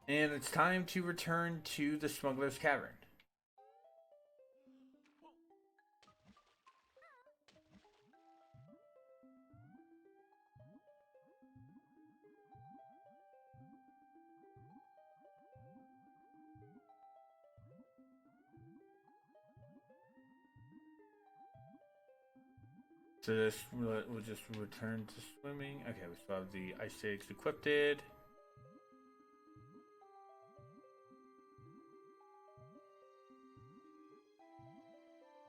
And it's time to return to the Smuggler's Cavern. So this we'll just return to swimming. Okay, we still have the ice eggs equipped.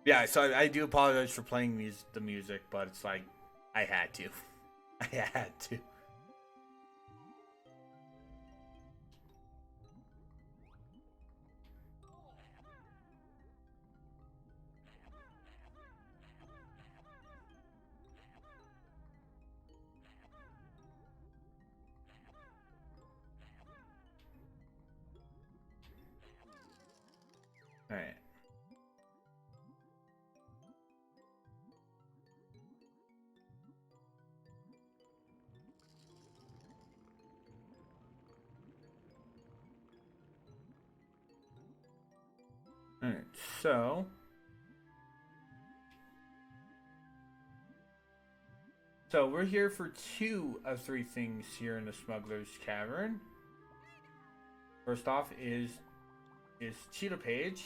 Yeah, so I do apologize for playing the music, but it's like I had to. I had to. All right. Alright, so we're here for 2 of 3 things here in the Smuggler's Cavern. First off is Cheetah Page.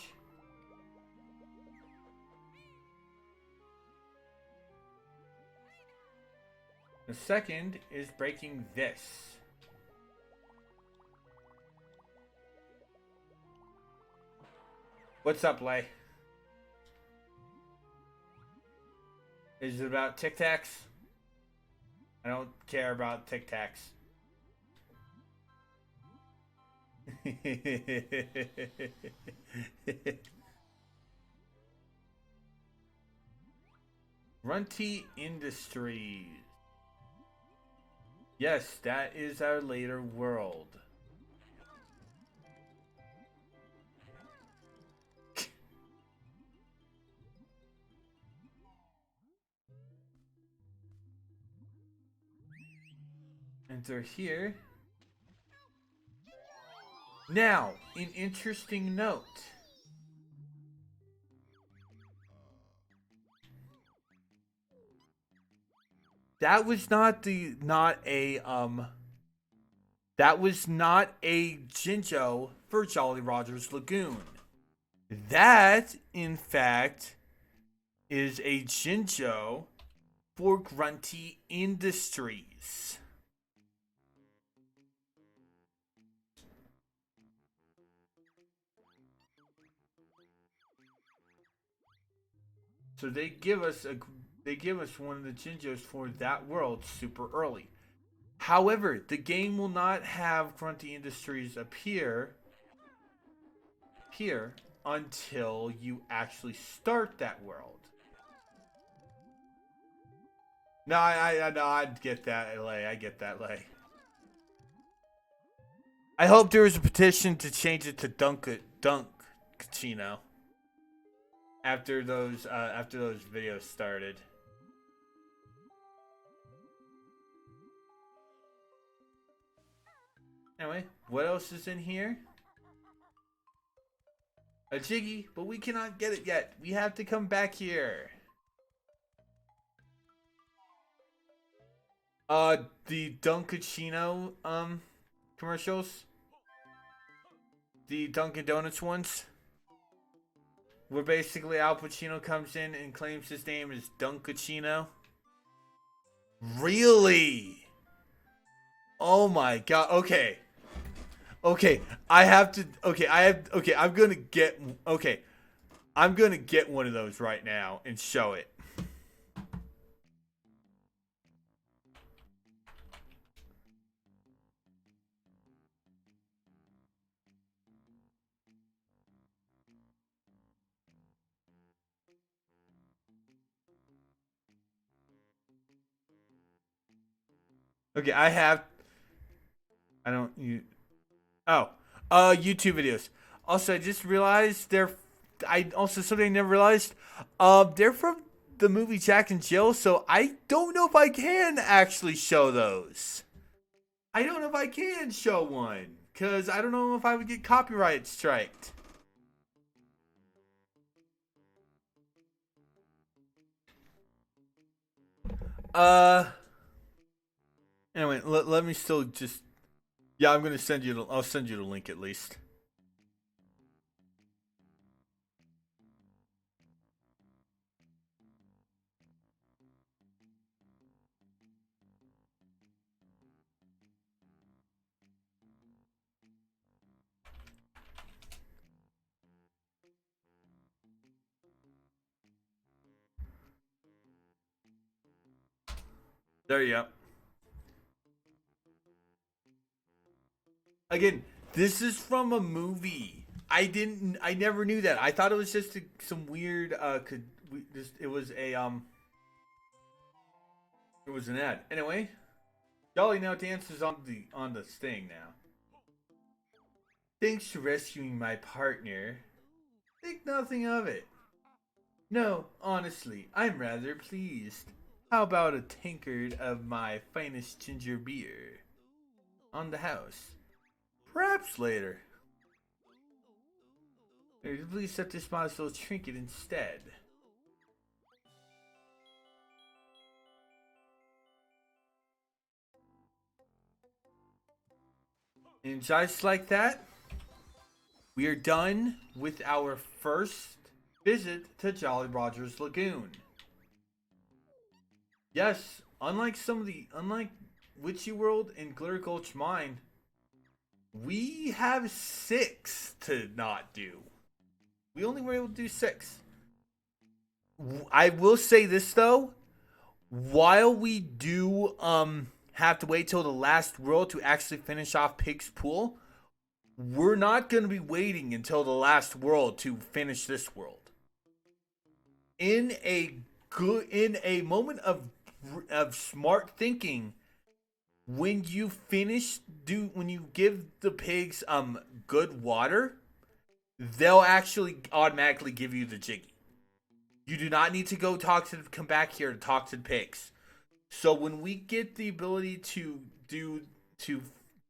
The second is breaking this. What's up, Lay? Is it about Tic Tacs? I don't care about Tic Tacs. Runty Industries. Yes, that is our later world. Enter here. Now, an interesting note. That was not a Jinjo for Jolly Roger's Lagoon. That, in fact, is a Jinjo for Grunty Industries. So they give us one of the Jinjos for that world super early. However, the game will not have Grunty Industries appear here until you actually start that world. No, I get that, Lay. I get that, Lay. I hope there is a petition to change it to Dunk Cachino after those videos started. Anyway, what else is in here? A Jiggy, but we cannot get it yet. We have to come back here. The Dunkachino commercials, the Dunkin' Donuts ones, where basically Al Pacino comes in and claims his name is Dunkachino. Really? Oh my god. Okay. I'm gonna get one of those right now and show it. Okay, YouTube videos. Also, I just realized something I never realized. They're from the movie Jack and Jill, so I don't know if I can actually show those. I don't know if I can show one, because I don't know if I would get copyright striked. Anyway, let me still just... Yeah, I'm gonna send you. I'll send you the link at least. There you go. Again, this is from a movie. I never knew that. I thought it was just some weird. It was an ad. Anyway, Jolly now dances on the thing now. Thanks for rescuing my partner. Think nothing of it. No, honestly, I'm rather pleased. How about a tankard of my finest ginger beer? On the house. Perhaps later. Please accept this modest little trinket instead. And just like that, we are done with our first visit to Jolly Roger's Lagoon. Yes, unlike Witchy World and Glitter Gulch Mine, we have 6 to not do. We only were able to do 6. I will say this though, while we do have to wait till the last world to actually finish off Pig's Pool, we're not going to be waiting until the last world to finish this world. In a moment of smart thinking, when you give the pigs good water, they'll actually automatically give you the Jiggy. You do not need to come back here to talk to the pigs. So when we get the ability to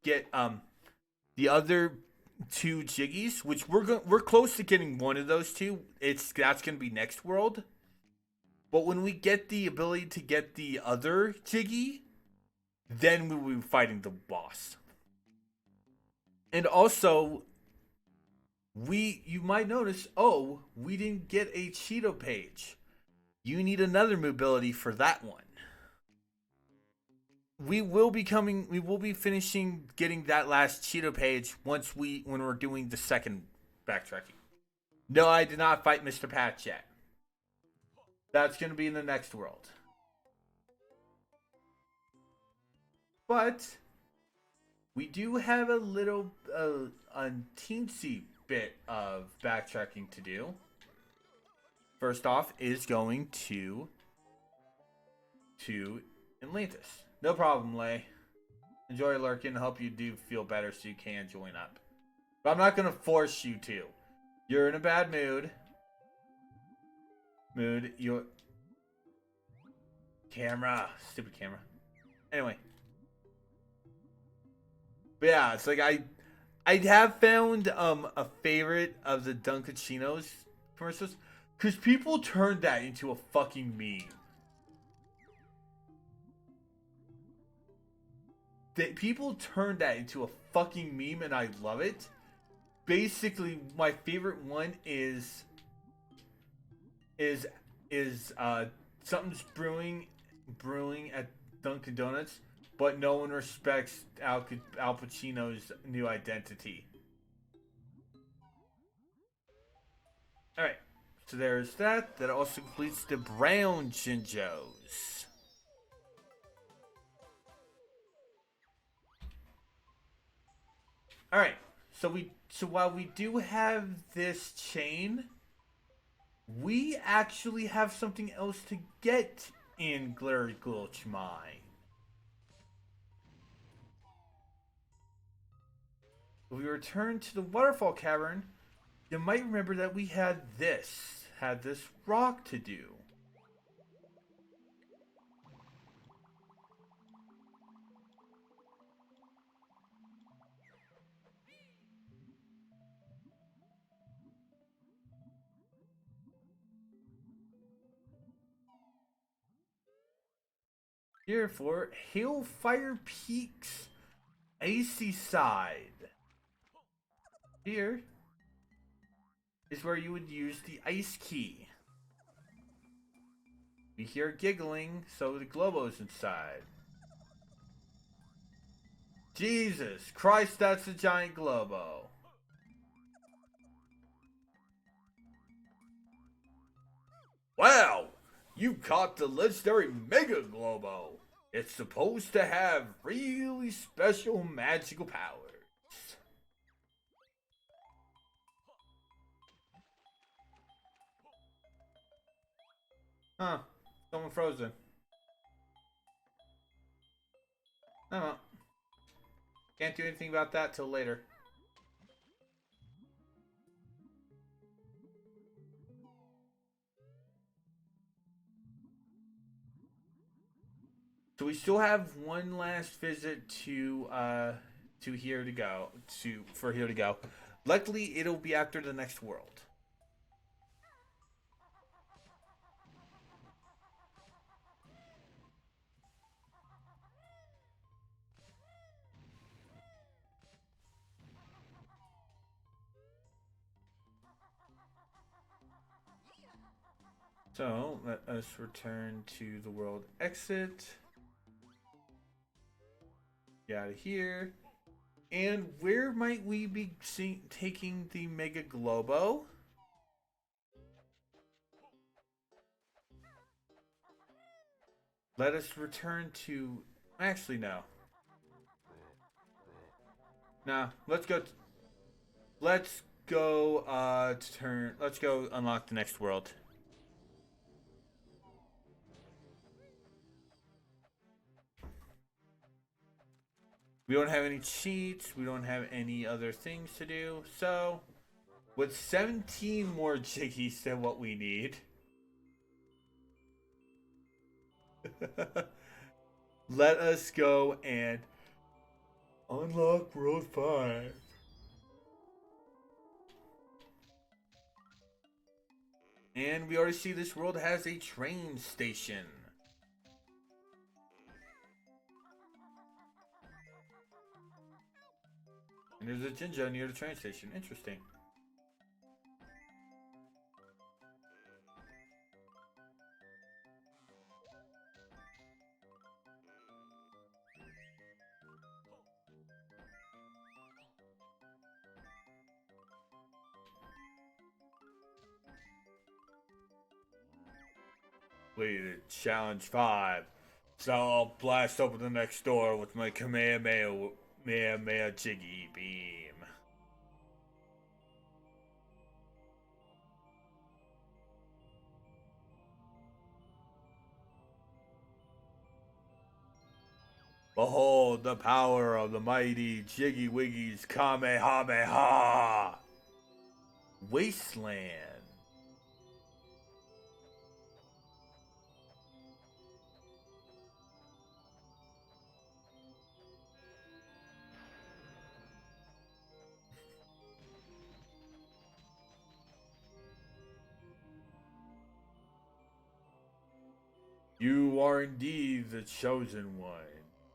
get the other 2 Jiggies, which we're close to getting one of those 2, that's gonna be next world. But when we get the ability to get the other Jiggy, then we will be fighting the boss. And also, you might notice, we didn't get a Cheeto page. You need another mobility for that one. We will be finishing getting that last Cheeto page when we're doing the second backtracking. No, I did not fight Mr. Patch yet. That's going to be in the next world. But we do have a little a teensy bit of backtracking to do. First off is going to Atlantis. No problem, Lay. Enjoy lurking. Hope you do feel better so you can join up. But I'm not going to force you to. You're in a bad mood. Your camera. Stupid camera. Anyway. But yeah, it's like I have found a favorite of the Dunkachinos commercials. Because people turned that into a fucking meme. People turned that into a fucking meme, and I love it. Basically, my favorite one is something's brewing at Dunkin' Donuts, but no one respects Al Pacino's new identity. All right, so there's that. That also completes the brown Jinjos. All right, so while we do have this chain, we actually have something else to get in Glitter Gulch Mine. If we return to the Waterfall Cavern, you might remember that we had this rock to do. Here for Hailfire Peaks Icy Side. Here is where you would use the ice key. We hear giggling, so the Globo's inside. Jesus Christ, that's a giant Globo. Wow, you caught the legendary Mega Globo. It's supposed to have really special magical powers. Huh. Someone frozen. Oh. Can't do anything about that till later. So we still have one last visit to here to go. Luckily, it'll be after the next world. So let us return to the world exit. Get out of here. And where might we be taking the Mega Globo? Let us return to. Actually, no. Nah, let's go. Let's go. Turn. Let's go unlock the next world. We don't have any cheats. We don't have any other things to do. So, with 17 more jiggies than what we need, let us go and unlock World 5. And we already see this world has a train station. And there's a Jinja near the train station. Interesting. Completed challenge 5. So I'll blast open the next door with my Kamehameha Jiggy Beam. Behold the power of the mighty Jiggy Wiggy's Kamehameha! Wasteland. You are indeed the chosen one.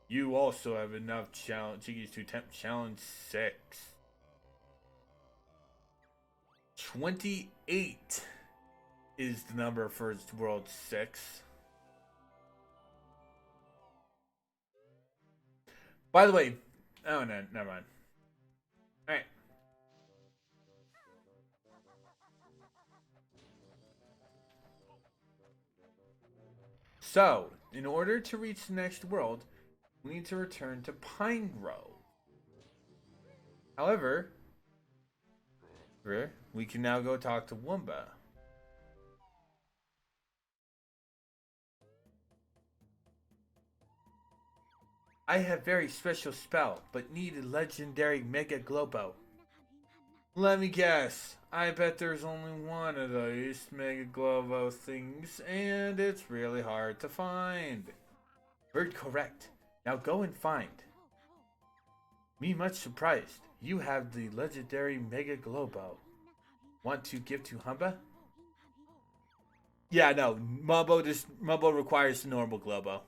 You also have enough Jiggies to attempt challenge 6. 28 is the number for world 6. By the way, oh no, never mind. Alright. So, in order to reach the next world, we need to return to Pine Grove. However, we can now go talk to Wumba. I have very special spell, but need a legendary Mega Globo. Let me guess. I bet there's only one of those Mega Globo things, and it's really hard to find. Word correct. Now go and find. Me much surprised. You have the legendary Mega Globo. Want to give to Humba? Yeah, no. Mumbo requires the normal Globo.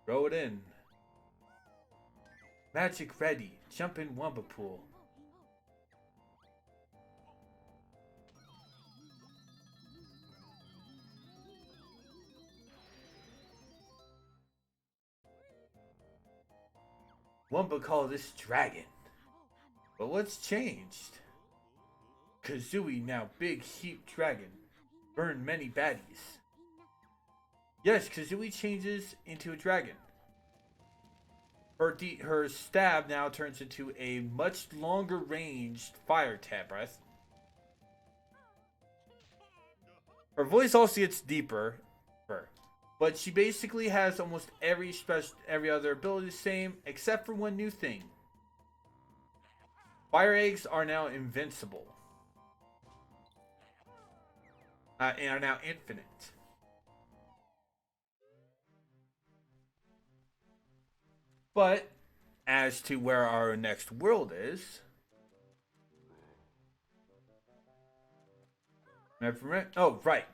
Throw it in. Magic ready. Jump in Wumba pool. Wumba call this dragon. But what's changed? Kazooie now big heap dragon. Burn many baddies. Yes, Kazooie changes into a dragon. Her stab now turns into a much longer ranged fire tap breath. Her voice also gets deeper, but she basically has almost every other ability the same, except for one new thing. Fire eggs are now invincible. And are now infinite. But as to where our next world is, Oh, right.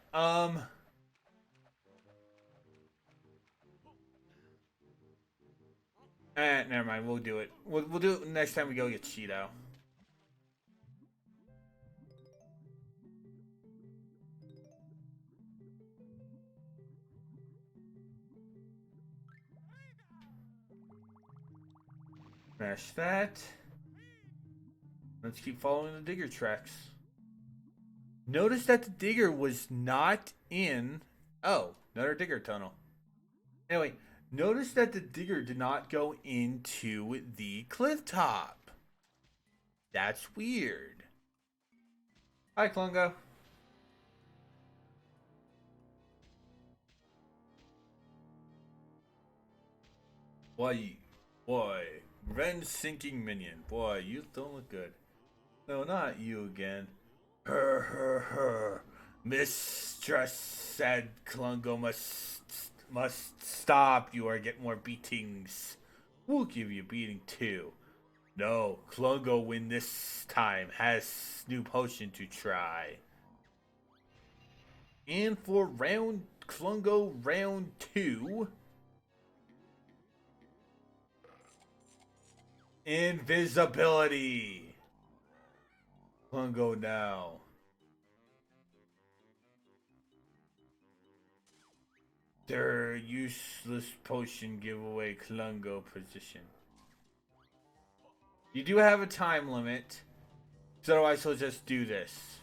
Never mind. We'll do it. We'll do it next time we go get Cheeto. Smash that. Let's keep following the digger tracks. Notice that the digger was not in. Oh, another digger tunnel. Anyway, notice that the digger did not go into the cliff top. That's weird. Hi, Klungo. Boy, boy, Ren sinking minion. Boy, you don't look good. No, not you again. Her. Mistress said Klungo must stop. You or get more beatings. We'll give you a beating too. No, Klungo win this time. Has new potion to try. And for Klungo round 2. Invisibility. Klungo now. Their useless potion giveaway Klungo position. You do have a time limit, so otherwise he'll just do this.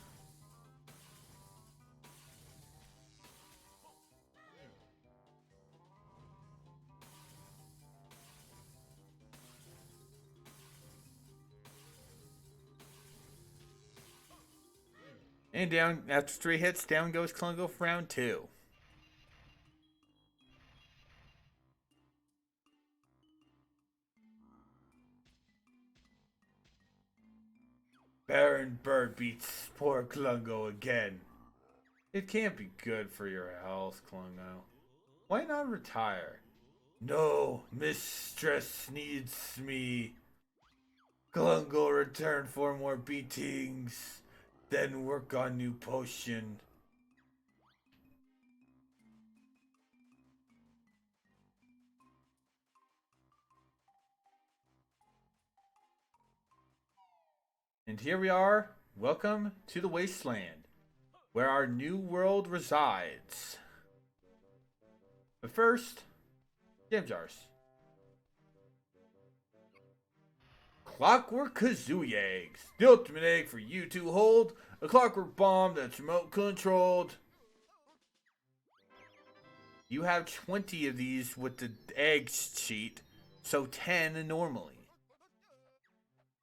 And down, after 3 hits, down goes Klungo for round 2. Baron Bird beats poor Klungo again. It can't be good for your health, Klungo. Why not retire? No, mistress needs me. Klungo return for more beatings, then work on new potion. And here we are. Welcome to the Wasteland, where our new world resides. But first, jam jars. Clockwork Kazooie eggs. The ultimate egg for you to hold. A clockwork bomb that's remote controlled. You have 20 of these with the eggs cheat, so 10 normally.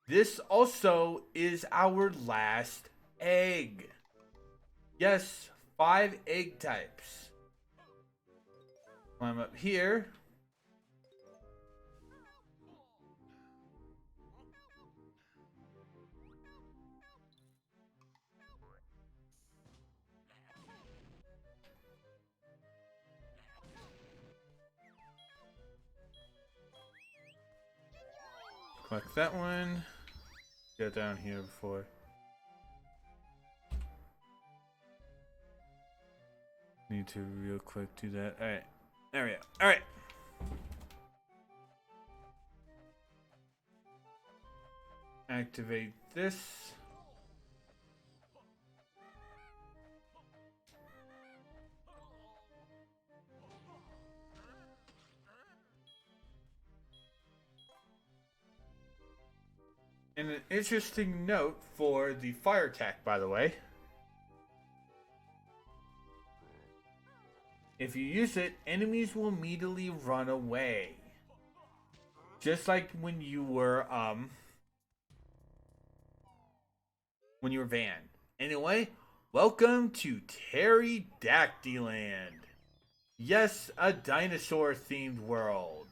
This also is our last egg. Yes, 5 egg types. Climb up here. Collect that one. Get down here before. Need to real quick do that. Alright. There we go. Alright. Activate this. And an interesting note for the fire attack, by the way. If you use it, enemies will immediately run away. Just like when you were Van. Anyway, welcome to Pterodactyland. Yes, a dinosaur-themed world.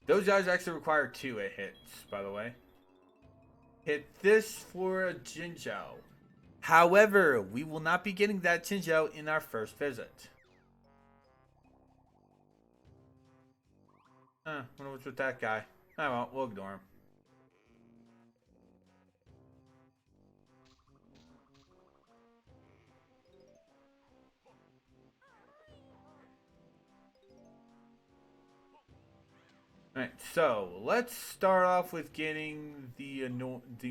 Those guys actually require 2 hits, by the way. Hit this for a Jinjo. However, we will not be getting that Chinjo in our first visit. Wonder what's with that guy. Oh well, we'll ignore him. Alright, so let's start off with getting the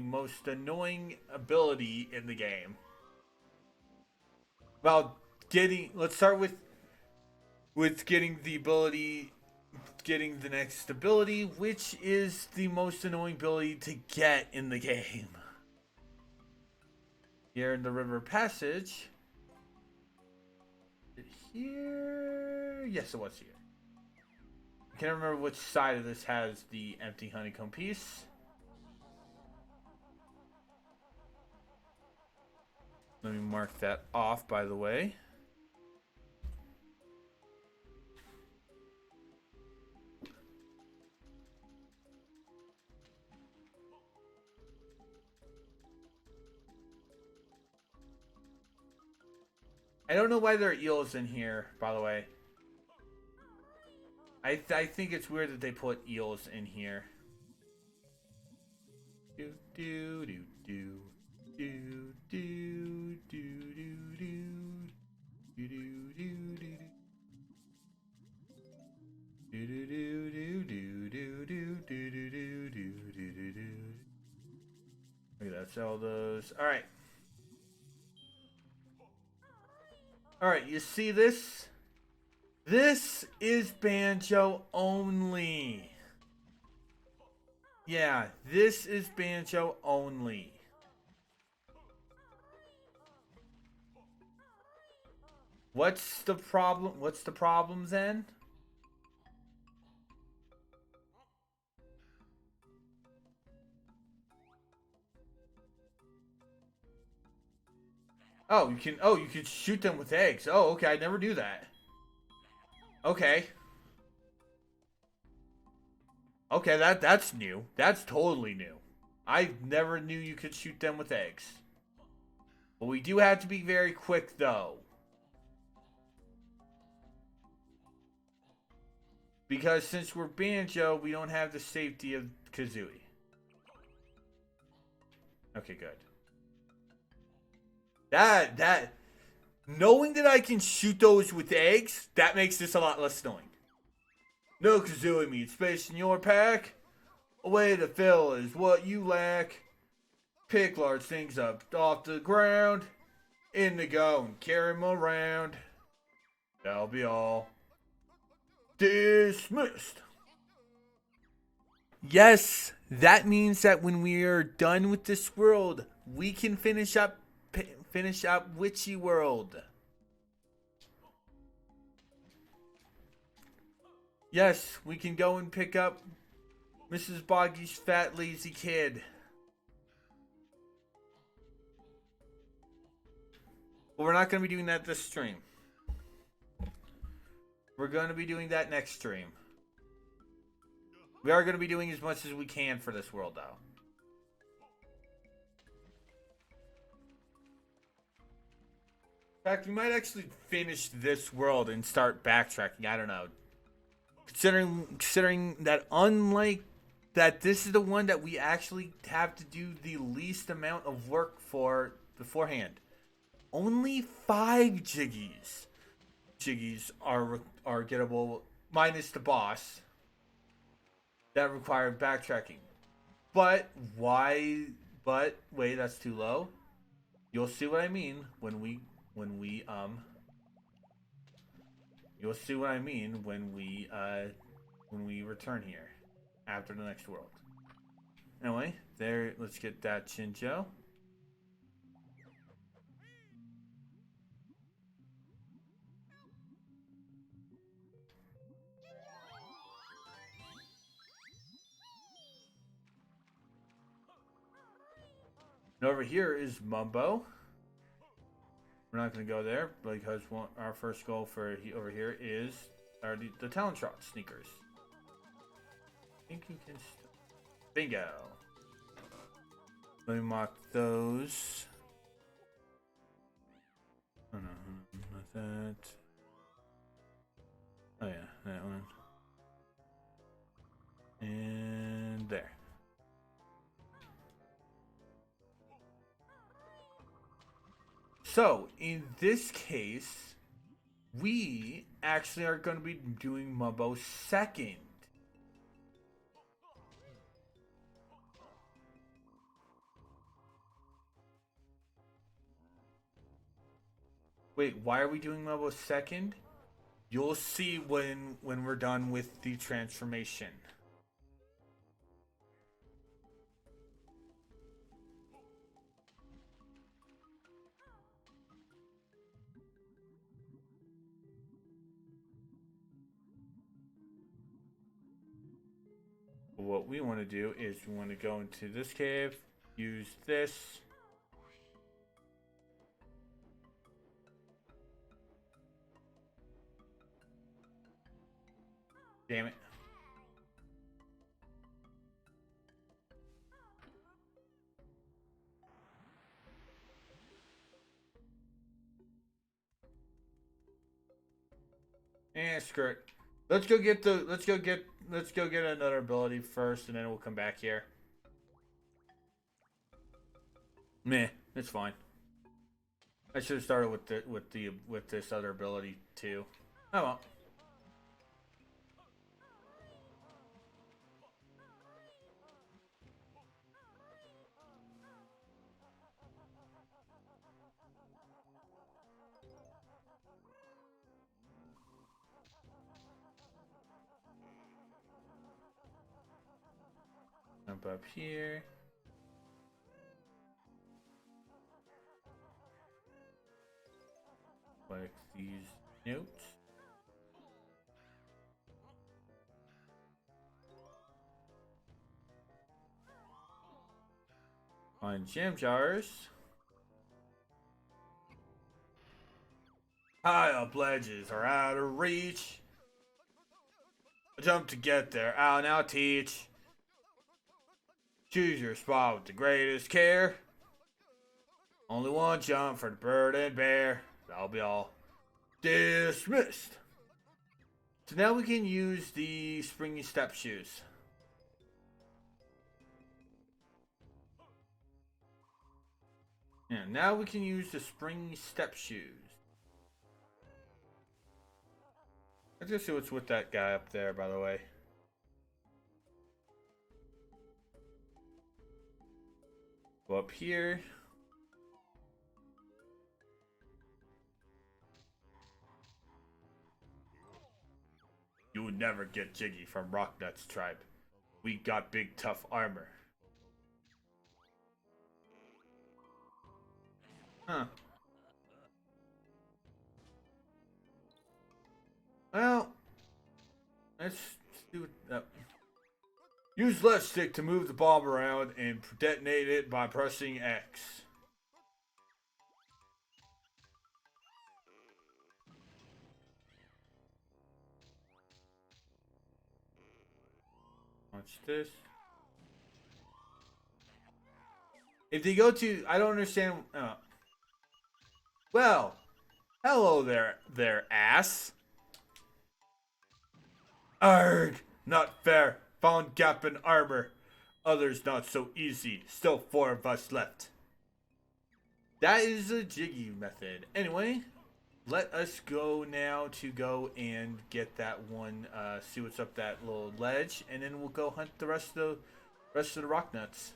most annoying ability in the game. Well, let's start with getting the ability, getting the next ability, which is the most annoying ability to get in the game. Here in the river passage. Here, yes, it was here. I can't remember which side of this has the empty honeycomb piece. Let me mark that off, by the way. I don't know why there are eels in here, by the way. I think it's weird that they put eels in here. Do do do do do do do do do do do do. Look at that, sell those. Alright. Alright, you see this? This is Banjo only. Yeah, this is Banjo only. What's the problem? What's the problem then? Oh, you can shoot them with eggs. Oh, okay, I never knew that. Okay. Okay, that's new. That's totally new. I never knew you could shoot them with eggs. But we do have to be very quick though. Because since we're Banjo, we don't have the safety of Kazooie. Okay, good. Knowing that I can shoot those with eggs, that makes this a lot less annoying. No Kazooie meat space in your pack. A way to fill is what you lack. Pick large things up off the ground. In the go and carry them around. That'll be all. Dismissed. Yes, that means that when we are done with this world, we can finish up Witchy World. Yes, we can go and pick up Mrs. Boggy's fat lazy kid. But we're not going to be doing that this stream. We're going to be doing that next stream. We are going to be doing as much as we can for this world, though. In fact, we might actually finish this world and start backtracking. I don't know. Considering that, unlike that, this is the one that we actually have to do the least amount of work for beforehand. Only 5 Jiggies. Jiggies are gettable, minus the boss. That require backtracking. But why? But wait, that's too low. You'll see what I mean when we You'll see what I mean when we return here after the next world. Anyway, there. Let's get that Chinjo. And over here is Mumbo. We're not going to go there because our first goal for over here is the Talon Trot sneakers. I think you can. Bingo. Let me mark those. Oh no, not that. Oh yeah, that one. And there. So, in this case, we actually are going to be doing Mumbo second. Wait, why are we doing Mumbo second? You'll see when we're done with the transformation. What we want to do is we want to go into this cave, use this. Damn it. And screw it. Let's go get another ability first, and then we'll come back here. Meh, it's fine. I should have started with this other ability too. Oh well. Jump up here. Collect these notes. On gem jars. High up ledges are out of reach. Jump to get there. I'll now teach. Choose your spot with the greatest care. Only one jump for the bird and bear. That'll be all. Dismissed. So now we can use the springy step shoes. Yeah, now we can use the springy step shoes. Let's go see what's with that guy up there, by the way. Go up here. You would never get Jiggy from Rocknut's tribe. We got big tough armor. Huh. Well, let's do it. Use left stick to move the bomb around and detonate it by pressing X. Watch this. If they go to, I don't understand. Well, hello there, ass. Arg, not fair. Found gap in armor. Others not so easy. Still 4 of us left. That is a Jiggy method. Anyway, let us go now to go and get that one. See what's up that little ledge, and then we'll go hunt the rest of the rock nuts.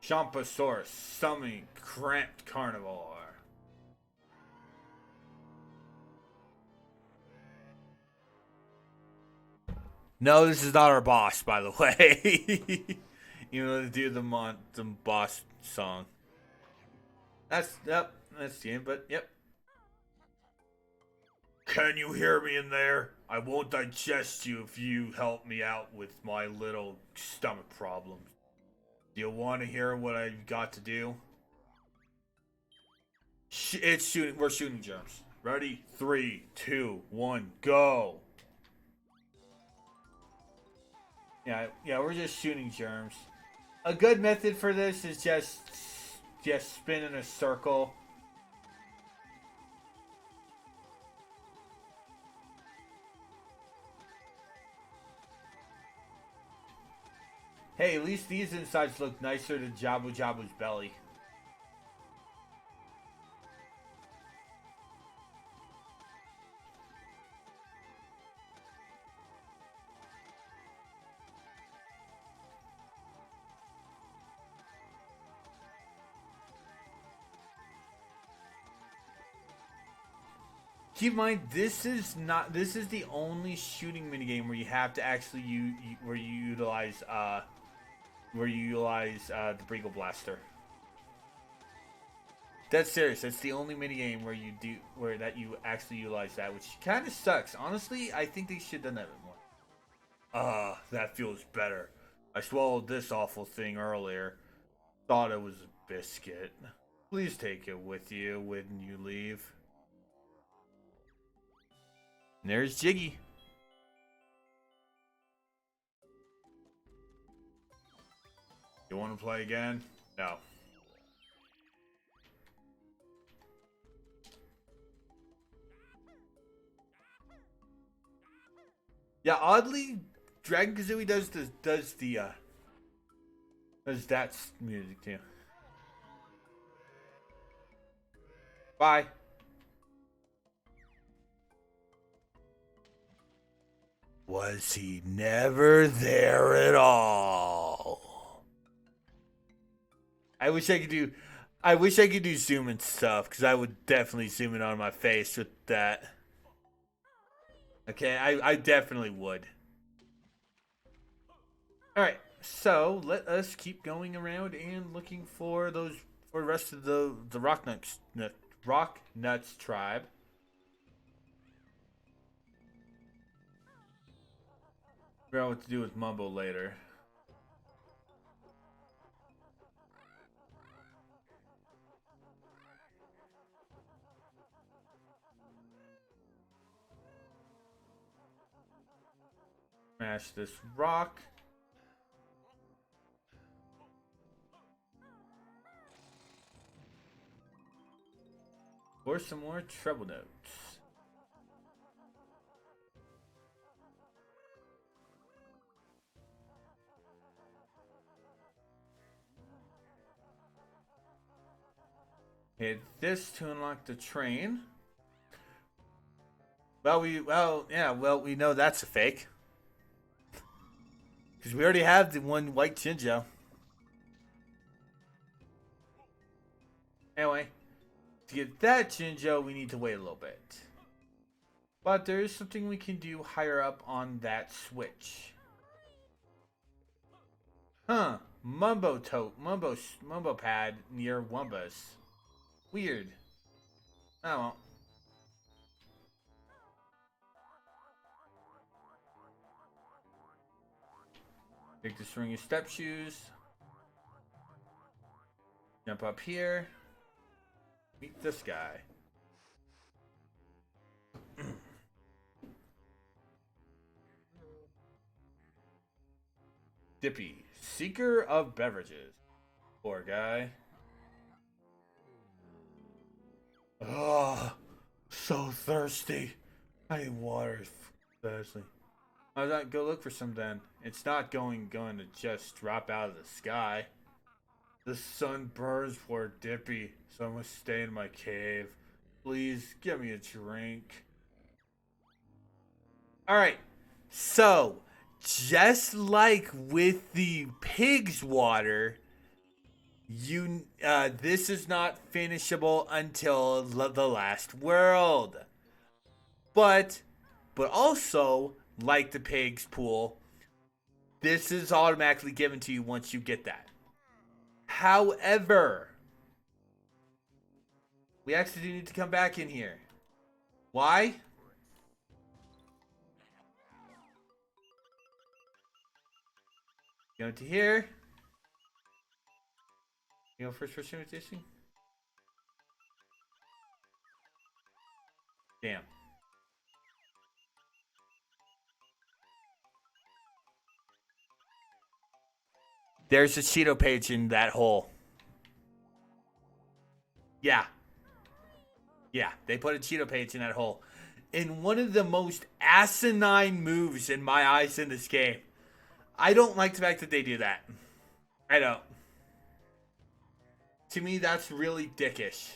Champasaurus, summoning cramped carnivore. No, this is not our boss, by the way. You know, to do the boss song. That's the game, but yep. Can you hear me in there? I won't digest you if you help me out with my little stomach problems. Do you want to hear what I've got to do? It's shooting. We're shooting germs. Ready? 3, 2, 1, go. Yeah, we're just shooting germs. A good method for this is just spin in a circle. Hey, at least these insides look nicer than Jabu Jabu's belly. Keep in mind, this is the only shooting minigame where you have to actually utilize the Breagle Blaster. That's serious. That's the only minigame where you actually utilize that, which kind of sucks. Honestly, I think they should have done that more. That feels better. I swallowed this awful thing earlier. Thought it was a biscuit. Please take it with you when you leave. And there's Jiggy. You want to play again? No. Yeah, oddly, Dragon Kazooie does that music too. Bye. Was he never there at all? I wish I could do zoom and stuff, because I would definitely zoom in on my face with that. Okay, I definitely would. Alright, so let us keep going around and looking for the rest of the Rock Nuts tribe. Figure out what to do with Mumbo later. Smash this rock. Or some more treble notes. Hit this to unlock the train. Well, we know that's a fake. Because we already have the one white Chinjo. Anyway, to get that Chinjo, we need to wait a little bit. But there is something we can do higher up on that switch. Huh. Mumbo pad near Wumbas. Weird. Oh well. Take the string of step shoes. Jump up here. Meet this guy. Dippy, seeker of beverages. Poor guy. Oh, so thirsty. I need water. Seriously. Why not go look for some then? It's not going to just drop out of the sky. The sun burns poor Dippy, so I must stay in my cave. Please give me a drink. Alright, so just like with the pig's water, this is not finishable until the last world. But also, like the pig's pool, this is automatically given to you once you get that. However, we actually do need to come back in here. Why? Go to here. You go first person with this thing? Damn. There's a Cheeto page in that hole. Yeah. Yeah, they put a Cheeto page in that hole. In one of the most asinine moves in my eyes in this game. I don't like the fact that they do that. I don't. To me, that's really dickish.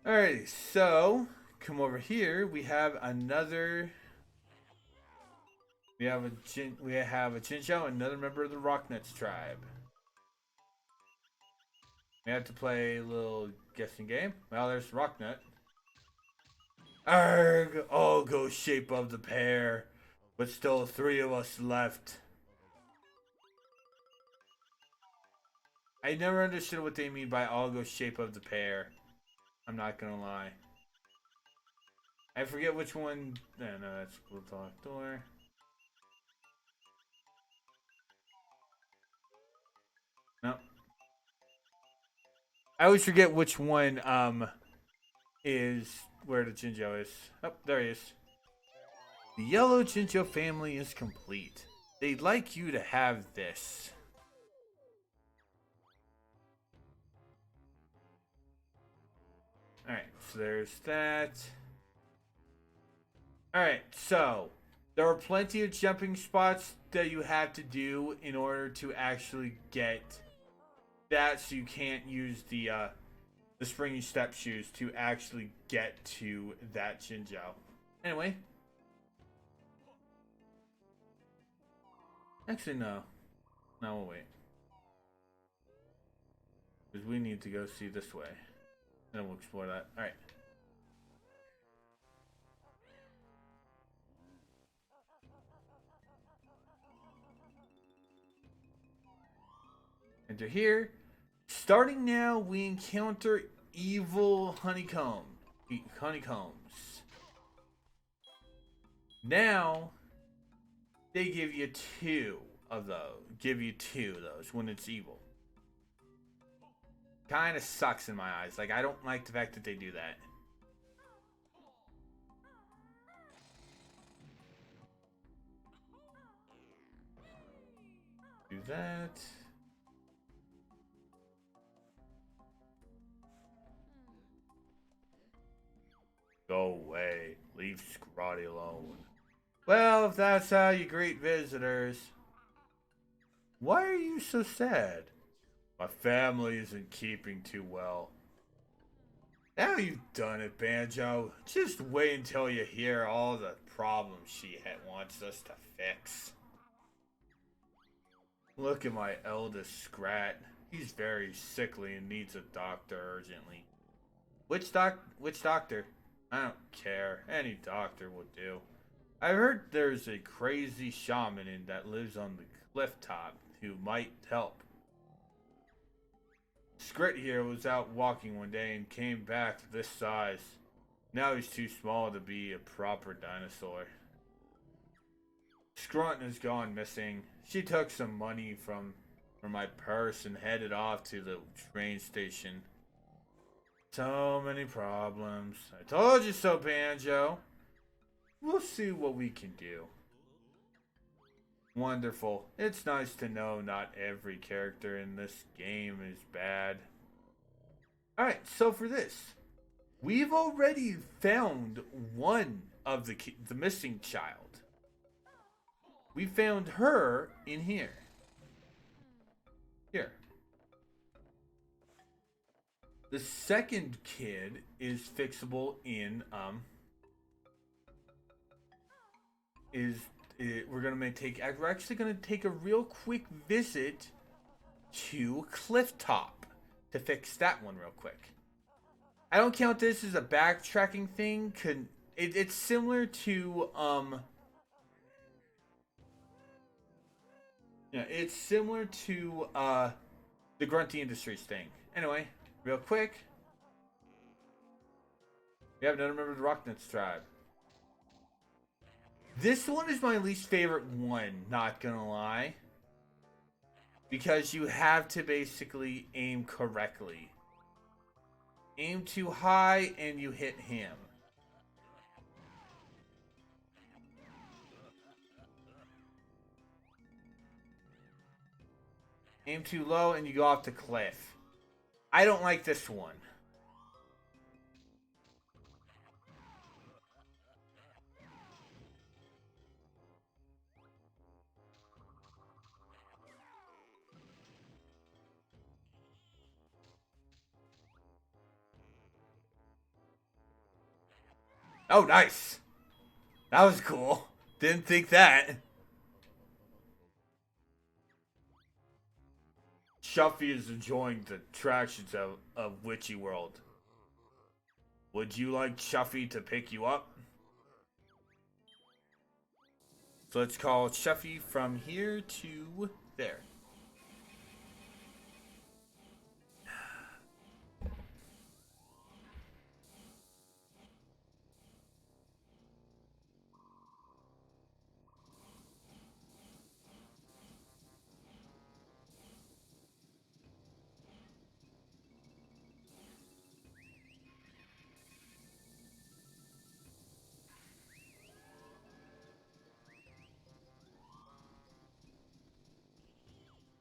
Alright, so come over here. We have another. We have a Jinjo, another member of the Rocknuts tribe. We have to play a little guessing game. Well, there's Rocknut. Arg! All go shape of the pair, but still 3 of us left. I never understood what they mean by all go shape of the pair. I'm not gonna lie. I forget which one. No, that's Blue Lock Door. No. I always forget which one is where the Jinjo is. Oh, there he is. The yellow Jinjo family is complete. They'd like you to have this. Alright, so there's that. Alright, so there are plenty of jumping spots that you have to do in order to actually get that, so you can't use the springy step shoes to actually get to that Jinjo. Anyway. Actually, no. No, we'll wait. Because we need to go see this way. And we'll explore that. Alright. Enter here. Starting now, we encounter evil honeycombs. Now, they give you 2 of those when it's evil. Kind of sucks in my eyes. Like, I don't like the fact that they do that. Do that. Go away. Leave Scrotty alone. Well, if that's how you greet visitors. Why are you so sad? My family isn't keeping too well. Now you've done it, Banjo. Just wait until you hear all the problems she wants us to fix. Look at my eldest Scrat. He's very sickly and needs a doctor urgently. Which doctor? I don't care. Any doctor will do. I heard there's a crazy shaman that lives on the cliff top who might help. Scrit here was out walking one day and came back this size. Now he's too small to be a proper dinosaur. Scrunt has gone missing. She took some money from my purse and headed off to the train station. So many problems. I told you so, Banjo. We'll see what we can do. Wonderful. It's nice to know not every character in this game is bad. Alright, so for this, we've already found one of the missing child. We found her in here. Here. The second kid is fixable in we're actually gonna take a real quick visit to Clifftop to fix that one real quick. I don't count this as a backtracking thing. It's similar to it's similar to the Grunty Industries thing. Anyway, real quick, we have another member of the Rocknuts tribe. This one is my least favorite one, not gonna lie. Because you have to basically aim correctly. Aim too high and you hit him. Aim too low and you go off the cliff. I don't like this one. Oh, nice. That was cool. Didn't think that. Shuffy is enjoying the attractions of Witchy World. Would you like Shuffy to pick you up? So let's call Shuffy from here to there.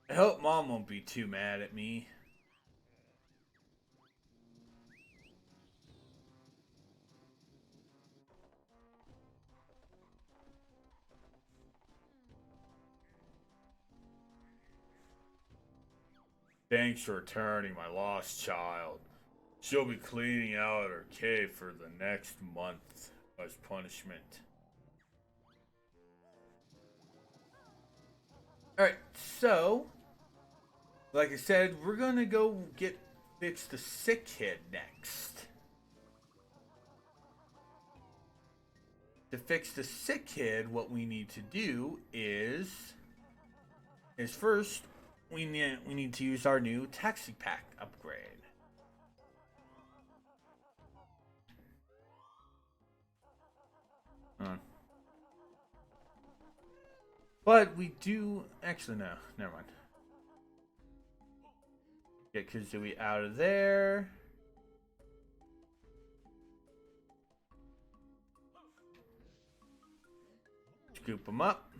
I hope Mom won't be too mad at me. Thanks for returning my lost child. She'll be cleaning out her cave for the next month as punishment. Alright, so, like I said, we're gonna go fix the sick kid next. To fix the sick kid, what we need to do is first we need to use our new taxi pack upgrade. But we do actually no, never mind. Get Kazooie out of there. Scoop him up.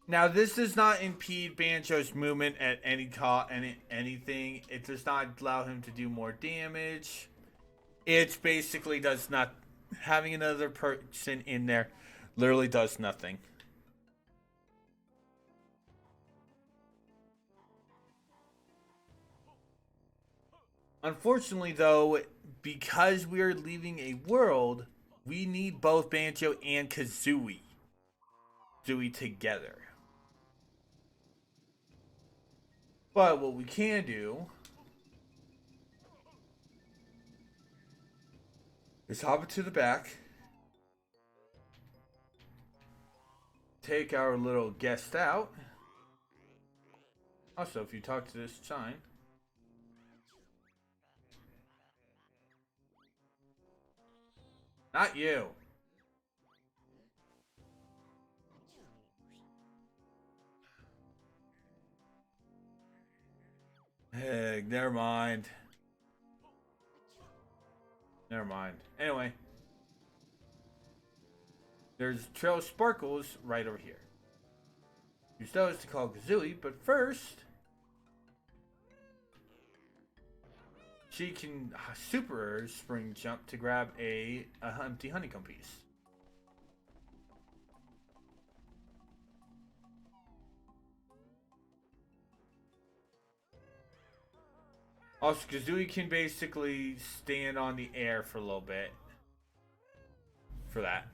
Now this does not impede Banjo's movement at anything. It does not allow him to do more damage. It basically does not. Having another person in there literally does nothing. Unfortunately, though, because we are leaving a world, we need both Banjo and Kazooie together. But what we can do is hop it to the back, take our little guest out. Also, if you talk to this sign, not you. Hey, never mind. Never mind. Anyway, there's Trail of Sparkles right over here. Use those to call Kazooie, but first, she can super spring jump to grab a empty honeycomb piece. Also, Kazooie can basically stand on the air for a little bit. For that.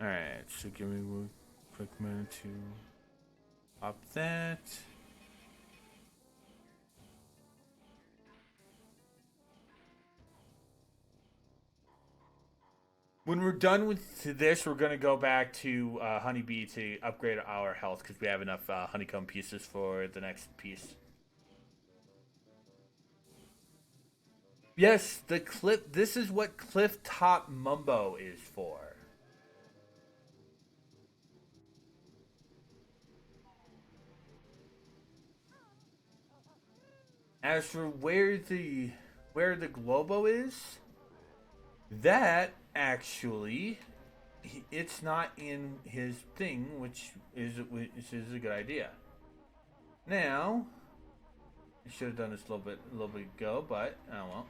Alright, so give me one quick minute to pop that. When we're done with this, we're going to go back to Honeybee to upgrade our health because we have enough honeycomb pieces for the next piece. Yes, the cliff. This is what Cliff Top Mumbo is for. As for where the Globo is, that actually it's not in his thing, which is a good idea. Now, I should have done this a little bit ago, but oh well.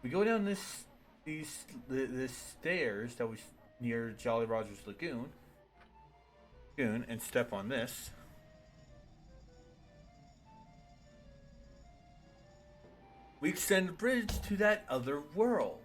We go down this stairs that was near Jolly Roger's Lagoon, and step on this. We extend the bridge to that other world.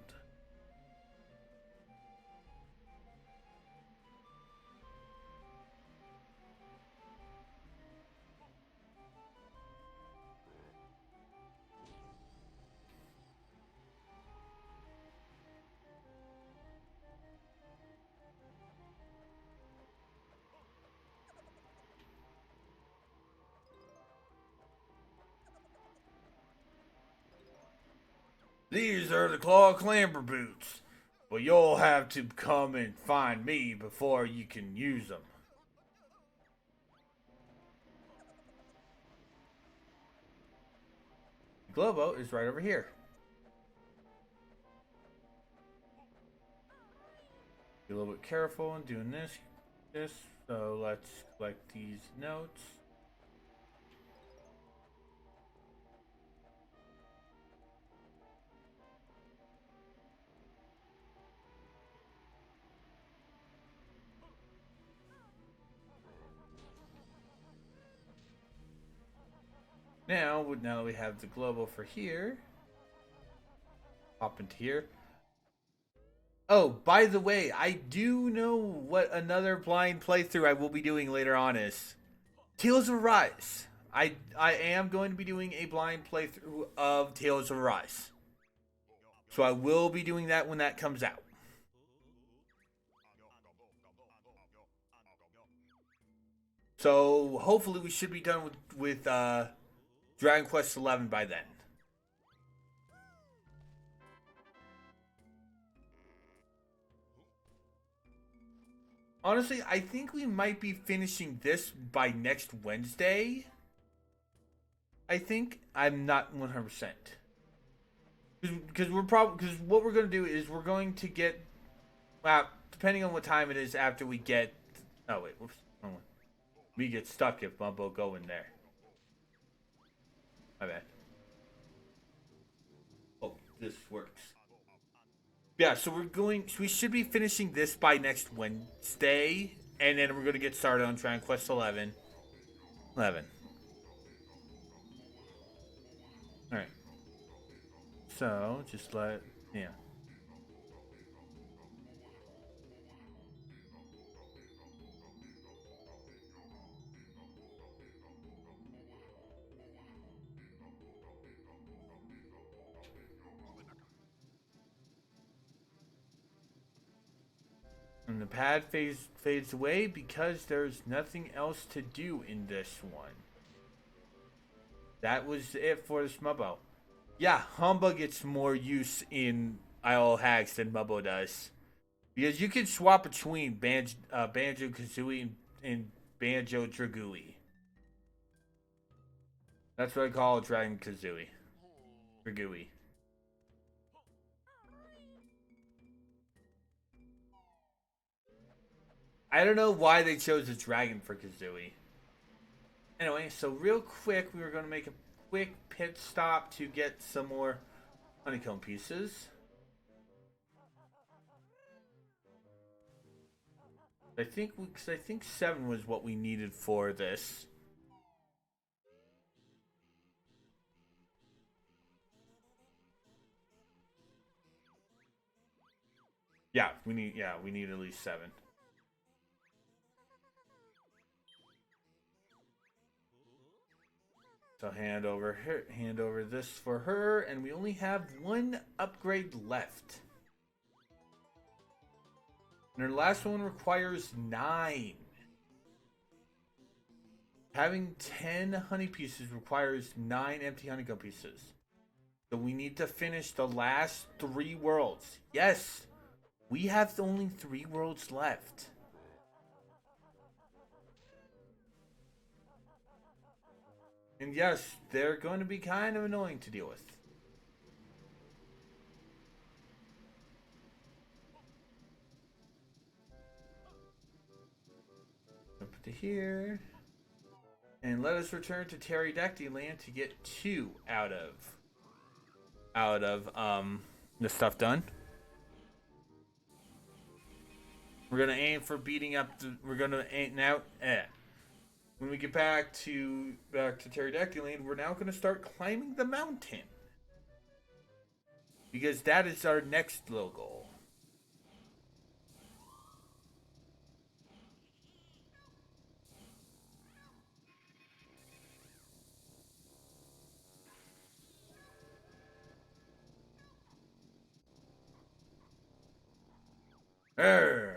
These are the claw clamber boots, but you'll have to come and find me before you can use them. Globo is right over here. Be a little bit careful in doing this. So let's collect these notes. Now that we have the Globo for here, hop into here. Oh, by the way, I do know what another blind playthrough I will be doing later on is. Tales of Arise. I am going to be doing a blind playthrough of Tales of Arise. So I will be doing that when that comes out. So hopefully we should be done with Dragon Quest XI by then. Honestly, I think we might be finishing this by next Wednesday. I think I'm not 100%. Because what we're going to do is we're going to get, well, depending on what time it is after we get, oh wait, whoops, we get stuck if Mumbo go in there. My bad. Oh, this works. Yeah, so we should be finishing this by next Wednesday, and then we're going to get started on Dragon Quest 11. Alright. So, yeah. And the pad fades away because there's nothing else to do in this one. That was it for the Smubbo. Yeah, Humba gets more use in Isle Hags than Mubbo does. Because you can swap between Banjo Kazooie and Banjo Dragooie. That's what I call Dragon Kazooie. Dragooie. I don't know why they chose a dragon for Kazooie. Anyway, so real quick, we were going to make a quick pit stop to get some more honeycomb pieces. I think 7 was what we needed for this. we need at least 7. So hand over this for her, and we only have 1 upgrade left. And our last one requires 9. Having 10 honey pieces requires 9 empty honeycomb pieces. So we need to finish the last 3 worlds. Yes, we have only 3 worlds left. And yes, they're going to be kind of annoying to deal with. Up to here. And let us return to Pterodactyl Land to get 2 out of the stuff done. We're gonna aim for beating up the. We're gonna aim now. When we get back to Pterodactyl Land, we're now gonna start climbing the mountain because that is our next little goal.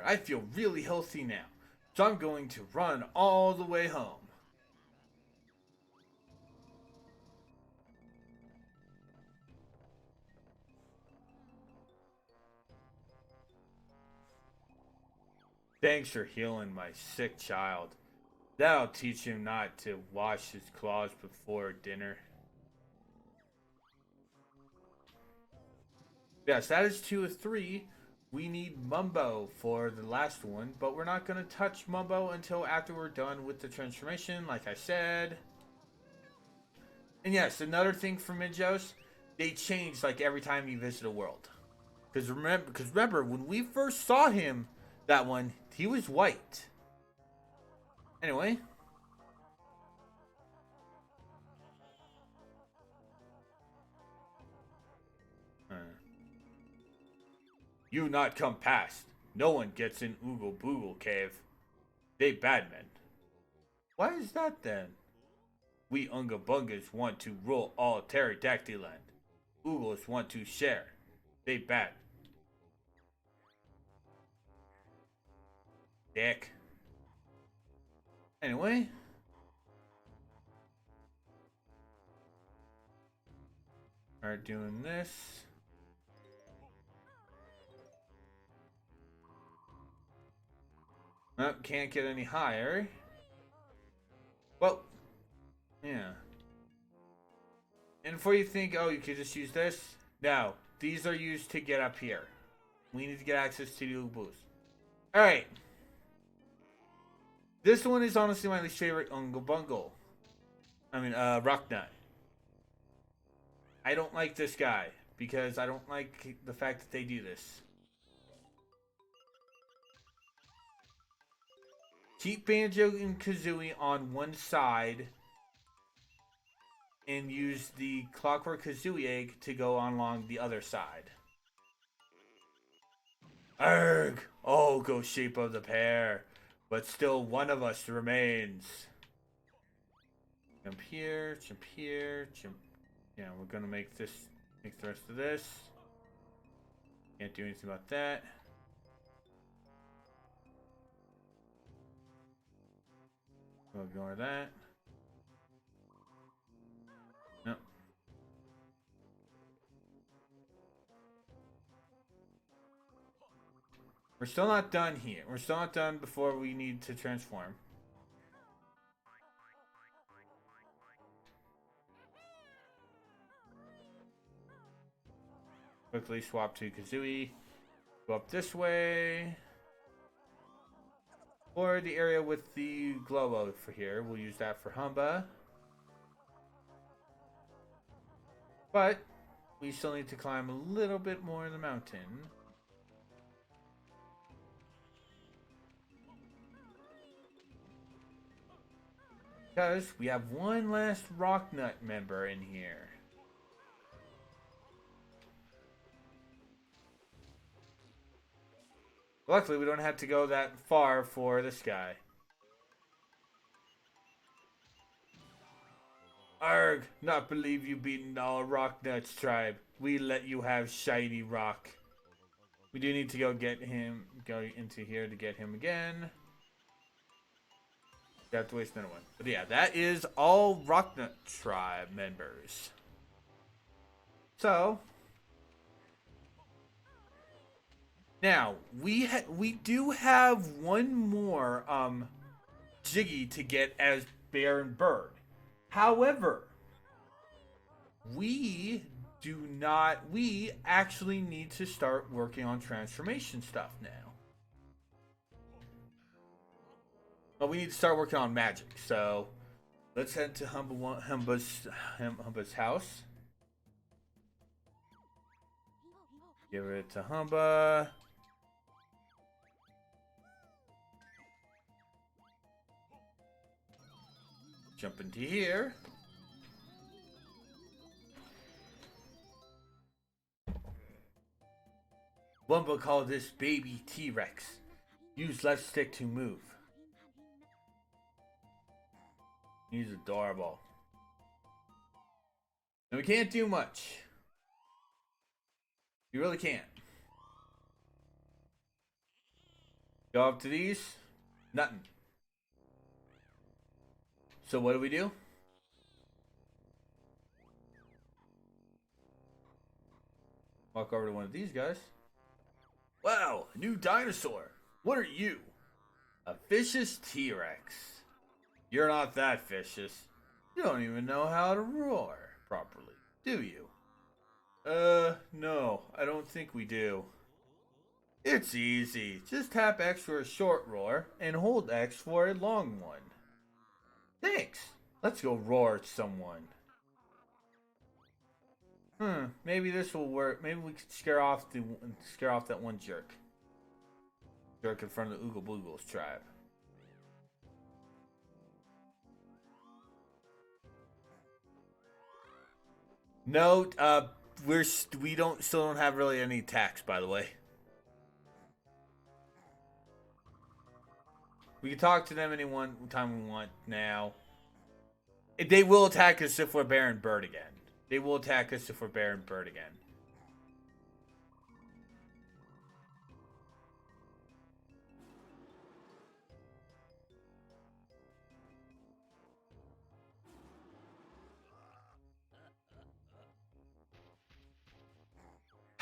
I feel really healthy now, so I'm going to run all the way home. Thanks for healing my sick child. That'll teach him not to wash his claws before dinner. Yes, that is 2 of 3. We need Mumbo for the last one, but we're not going to touch Mumbo until after we're done with the transformation, like I said. And yes, another thing for Midjos, they change like every time you visit a world. Because remember, when we first saw him, that one, he was white. Anyway. You not come past. No one gets in Oogle Boogle Cave. They bad men. Why is that then? We Unga Bungas want to rule all Pterodactyl Land. Oogles want to share. They bad. Dick. Anyway. Alright, doing this. Oh, can't get any higher. Well, yeah. And before you think, oh, you could just use this. No, these are used to get up here. We need to get access to the boost. Alright. This one is honestly my least favorite Ungle Bungle. Rocknut. I don't like this guy because I don't like the fact that they do this. Keep Banjo and Kazooie on one side and use the Clockwork Kazooie egg to go on along the other side. Arg! Oh, go shape of the pair. But still one of us remains. Jump here, jump here, jump. Yeah, we're gonna make the rest of this. Can't do anything about that. We'll ignore that. No. We're still not done here. We're still not done before we need to transform. Quickly swap to Kazooie. Go up this way. Or the area with the glow for here. We'll use that for Humba. But we still need to climb a little bit more of the mountain. Because we have one last Rocknut member in here. Luckily, we don't have to go that far for this guy. Arg, not believe you beaten all Rock Nuts tribe. We let you have shiny rock. We do need to go get him, go into here to get him again. You have to waste another one. But yeah, that is all Rock Nut tribe members. So, now, we do have one more Jiggy to get as Baron Bird. However, we actually need to start working on transformation stuff now. But we need to start working on magic. So let's head to Humba's house. Give it to Humba. Jump into here. Wumba called this baby T-Rex. Use left stick to move. He's adorable. And we can't do much. You really can't. Go up to these. Nothing. So what do? Walk over to one of these guys. Wow, a new dinosaur. What are you? A vicious T-Rex. You're not that vicious. You don't even know how to roar properly, do you? No, I don't think we do. It's easy. Just tap X for a short roar and hold X for a long one. Thanks. Let's go roar at someone. Maybe this will work. Maybe we could scare off that one jerk. Jerk in front of the Oogle Boogles tribe. No, we still don't have really any attacks, by the way. We can talk to them any one time we want now. They will attack us if we're Baron Bird again. They will attack us if we're Baron Bird again.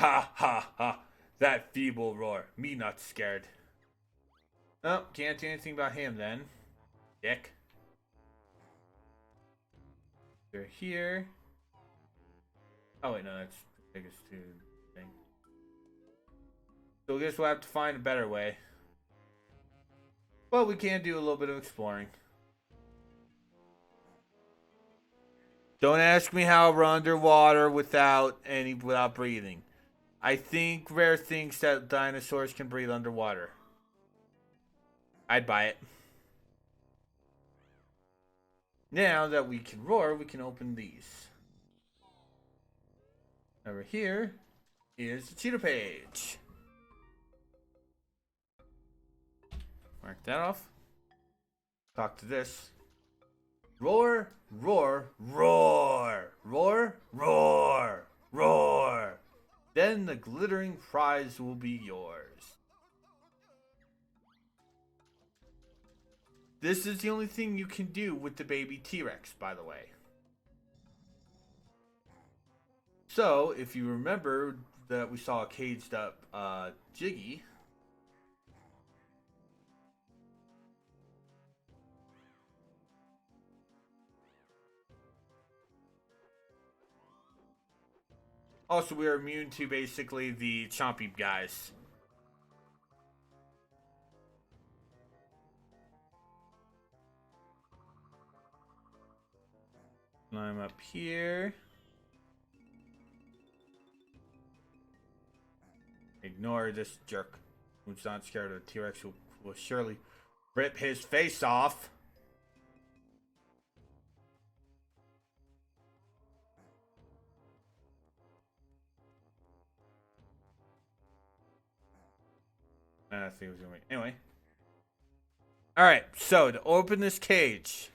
Ha ha ha. That feeble roar. Me not scared. Oh, can't do anything about him then. Dick. They're here. Oh wait, no, that's the biggest two thing. So I guess we'll have to find a better way. But we can do a little bit of exploring. Don't ask me how we're underwater without breathing. I think Rare thinks that dinosaurs can breathe underwater. I'd buy it. Now that we can roar, we can open these. Over here is the cheater page. Mark that off. Talk to this. Roar, roar, roar, roar, roar, roar. Then the glittering prize will be yours. This is the only thing you can do with the baby T-Rex, by the way. So, if you remember that we saw a caged up Jiggy. Also, we are immune to basically the chompy guys. Climb up here. Ignore this jerk who's not scared of the T-Rex who will surely rip his face off. I think it was gonna be. Anyway. Alright, so to open this cage.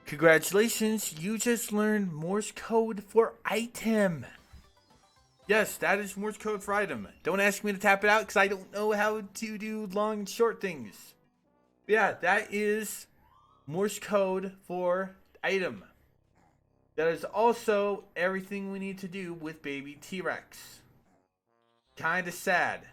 Congratulations, you just learned Morse code for item. Yes, that is Morse code for item. Don't ask me to tap it out because I don't know how to do long and short things. But yeah, that is Morse code for item. That is also everything we need to do with baby T-Rex. Kinda sad.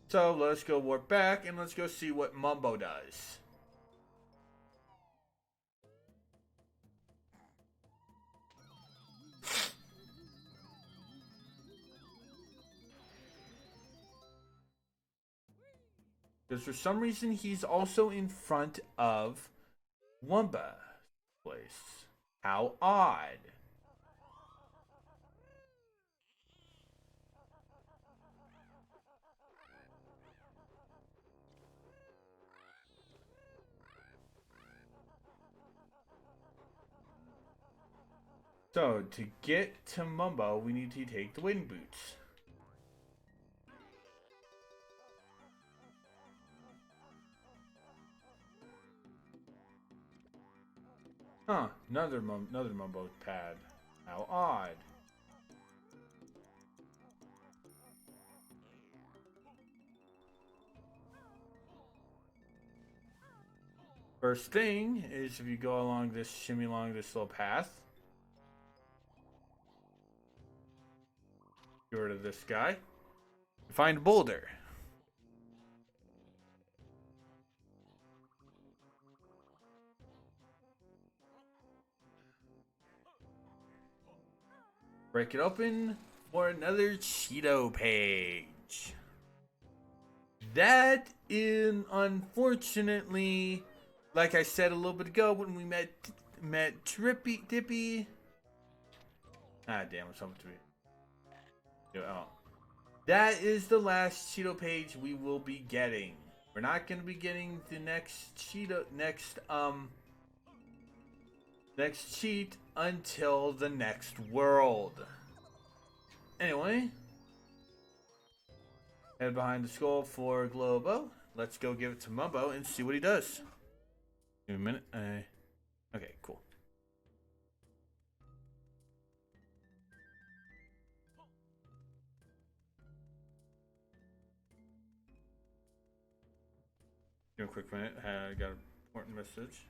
So let's go warp back and let's go see what Mumbo does. Because for some reason he's also in front of Wumba's place. How odd. So to get to Mumbo, we need to take the wind boots. Huh, another Mumbo pad. How odd. First thing is if you go along this, shimmy along this little path. Get rid of this guy. Find a boulder. Break it open for another Cheeto page. That is unfortunately, like I said a little bit ago when we met Dippy. Ah, damn, it's something to be. Oh, that is the last Cheeto page we will be getting. We're not going to be getting the next Cheeto next cheat until the next world. Anyway, head behind the skull for Globo. Let's go give it to Mumbo and see what he does. Give me a minute. Okay, cool. Give me a quick minute. I got an important message.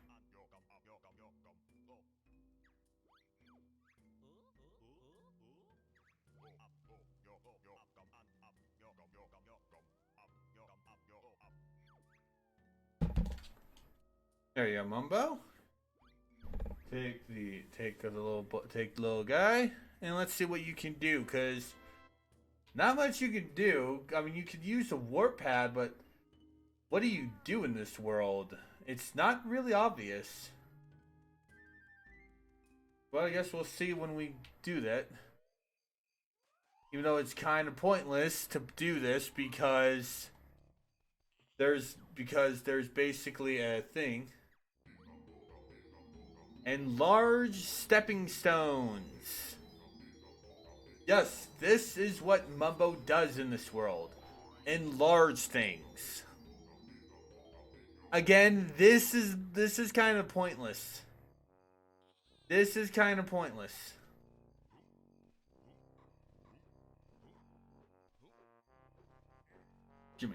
There you go, Mumbo. Take the little guy, and let's see what you can do. Cause not much you can do. I mean, you could use a warp pad, but what do you do in this world? It's not really obvious. Well, I guess we'll see when we do that. Even though it's kind of pointless to do this because there's basically a thing. And large stepping stones. Yes, this is what Mumbo does in this world. Enlarge things. Again, this is kind of pointless. This is kind of pointless. Jimmy.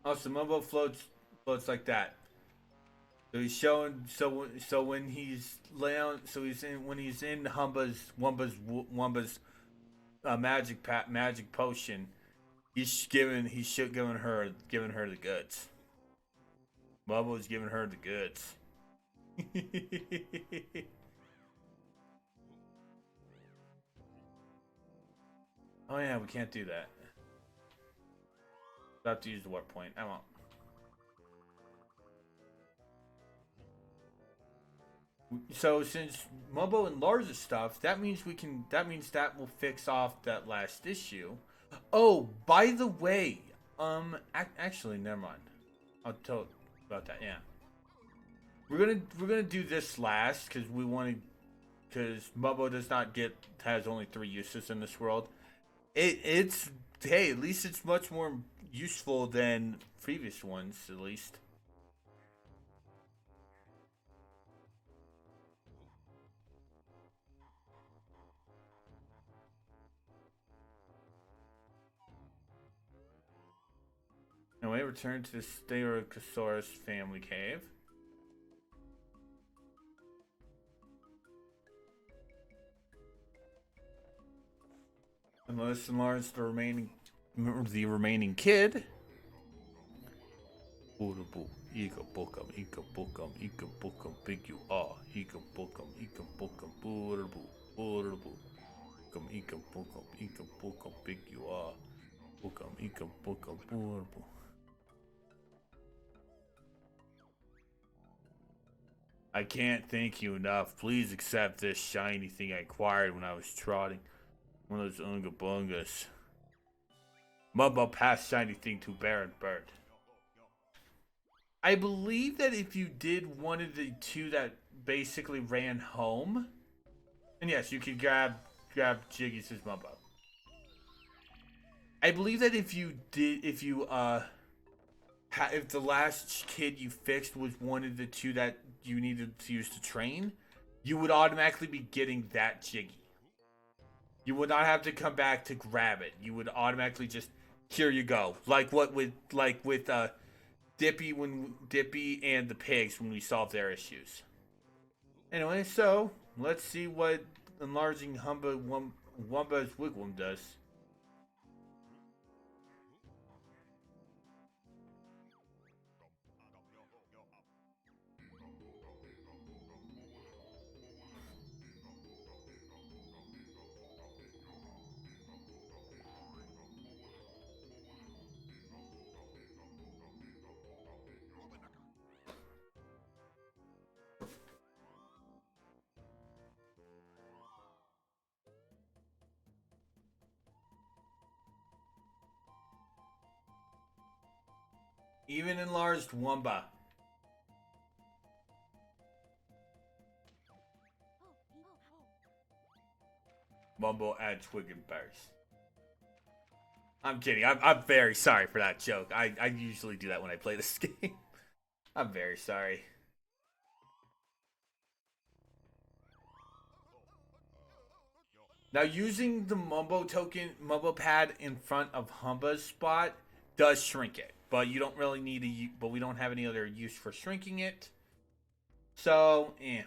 Oh, so Mumbo floats like that. So he's showing so when he's laying when he's in Wumba's magic potion, he's giving her the goods. Mumbo's giving her the goods. Oh yeah, we can't do that. I have to use the warp point. I won't. So since Mumbo enlarges stuff, that means we can. That means that will fix off that last issue. Oh, by the way, actually, never mind. I'll tell about that. Yeah, we're gonna do this last because we want to. Because Mumbo does not get has only 3 uses in this world. It's hey, at least it's much more useful than previous ones, at least. Anyway, return to the Stegosaurus family cave. Unless enlarge the remaining kid. Urbu, ika bokam, big you are, ika bokam, urbu, big you are, urbu. I can't thank you enough. Please accept this shiny thing I acquired when I was trotting. One of those Unga Bungas. Mumbo passed shiny thing to Baron Bird. I believe that if you did one of the 2 that basically ran home, and yes, you could grab Jiggy's Mumbo. I believe that if you if the last kid you fixed was one of the 2 that you needed to use to train, you would automatically be getting that Jiggy. You would not have to come back to grab it. You would automatically just, here you go. Like with Dippy and the pigs when we solved their issues. Anyway, so let's see what enlarging Wumba's Wigwam does. Even enlarged Wumba. Mumbo adds Twig and Burst. I'm kidding. I'm very sorry for that joke. I usually do that when I play this game. I'm very sorry. Now using the Mumbo pad in front of Humba's spot does shrink it, but you don't really need but we don't have any other use for shrinking it. So, eh.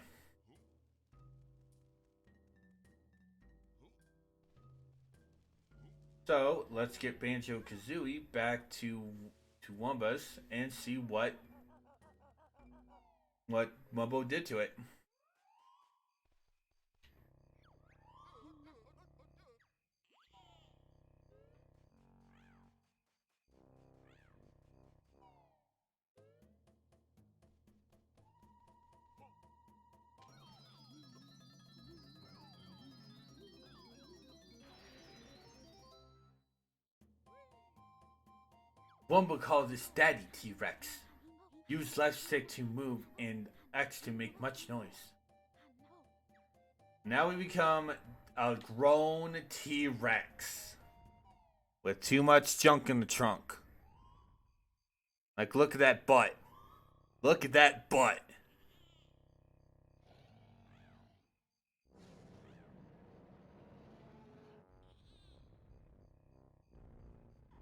So let's get Banjo Kazooie back to Wumba's and see what Mumbo did to it. Wumba called his daddy T-Rex. Use left stick to move and X to make much noise. Now we become a grown T-Rex with too much junk in the trunk. Like, look at that butt. Look at that butt.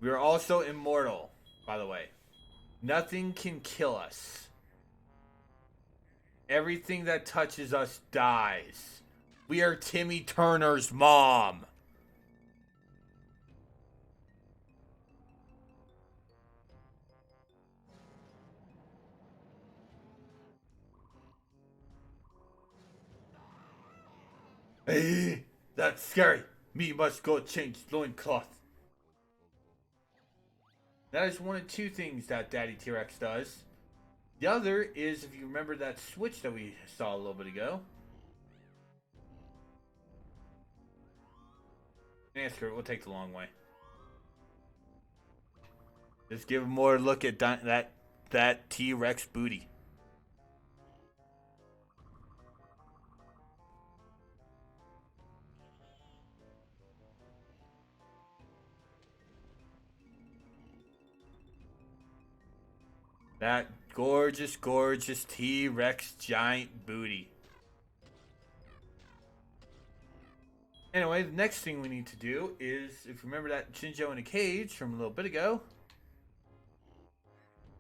We are also immortal, by the way. Nothing can kill us. Everything that touches us dies. We are Timmy Turner's mom. Hey, that's scary. Me must go change loincloth. That is one of two things that Daddy T-Rex does. The other is, if you remember that switch that we saw a little bit ago. Screw it, we'll take the long way. Just give a more look at that T-Rex booty. That gorgeous, gorgeous T-Rex giant booty. Anyway, the next thing we need to do is, if you remember that Jinjo in a cage from a little bit ago,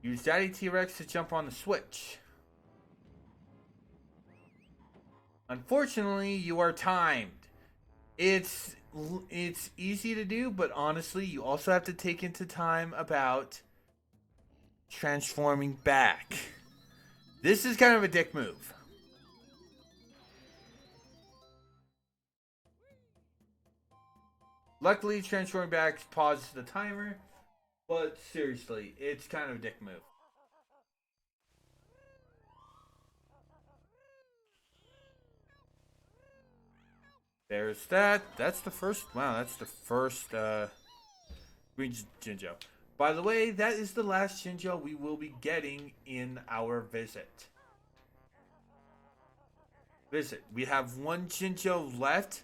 use Daddy T-Rex to jump on the switch. Unfortunately, you are timed. It's easy to do, but honestly, you also have to take into time about transforming back. This is kind of a dick move. Luckily, transforming back pauses the timer, but seriously, it's kind of a dick move. There's that. That's the first. Wow, that's the first green Jinjo. By the way, that is the last Jinjo we will be getting in our visit. We have one Jinjo left.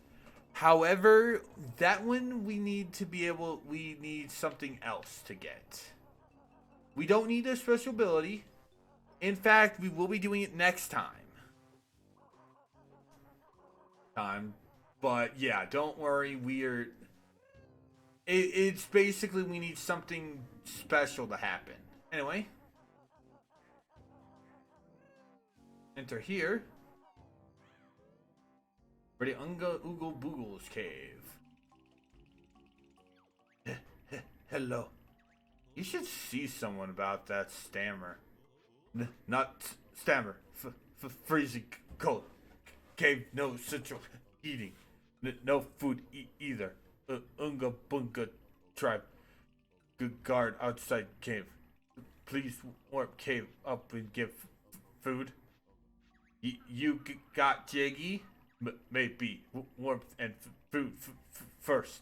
However, that one we need something else to get. We don't need a special ability. In fact, we will be doing it next time. But yeah, don't worry, it's basically we need something special to happen. Anyway. Enter here. For the Unga Oogle Boogle's cave. Hello. You should see someone about that stammer. Not stammer. Freezing cold. Cave, no central heating. No food either. Unga Bunga tribe. Good guard outside cave. Please warm cave up and give food. You got Jiggy? Maybe warmth and food first.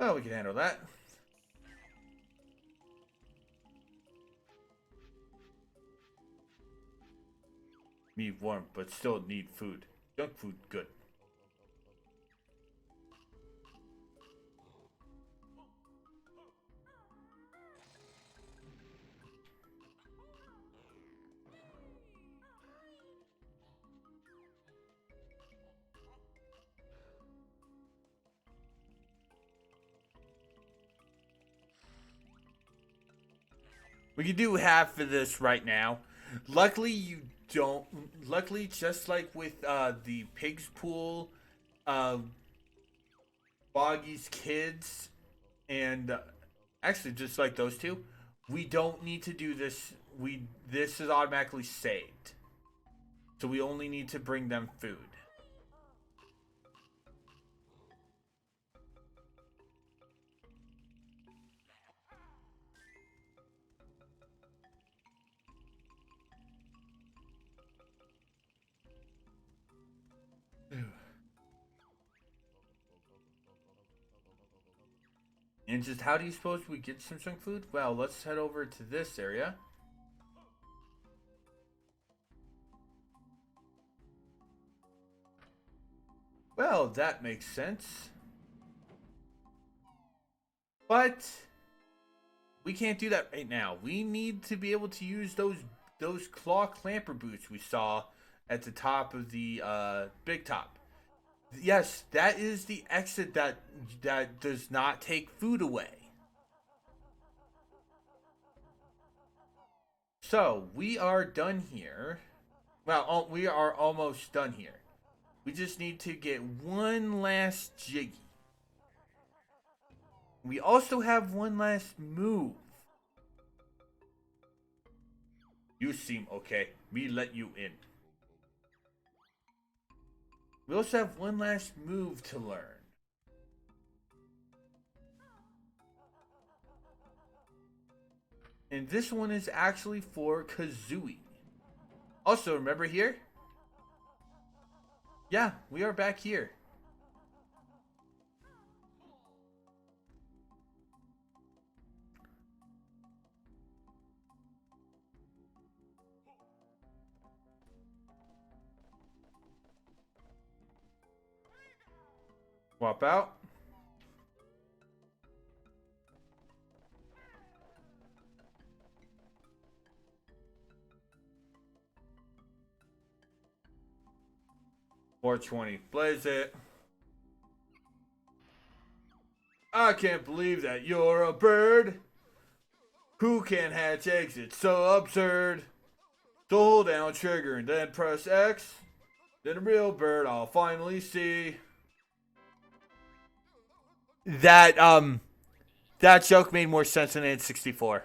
Well, we can handle that. Me warm, but still need food. Junk food, good. We can do half of this right now. Luckily, you don't. Luckily, just like with the Pigs Pool, Boggy's Kids, and actually just like those two, we don't need to do this. This is automatically saved, so we only need to bring them food. And just how do you suppose we get some junk food? Well, let's head over to this area. Well, that makes sense. But we can't do that right now. We need to be able to use those claw clamper boots we saw at the top of the big top. Yes, that is the exit that does not take food away. So we are done here. Well, we are almost done here. We just need to get one last Jiggy. We also have one last move. You seem okay. We let you in. We also have one last move to learn. And this one is actually for Kazooie. Also, remember here? Yeah, we are back here. Swap out. $420. Blaze it. I can't believe that you're a bird. Who can hatch eggs? It's so absurd. So hold down trigger and then press X. Then a real bird I'll finally see. That joke made more sense than N64.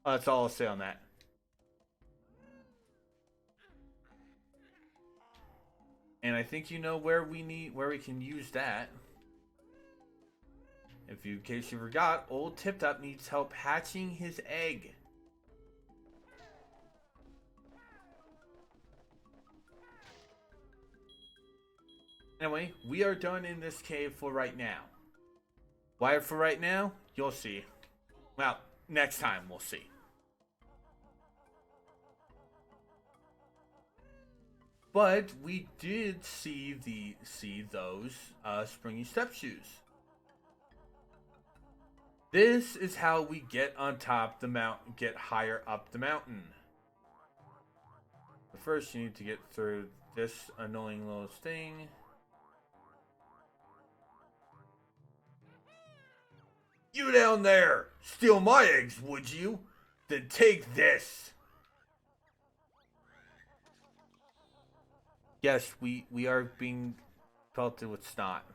That's all I'll say on that. And I think you know where we can use that. In case you forgot, old Tip Top needs help hatching his egg. Anyway, we are done in this cave for right now. Why for right now? You'll see. Well, next time we'll see. But we did see those springy step shoes. This is how we get on top the mountain, get higher up the mountain. But first, you need to get through this annoying little thing. You down there! Steal my eggs, would you? Then take this! Yes, we are being pelted with snot.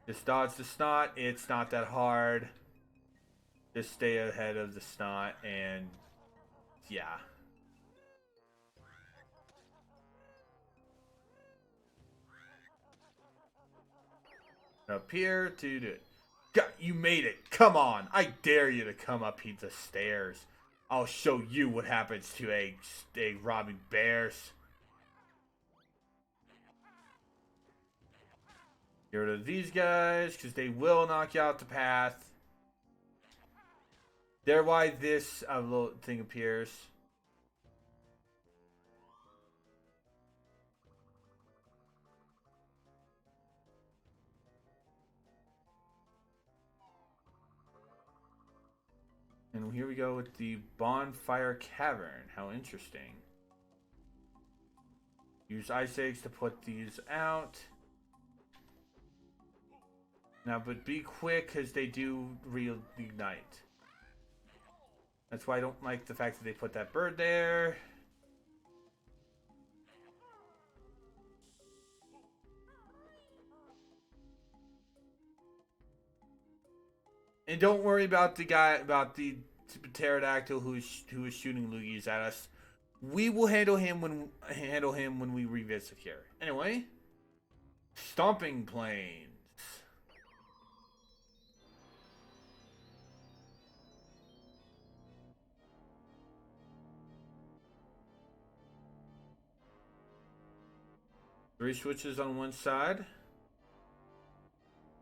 Just dodge the snot. It's not that hard. Just stay ahead of the snot and yeah. Up here to do it. You made it. Come on. I dare you to come up the stairs. I'll show you what happens to egg robbing bears. Get rid of these guys, because they will knock you out the path. There why this little thing appears. And here we go with the Bonfire Cavern. How interesting. Use ice eggs to put these out. Now, but be quick because they do reignite. That's why I don't like the fact that they put that bird there. And don't worry about the pterodactyl who is shooting loogies at us. We will handle him when we revisit here. Anyway, stomping plains. Three switches on one side.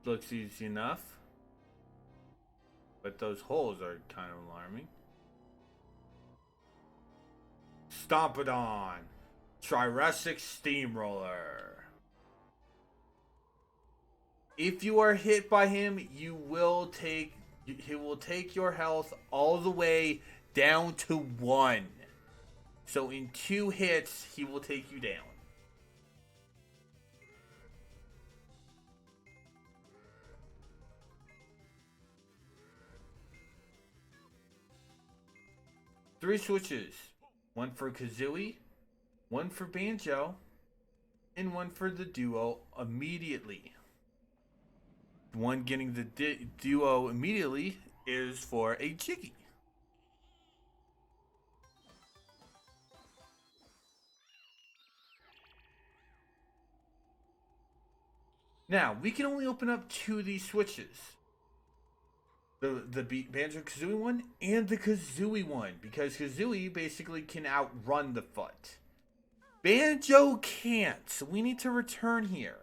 Looks easy enough. But those holes are kind of alarming. Stompodon. Triassic Steamroller. If you are hit by him, he will take your health all the way down to 1. So in 2 hits, he will take you down. Three switches. One for Kazooie, one for Banjo, and one for the duo immediately. One getting the duo immediately is for a Jiggy. Now, we can only open up 2 of these switches. The Banjo-Kazooie one and the Kazooie one. Because Kazooie basically can outrun the foot. Banjo can't. So we need to return here.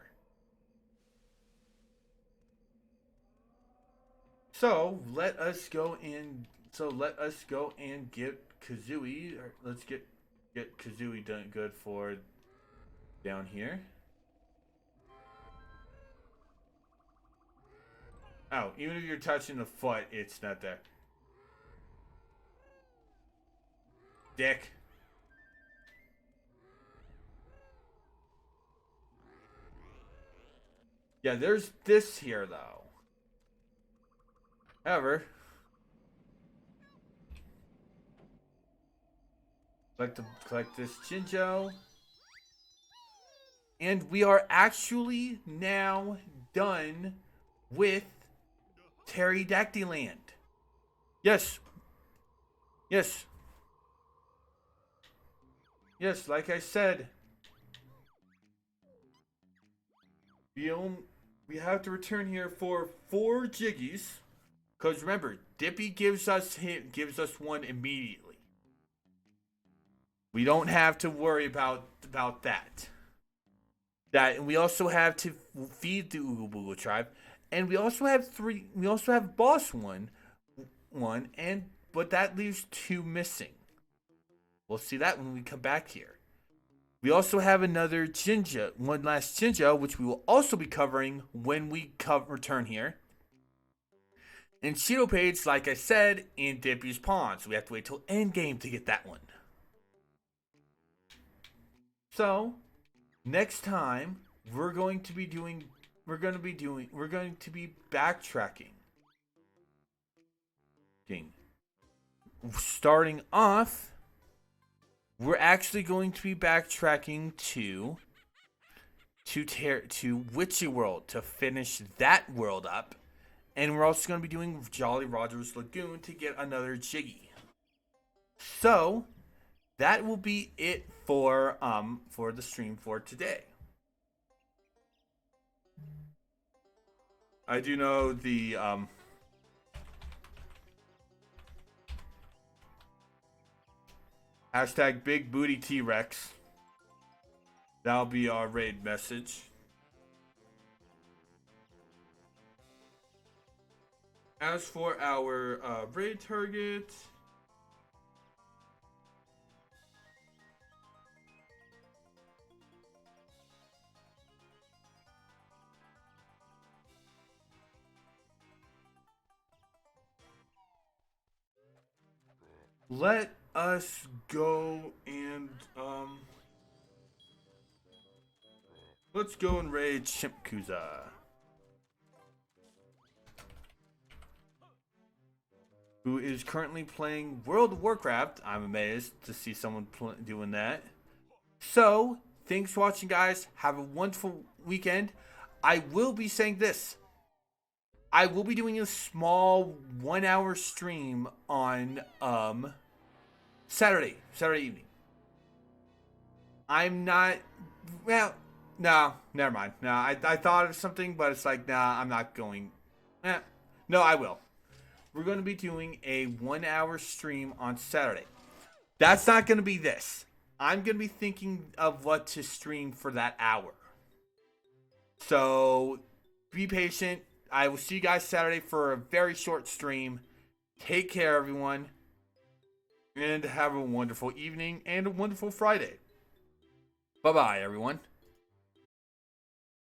So let us go and get Kazooie. Or let's get Kazooie done good for down here. Oh, even if you're touching the foot, it's not there. Dick. Yeah, there's this here, though. However, collect this Jinjo. And we are actually now done with Pterodactyland. Yes. Yes. Yes, like I said. We have to return here for 4 Jiggies. Because remember, Dippy gives us one immediately. We don't have to worry about that. And we also have to feed the Ooga Booga tribe. And we also have boss one, but that leaves 2 missing. We'll see that when we come back here. We also have another Jinja, one last Jinja, which we will also be covering when we return here. And Cheeto Page, like I said, in Dippy's Pond. So we have to wait till endgame to get that one. So, next time, we're going to be backtracking. Starting off, we're actually going to be backtracking to Witchy World to finish that world up. And we're also going to be doing Jolly Roger's Lagoon to get another Jiggy. So, that will be it for the stream for today. I do know the hashtag Big Booty T-Rex. That'll be our raid message. As for our raid target, let us go and let's go and raid Chimpkuza, who is currently playing World of Warcraft. I'm amazed to see someone doing that. So, thanks for watching, guys. Have a wonderful weekend. I will be saying this. I will be doing a small 1-hour stream on Saturday evening. I'm not... Well, no, never mind. No, I thought of something, but it's like, nah, I'm not going... No, I will. We're going to be doing a 1-hour stream on Saturday. That's not going to be this. I'm going to be thinking of what to stream for that hour. So, be patient. I will see you guys Saturday for a very short stream. Take care, everyone. And have a wonderful evening and a wonderful Friday. Bye-bye, everyone.